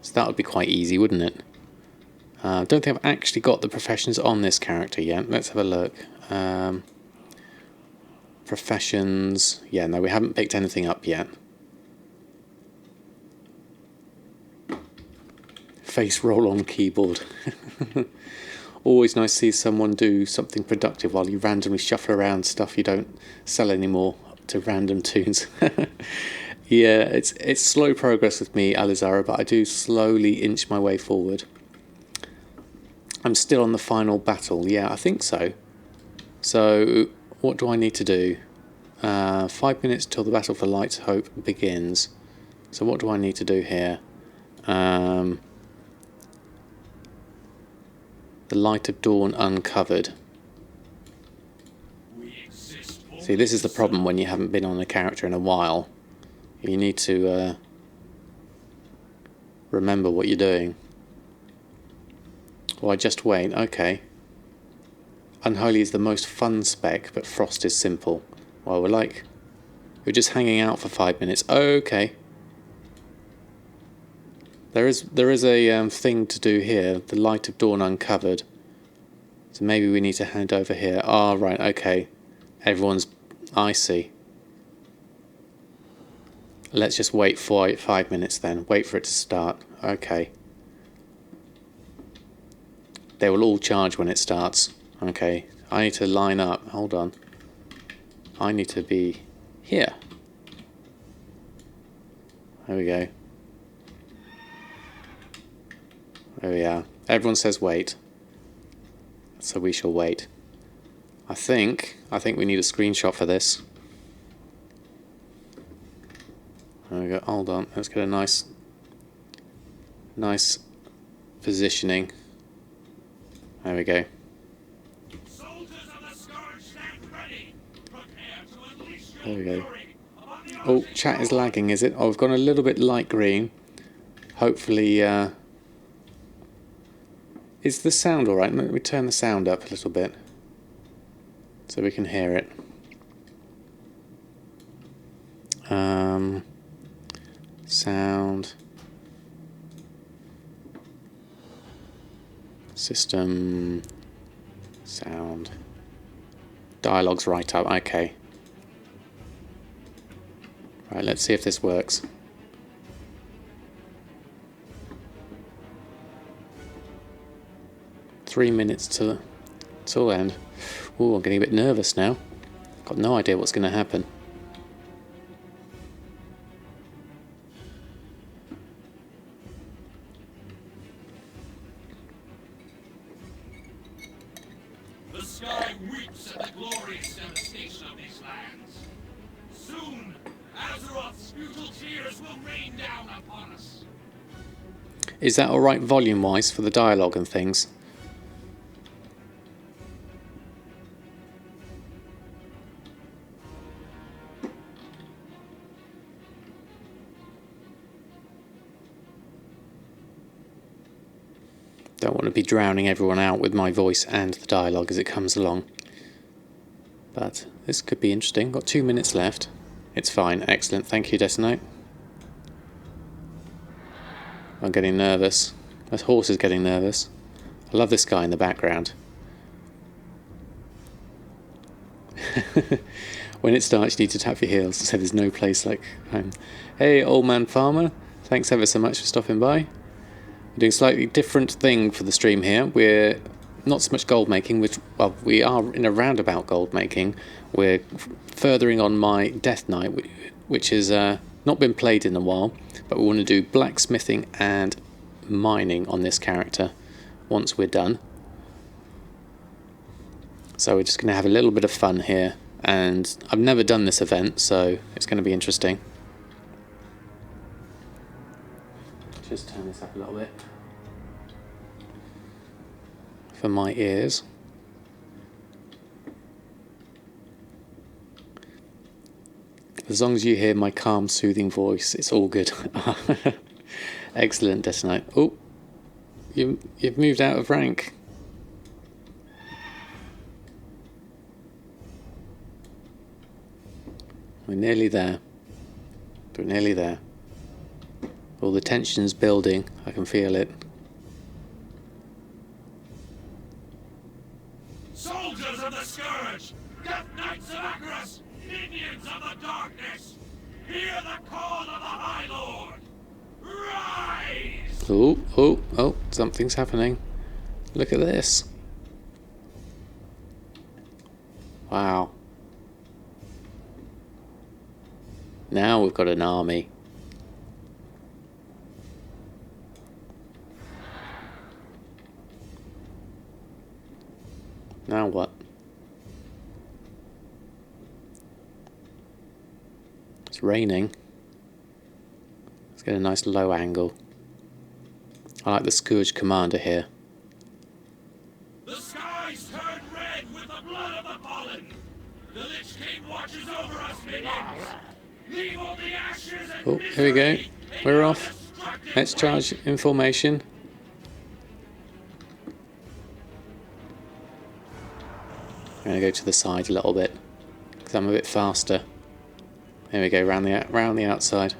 So that would be quite easy, wouldn't it? I don't think I've actually got the professions on this character yet. Let's have a look. Professions. Yeah, no, we haven't picked anything up yet. Face roll on keyboard. Always nice to see someone do something productive while you randomly shuffle around stuff you don't sell anymore to random tunes. Yeah, it's slow progress with me, Alizara, but I do slowly inch my way forward. I'm still on the final battle. Yeah, I think so. So, what do I need to do? 5 minutes till the battle for Light's Hope begins. So what do I need to do here? The Light of Dawn uncovered. See, this is the problem when you haven't been on a character in a while. You need to remember what you're doing. Or I just wait. Okay. Unholy is the most fun spec, but Frost is simple. Well, we're just hanging out for 5 minutes. Okay. There is a thing to do here. The Light of Dawn uncovered. So maybe we need to hand over here. Ah, right. Okay. Everyone's. I see. Let's just wait for 5 minutes then. Wait for it to start. Okay. They will all charge when it starts. Okay. I need to line up. Hold on. I need to be here. There we go. There we are. Everyone says wait. So we shall wait. I think we need a screenshot for this. There we go. Hold on. Let's get a nice positioning. There we go. There we go. Oh, chat is lagging, is it? Oh, I've gone a little bit light green. Hopefully, is the sound alright? Let me turn the sound up a little bit so we can hear it. Sound. System. Sound. Dialogue's right up. Okay. Right, let's see if this works. Three minutes till end. Ooh, I'm getting a bit nervous now. Got no idea what's going to happen. The sky weeps at the glorious devastation of these lands. Soon, Azeroth's brutal tears will rain down upon us. Is that alright volume-wise for the dialogue and things? Don't want to be drowning everyone out with my voice and the dialogue as it comes along. But this could be interesting. Got 2 minutes left. It's fine. Excellent. Thank you, Decinote. I'm getting nervous. My horse is getting nervous. I love this guy in the background. When it starts, you need to tap your heels to say there's no place like home. Hey, old man farmer. Thanks ever so much for stopping by. We're doing a slightly different thing for the stream here. We're not so much gold making, which, well, we are in a roundabout gold making. We're furthering on my Death Knight, which has not been played in a while, but we want to do blacksmithing and mining on this character once we're done. So we're just going to have a little bit of fun here, and I've never done this event, so it's going to be interesting. Just turn this up a little bit for my ears. As long as you hear my calm, soothing voice, it's all good. Excellent, Decinote. Oh, you've moved out of rank. We're nearly there. We're nearly there. All the tension's building. I can feel it. Soldiers of the Scourge, Death Knights of Agrax, minions of the Darkness, hear the call of the High Lord. Rise! Oh, something's happening. Look at this. Wow. Now we've got an army. Now what? It's raining. Let's get a nice low angle. I like the Scourge Commander here. The skies turn red with the blood of the fallen. The Lich King watches over us, minions. Leave all the ashes and Oh, here we go. misery in We're your off. destructive Let's charge in formation. I'm going to go to the side a little bit because I'm a bit faster. There we go, round the outside.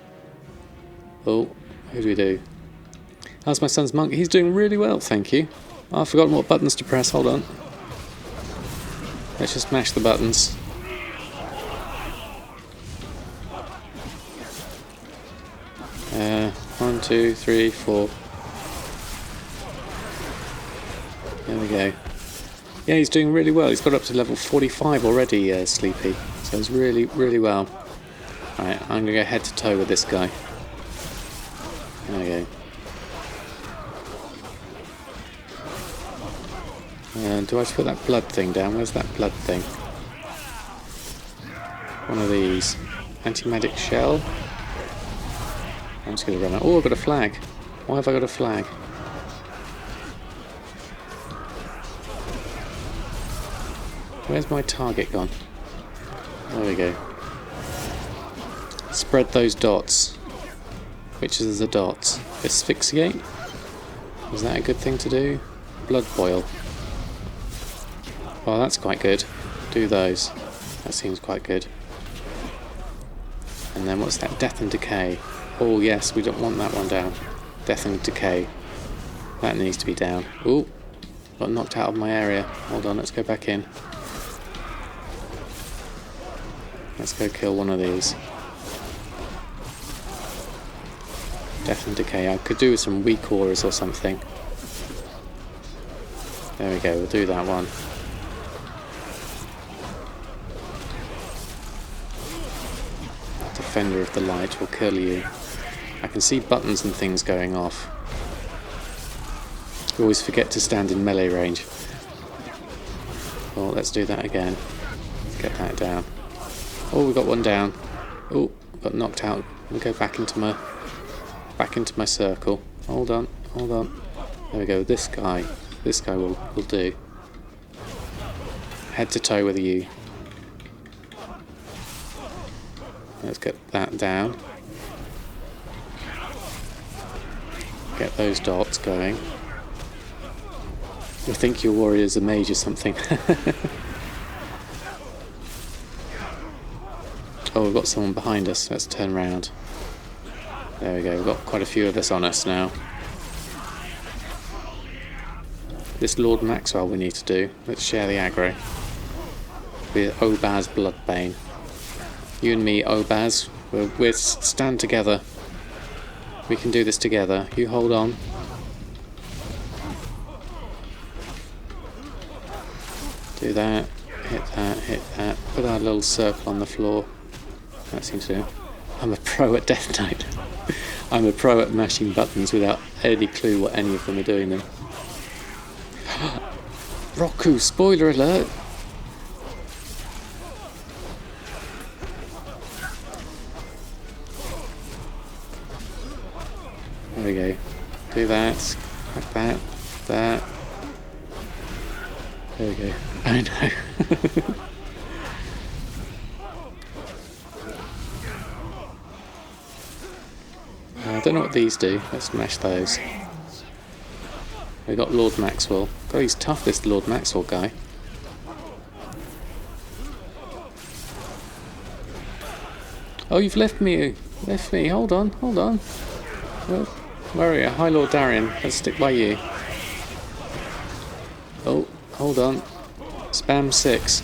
Oh, who do we do? How's my son's monk? He's doing really well, thank you. Oh, I've forgotten what buttons to press. Hold on. Let's just mash the buttons. One, two, three, four. There we go. Yeah, he's doing really well. He's got up to level 45 already, Sleepy. So he's really, really well. Alright, I'm going to go head to toe with this guy. There we go. Do I just put that blood thing down? Where's that blood thing? One of these. Anti-magic shell. I'm just going to run out. Oh, I've got a flag. Why have I got a flag? Where's my target gone? There we go. Spread those dots. Which is the dots? Asphyxiate? Is that a good thing to do? Blood boil. Well, that's quite good. Do those. That seems quite good. And then what's that? Death and decay. Oh yes, we don't want that one down. Death and Decay. That needs to be down. Ooh, got knocked out of my area. Hold on, let's go back in. Let's go kill one of these. Death and Decay. I could do with some weak auras or something. There we go, we'll do that one. Defender of the Light will kill you. I can see buttons and things going off. We always forget to stand in melee range. Well, let's do that again. Let's get that down. Oh, we got one down. Oh, got knocked out. We'll go back into my circle. Hold on, hold on. There we go. This guy will do. Head to toe with you. Let's get that down. Get those dots going. You think your warrior's a mage or something. Oh, we've got someone behind us. Let's turn around. There we go. We've got quite a few of us on us now. This Lord Maxwell we need to do. Let's share the aggro. With Obaz Bloodbane. You and me, Obaz. We'll stand together. We can do this together. You hold on. Do that. Hit that. Hit that. Put our little circle on the floor. That seems to... I'm a pro at Death Knight. I'm a pro at mashing buttons without any clue what any of them are doing them. Roku, spoiler alert! There we go. Do that. Like that. That. There we go. Oh no. I don't know what these do. Let's smash those. We got Lord Maxwell. God, he's tough, this Lord Maxwell guy. Oh, you've left me. Left me. Hold on. Hold on. Well, where are you? Hi, Lord Dalaran. Let's stick by you. Oh, hold on. Spam 6.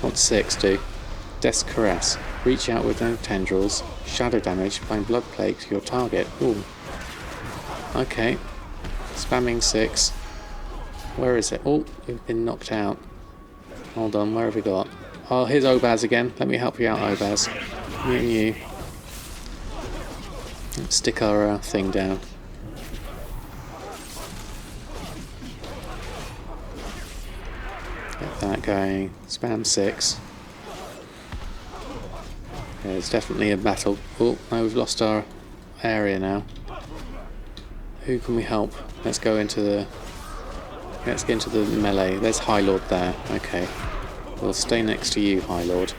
What 6 do? Death's Caress. Reach out with no tendrils. Shadow damage. Applying blood plague to your target. Ooh. Okay. Spamming 6. Where is it? Oh, you've been knocked out. Hold on, where have we got? Oh, here's Obaz again. Let me help you out, Obaz. Me and you. Let's stick our thing down. Get that going. Spam 6. Yeah, it's definitely a battle. Oh, no, we've lost our area now. Who can we help? Let's go into the... Let's get into the melee. There's High Lord there. Okay. We'll stay next to you, High Lord.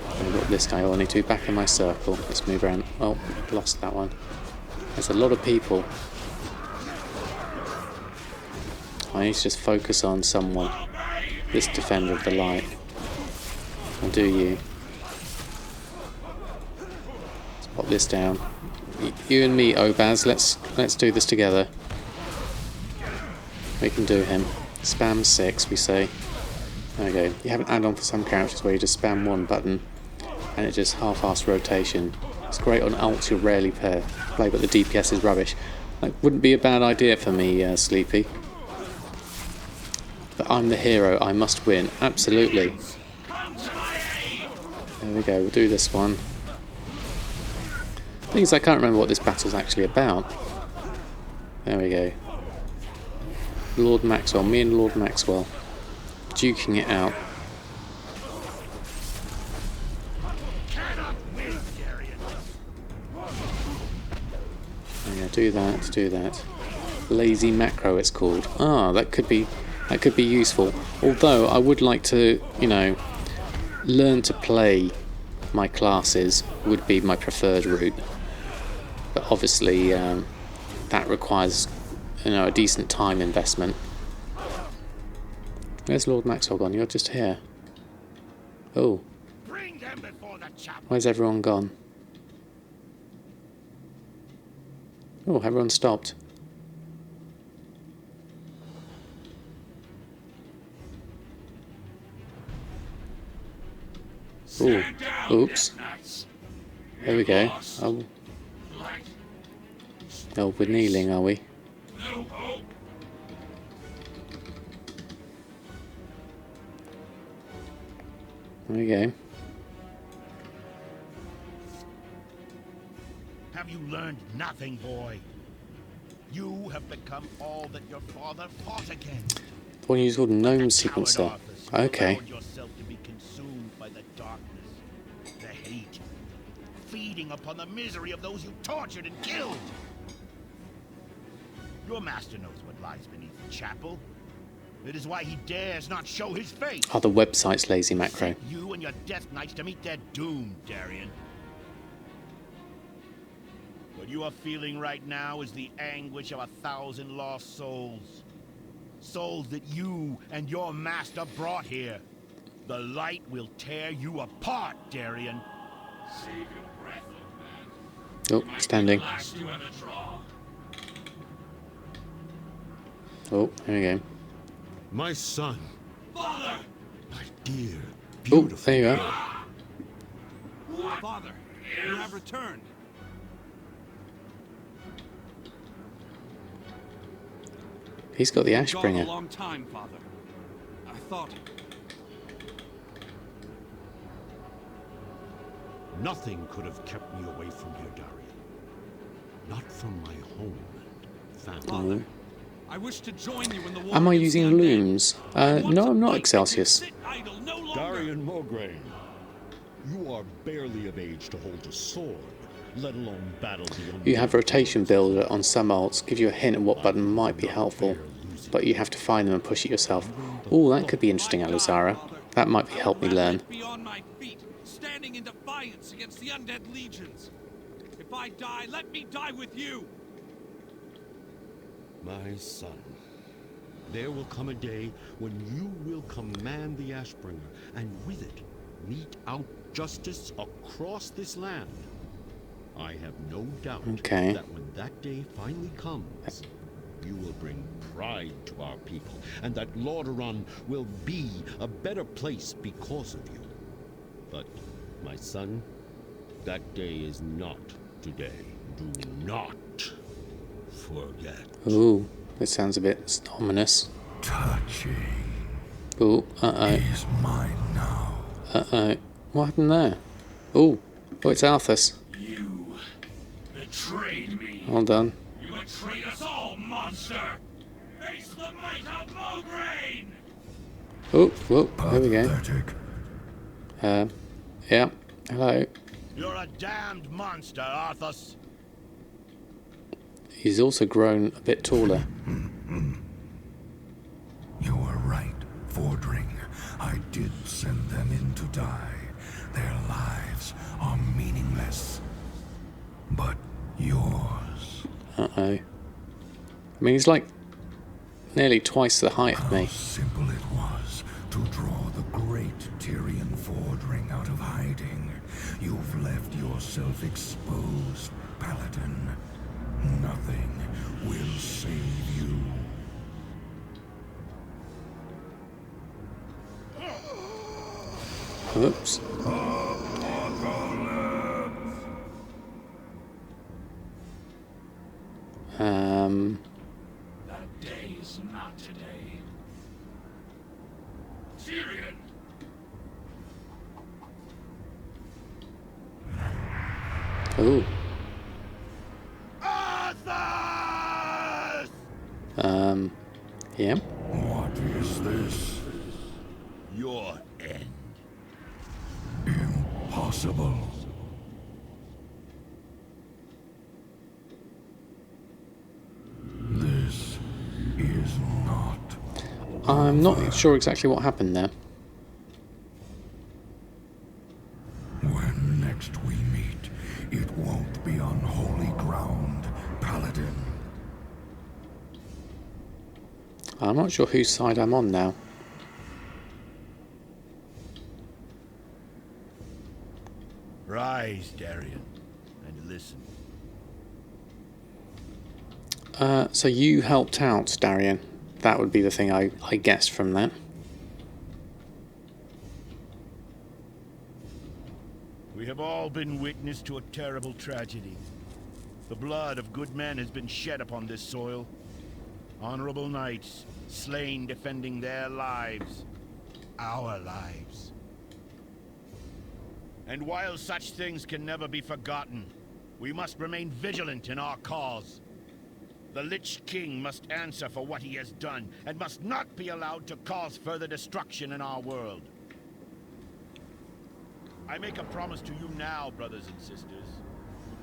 I've got this guy. Oh, I need to be back in my circle. Let's move around. Oh, lost that one. There's a lot of people. I need to just focus on someone. This Defender of the Light. I'll do you. Let's pop this down. You and me, Obaz. Let's do this together. We can do him. Spam 6, we say. There we go. You have an add-on for some characters where you just spam one button and it just half-assed rotation. It's great on ults you rarely play, but the DPS is rubbish. That wouldn't be a bad idea for me, Sleepy. But I'm the hero. I must win. Absolutely. There we go. We'll do this one. Thing is, I can't remember what this battle's actually about. There we go. Lord Maxwell, me and Lord Maxwell, duking it out. Yeah, do that. Lazy macro, it's called. Ah, that could be useful. Although I would like to, you know, learn to play my classes would be my preferred route. But obviously, that requires, you know, a decent time investment. Where's Lord Maxwell gone? You're just here. Oh. Where's everyone gone? Oh, everyone stopped. Ooh, Stand down, oops. Death Knights. There we go. Lost. Oh, Light. oh, we're kneeling, are we? No hope. There we go. Have you learned nothing, boy? You have become all that your father fought against. The one you used called gnome sequencer. Coward Arthas, you Okay. allowed yourself to be consumed by the darkness, the hate, feeding upon the misery of those you tortured and killed. Your master knows what lies beneath the chapel. It is why he dares not show his face. Oh, the website's lazy macro. You and your Death Knights to meet their doom, Darian. What you are feeling right now is the anguish of 1,000 lost souls. Souls that you and your master brought here. The light will tear you apart, Darian. Save your breath, old man. Oh, standing. Last you ever draw. Oh, there we go. My son, Father! my dear, Oh, beautiful. there you are. What? Father, you have returned. He's got the Gone a Ashbringer. long time, Father. I thought. Nothing could have kept me away from here, Darian. Not from my home and family. Father, I wish to join you in the war. Am I against using the undead. looms? I want No, to I'm not, fight. Excelsius. Sit idle no longer. Darian Mograine, you are barely of age to hold a sword, let alone battle the undead. You have rotation builder on some alts, give you a hint of what button might be helpful, but you have to find them and push it yourself. Oh, that could be interesting, My God, Alizara. Father, That might be I would help me rather learn. Be on my feet, standing in defiance against the undead legions. If I die, let me die with you. My son, there will come a day when you will command the Ashbringer, and with it, mete out justice across this land. I have no doubt Okay. that when that day finally comes, you will bring pride to our people, and that Lordaeron will be a better place because of you. But, my son, that day is not today. Do not forget. Ooh, this sounds a bit ominous. Touching Ooh, uh-oh. is mine now. Uh-oh. What happened there? Ooh. Oh, it's Arthas. You betrayed me. Well done. You betrayed us all, monster. Face the might of Mograine. Oh, whoa, there we go. Pathetic. Yeah. Hello. You're a damned monster, Arthas. He's also grown a bit taller. You were right, Fordring. I did send them in to die. Their lives are meaningless. But yours. Uh-oh. I mean, he's like nearly twice the height of How me. simple it was to draw the great Tyrian Fordring out of hiding. You've left yourself exposed, Paladin. Nothing will save you. Oops. That day is not today. Tyrion. Ooh. Arthas! Yeah. What is this? Your end. Impossible. This is not. I'm not sure exactly what happened there. When next we meet, it won't be on holy ground, Paladin. I'm not sure whose side I'm on now. Rise, Darian, and listen. So you helped out, Darian. That would be the thing I guessed from that. We have all been witness to a terrible tragedy. The blood of good men has been shed upon this soil. Honorable knights, slain defending their lives. Our lives. And while such things can never be forgotten, we must remain vigilant in our cause. The Lich King must answer for what he has done, and must not be allowed to cause further destruction in our world. I make a promise to you now, brothers and sisters.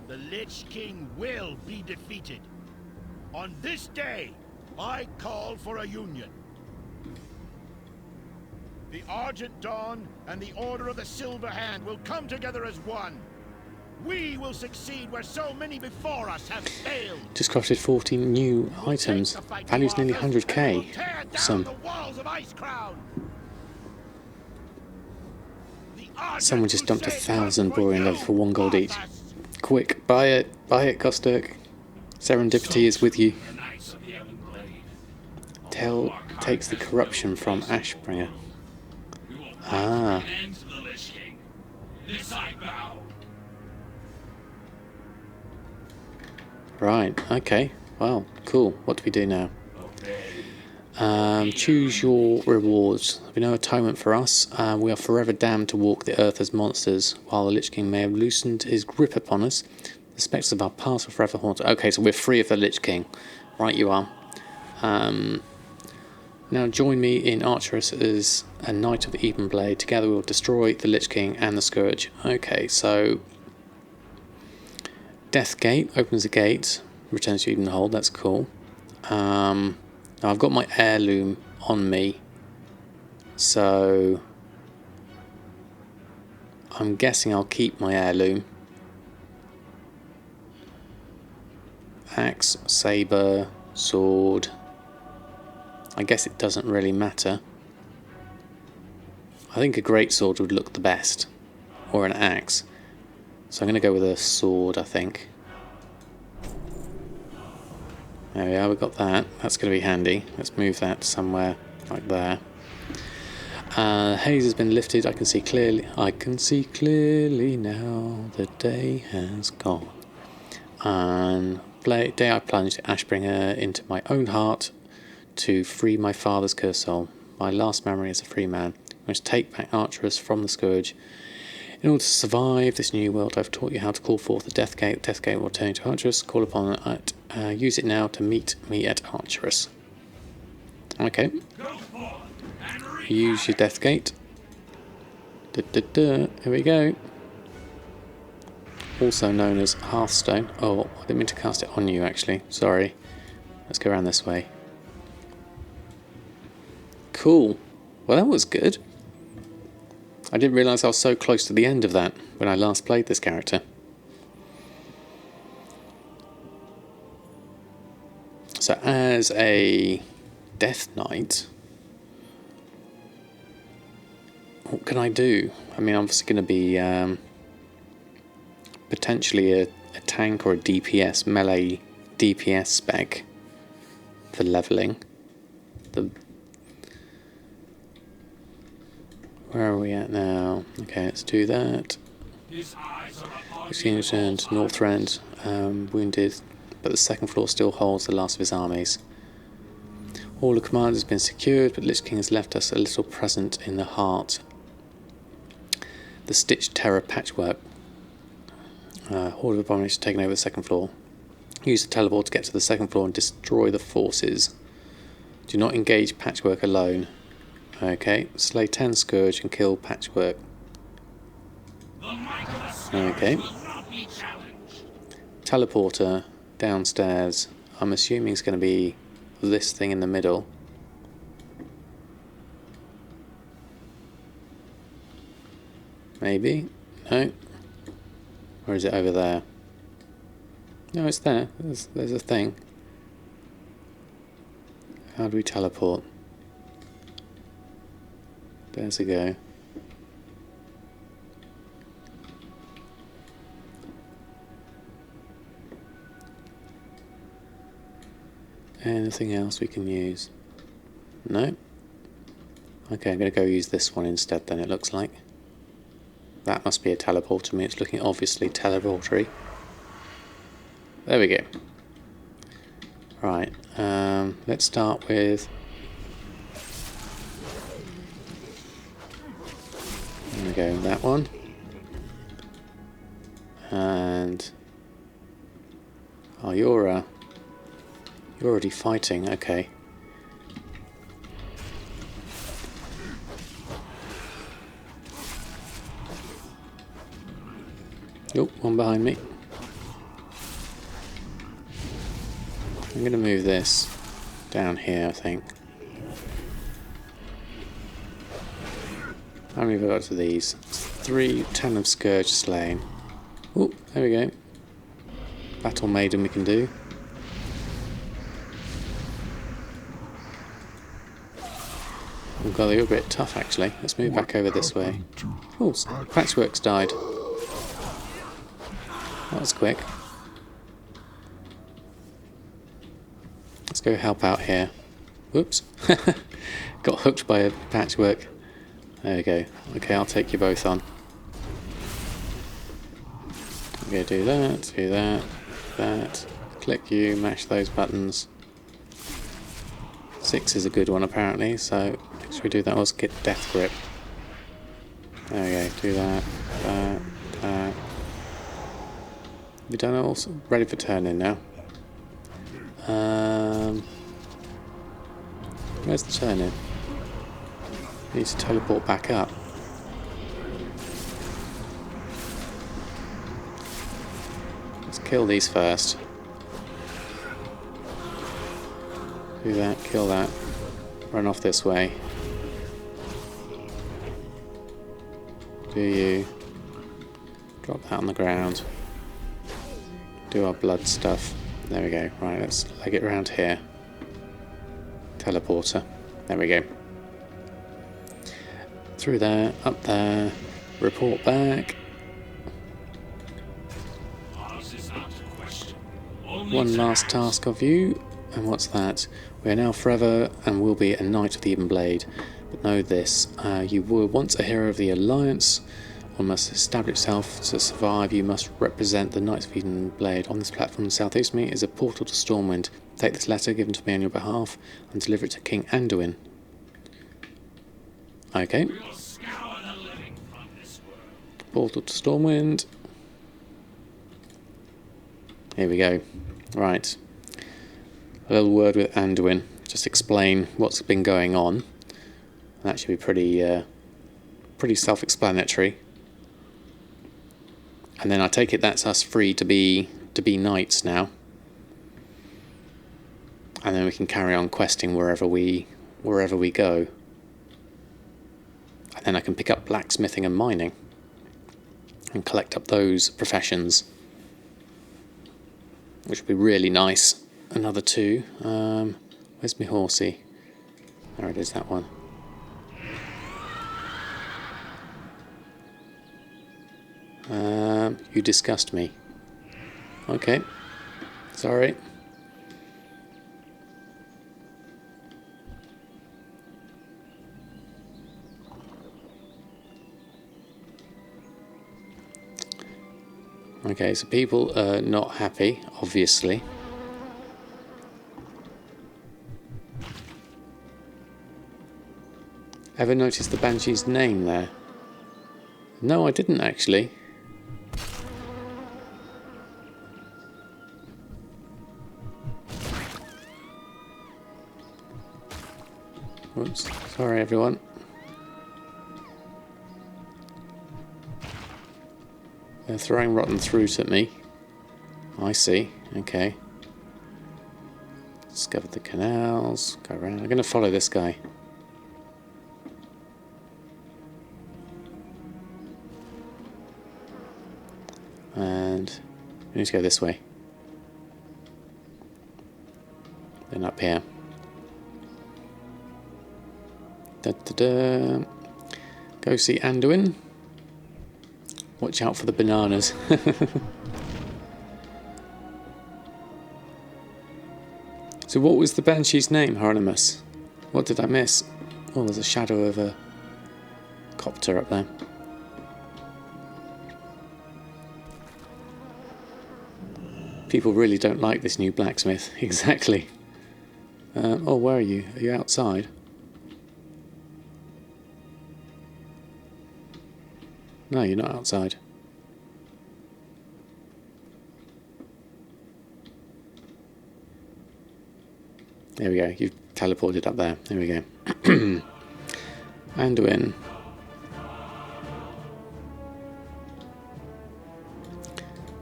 The Lich King will be defeated. On this day, I call for a union. The Argent Dawn and the Order of the Silver Hand will come together as one. We will succeed where so many before us have failed. Just crafted 14 new items. Value's nearly 100k. Awesome. Someone just dumped 1,000 boring leather for 1 gold each. Quick, buy it. Buy it, Kosturk. Serendipity is with you. Tell takes the corruption from Ashbringer. Ah. Right, okay. Wow, cool. What do we do now? Choose your rewards. There'll be no atonement for us. We are forever damned to walk the earth as monsters. While the Lich King may have loosened his grip upon us, the spectres of our past are forever haunted. Okay, so we're free of the Lich King. Right, you are. Now join me in Archeress as a Knight of the Even Blade. Together we will destroy the Lich King and the Scourge. Okay, so Death Gate opens the gate, returns to Eden Hold. That's cool. Now I've got my heirloom on me, so I'm guessing I'll keep my heirloom. Axe, saber, sword. I guess it doesn't really matter. I think a greatsword would look the best, or an axe. So I'm going to go with a sword, I think. There we are, we've got that. That's going to be handy. Let's move that somewhere like there. Haze has been lifted. I can see clearly. I can see clearly now. The day has gone. And day I plunged Ashbringer into my own heart to free my father's cursed soul. My last memory as a free man. I must take back Archeress from the Scourge. In order to survive this new world, I've taught you how to call forth the Death Gate. Death Gate will turn to Archeress. Call upon it. Use it now to meet me at Archeress. Okay. Use your Death Gate. Here we go. Also known as Hearthstone. Oh, I didn't mean to cast it on you, actually. Sorry. Let's go around this way. Cool. Well, that was good. I didn't realise I was so close to the end of that when I last played this character. So as a Death Knight, what can I do? I mean, I'm obviously going to be potentially a tank or a DPS, melee DPS spec for levelling. Where are we at now? Okay, let's do that. Exchange to Northrend, wounded, but the second floor still holds the last of his armies. All the command has been secured, but Lich King has left us a little present in the heart. The Stitched Terror Patchwork. Horde of Abomination taken over the second floor. Use the teleport to get to the second floor and destroy the forces. Do not engage Patchwork alone. Okay, slay 10 Scourge and kill Patchwork. Okay. Teleporter downstairs. I'm assuming it's going to be this thing in the middle. Maybe? No? Or is it over there? No, it's there. There's a thing. How do we teleport? There's a go. Anything else we can use? No? Okay, I'm going to go use this one instead then, it looks like. That must be a teleport to me. It's looking obviously teleportery. There we go. Right, let's start with... There we go, that one. And... Oh, you're already fighting, okay. Oh, one behind me. I'm going to move this down here, I think. How many have I got to these? 3, 10 of Scourge Slain. Oh, there we go. Battle Maiden we can do. Oh god, they're a bit tough actually. Let's move back over this way. Oh, Patchwork's died. That was quick. Let's go help out here. Whoops. Got hooked by a Patchwork. There we go. Okay, I'll take you both on. Okay, do that, that. Click you, mash those buttons. 6 is a good one apparently, so make sure we do that. Let's get Death Grip. There we go, do that, that. We done it all? Ready for turn-in now. Where's the turn-in? Need to teleport back up. Let's kill these first. Do that, kill that. Run off this way. Do you. Drop that on the ground. Do our blood stuff. There we go. Right, let's leg it around here. Teleporter. There we go. Through there, up there. Report back. One last task of you. And what's that? We are now forever and will be a Knight of the Even Blade. But know this, you were once a hero of the Alliance. One must establish yourself to survive. You must represent the Knights of the Even Blade. On this platform southeast of me is a portal to Stormwind. Take this letter given to me on your behalf and deliver it to King Anduin. Okay. Portal to Stormwind. Here we go. Right. A little word with Anduin. Just explain what's been going on. That should be pretty self-explanatory. And then I take it that's us free to be knights now. And then we can carry on questing wherever we go. And then I can pick up blacksmithing and mining and collect up those professions, which would be really nice. Another 2. Where's my horsey? There it is, that one. You disgust me. Okay. Sorry. Okay, so people are not happy, obviously. Ever noticed the Banshee's name there? No, I didn't actually. Oops, sorry everyone. They're throwing rotten fruit at me. I see, okay. Discover the canals, go around. I'm going to follow this guy. And we need to go this way. Then up here. Da-da-da. Go see Anduin. Watch out for the bananas. So what was the Banshee's name, Hieronymus? What did I miss? Oh, there's a shadow of a copter up there. People really don't like this new blacksmith. Exactly. Oh, where are you? Are you outside? No, you're not outside. There we go. You've teleported up there. There we go. Anduin.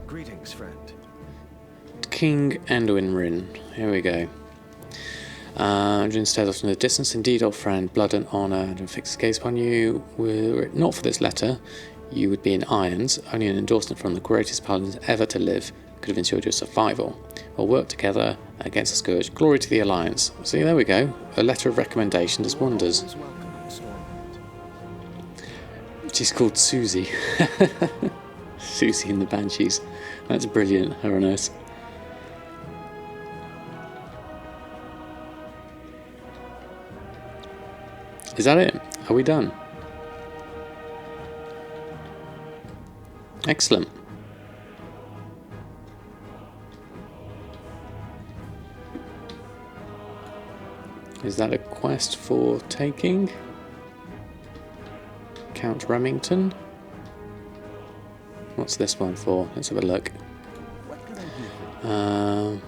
Greetings, friend. King Anduin Rin. Here we go. Anduin stares off in the distance. Indeed, old friend, blood and honour, and fixed gaze upon you. Were it not for this letter, you would be in irons. Only an endorsement from the greatest paladins ever to live could have ensured your survival. We'll work together against the scourge. Glory to the Alliance. See, there we go. A letter of recommendation does wonders. Always welcome in Stormwind. She's called Susie. Susie in the Banshees. That's brilliant. Her nice. Is that it? Are we done? Excellent. Is that a quest for taking? Count Remington? What's this one for? Let's have a look. What can I do for you?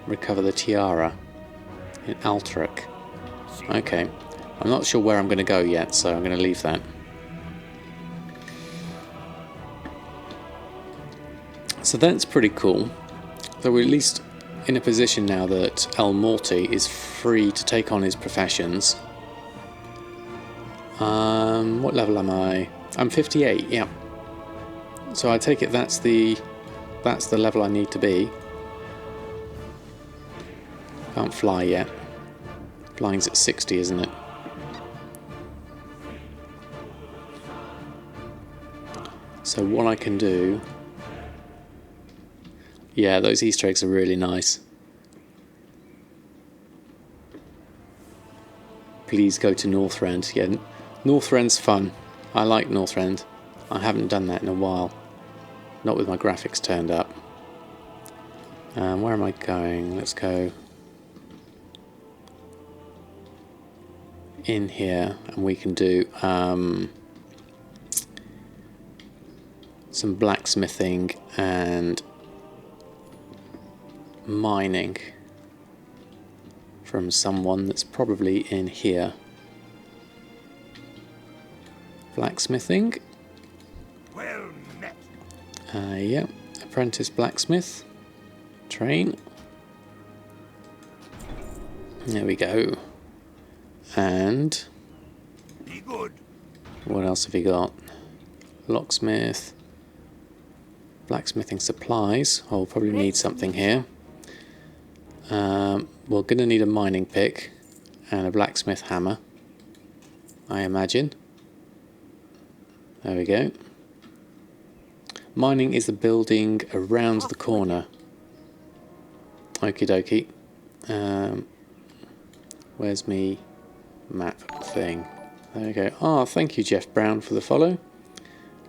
Recover the tiara in Alterac. Okay. I'm not sure where I'm going to go yet, so I'm going to leave that. So that's pretty cool. So we're at least in a position now that El Morty is free to take on his professions. What level am I? I'm 58, yeah. So I take it that's the level I need to be. Can't fly yet. Flying's at 60, isn't it? So what I can do... Yeah, those Easter eggs are really nice. Please go to Northrend. Yeah, Northrend's fun. I like Northrend. I haven't done that in a while. Not with my graphics turned up. Where am I going? Let's go in here and we can do some blacksmithing and mining from someone that's probably in here. Blacksmithing. Well met. Yeah, apprentice blacksmith. Train. There we go. And Be good. what else have we got? Locksmith. Blacksmithing supplies. Oh, we'll probably need something here. We're going to need a mining pick and a blacksmith hammer, I imagine. There we go. Mining is the building around the corner. Okie dokie. Where's me map thing? There we go. Ah, thank you, Jeff Brown, for the follow.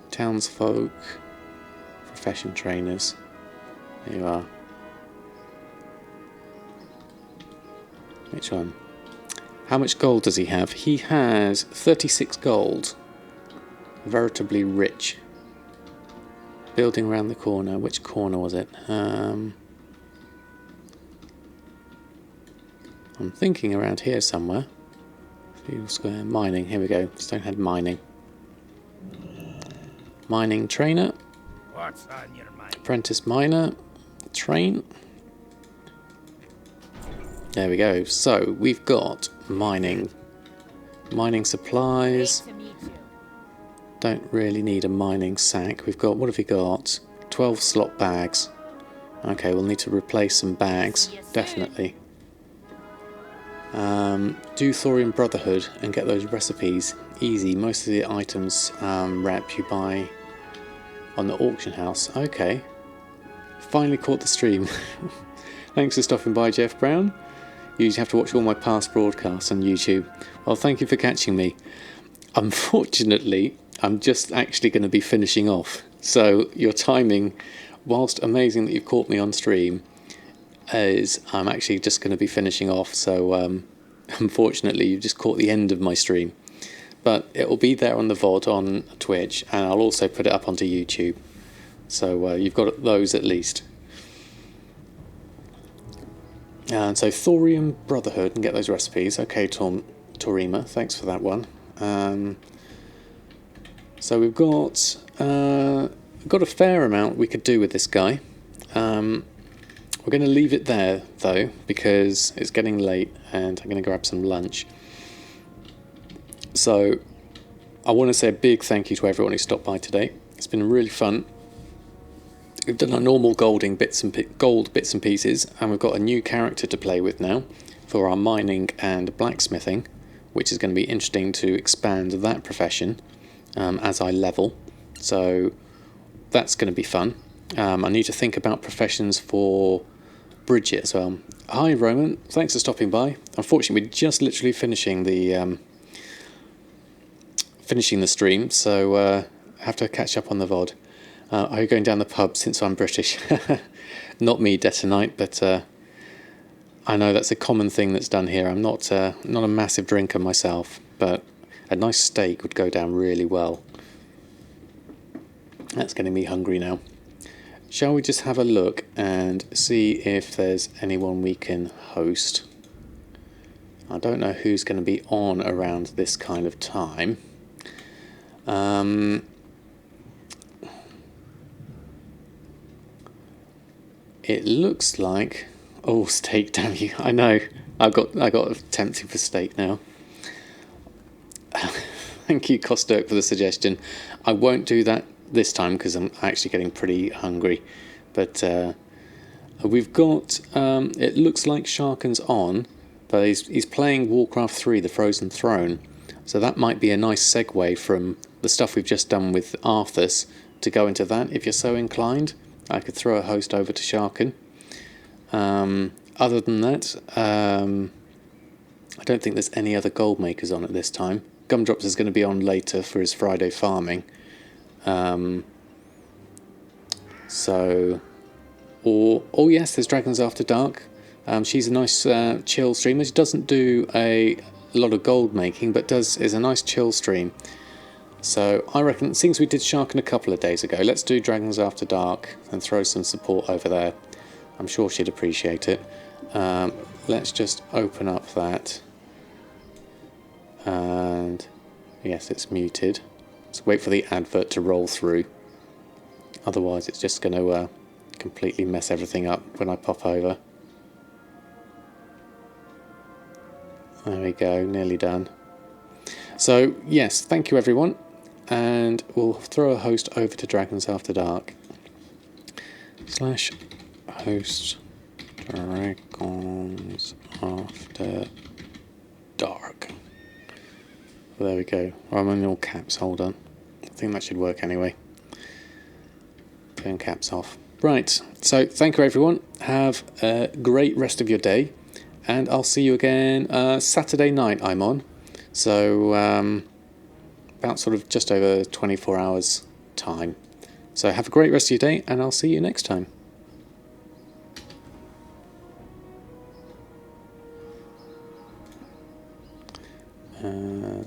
Townsfolk. Profession trainers. There you are. Which one? How much gold does he have? He has 36 gold. Veritably rich. Building around the corner. Which corner was it? I'm thinking around here somewhere. Field Square. Mining. Here we go. Stonehead mining. Mining trainer. What's on your mind? Apprentice miner. Train. There we go. So we've got mining. Mining supplies. Great to meet you. Don't really need a mining sack. We've got, what have we got? 12 slot bags. Okay, we'll need to replace some bags. Definitely. Do Thorium Brotherhood and get those recipes. Easy. Most of the items rep you buy on the auction house. Okay. Finally caught the stream. Thanks for stopping by, Jeff Brown. You usually have to watch all my past broadcasts on YouTube. Well, thank you for catching me. Unfortunately, I'm just actually going to be finishing off. So your timing, whilst amazing that you've caught me on stream, is I'm actually just going to be finishing off. So unfortunately, you've just caught the end of my stream. But it will be there on the VOD on Twitch, and I'll also put it up onto YouTube. So you've got those at least. And so Thorium Brotherhood, and get those recipes. Okay, Torima, thanks for that one. So we've got a fair amount we could do with this guy. We're going to leave it there though, because it's getting late and I'm going to grab some lunch. So I want to say a big thank you to everyone who stopped by today. It's been really fun. We've done our normal gold bits and pieces, and we've got a new character to play with now for our mining and blacksmithing, which is going to be interesting to expand that profession as I level. So that's going to be fun. I need to think about professions for Bridget as well. Hi Roman, thanks for stopping by. Unfortunately, we're just literally finishing the stream, so I have to catch up on the VOD. Are you going down the pub since I'm British? Not me, Detonite, but I know that's a common thing that's done here. I'm not a massive drinker myself, but a nice steak would go down really well. That's getting me hungry now. Shall we just have a look and see if there's anyone we can host? I don't know who's going to be on around this kind of time. It looks like... Oh, steak, damn you. I know. I got tempted for steak now. Thank you, Kosturk, for the suggestion. I won't do that this time because I'm actually getting pretty hungry. But we've got... it looks like Sharken's on, but he's playing Warcraft 3, The Frozen Throne. So that might be a nice segue from the stuff we've just done with Arthas to go into that, if you're so inclined. I could throw a host over to Sharken. Other than that, I don't think there's any other gold makers on at this time. Gumdrops is going to be on later for his Friday farming. Oh yes, there's Dragons After Dark. She's a nice chill streamer. She doesn't do a lot of gold making, but is a nice chill stream. So I reckon, since we did Sharken a couple of days ago, let's do Dragons After Dark and throw some support over there. I'm sure she'd appreciate it. Let's just open up that. And yes, it's muted. So wait for the advert to roll through. Otherwise it's just going to completely mess everything up when I pop over. There we go, nearly done. So yes, thank you everyone. And we'll throw a host over to Dragons After Dark. /host Dragons After Dark. There we go. I'm in all caps, hold on. I think that should work anyway. Turn caps off. Right, so thank you everyone. Have a great rest of your day. And I'll see you again Saturday night I'm on. So about sort of just over 24 hours time. So have a great rest of your day and I'll see you next time.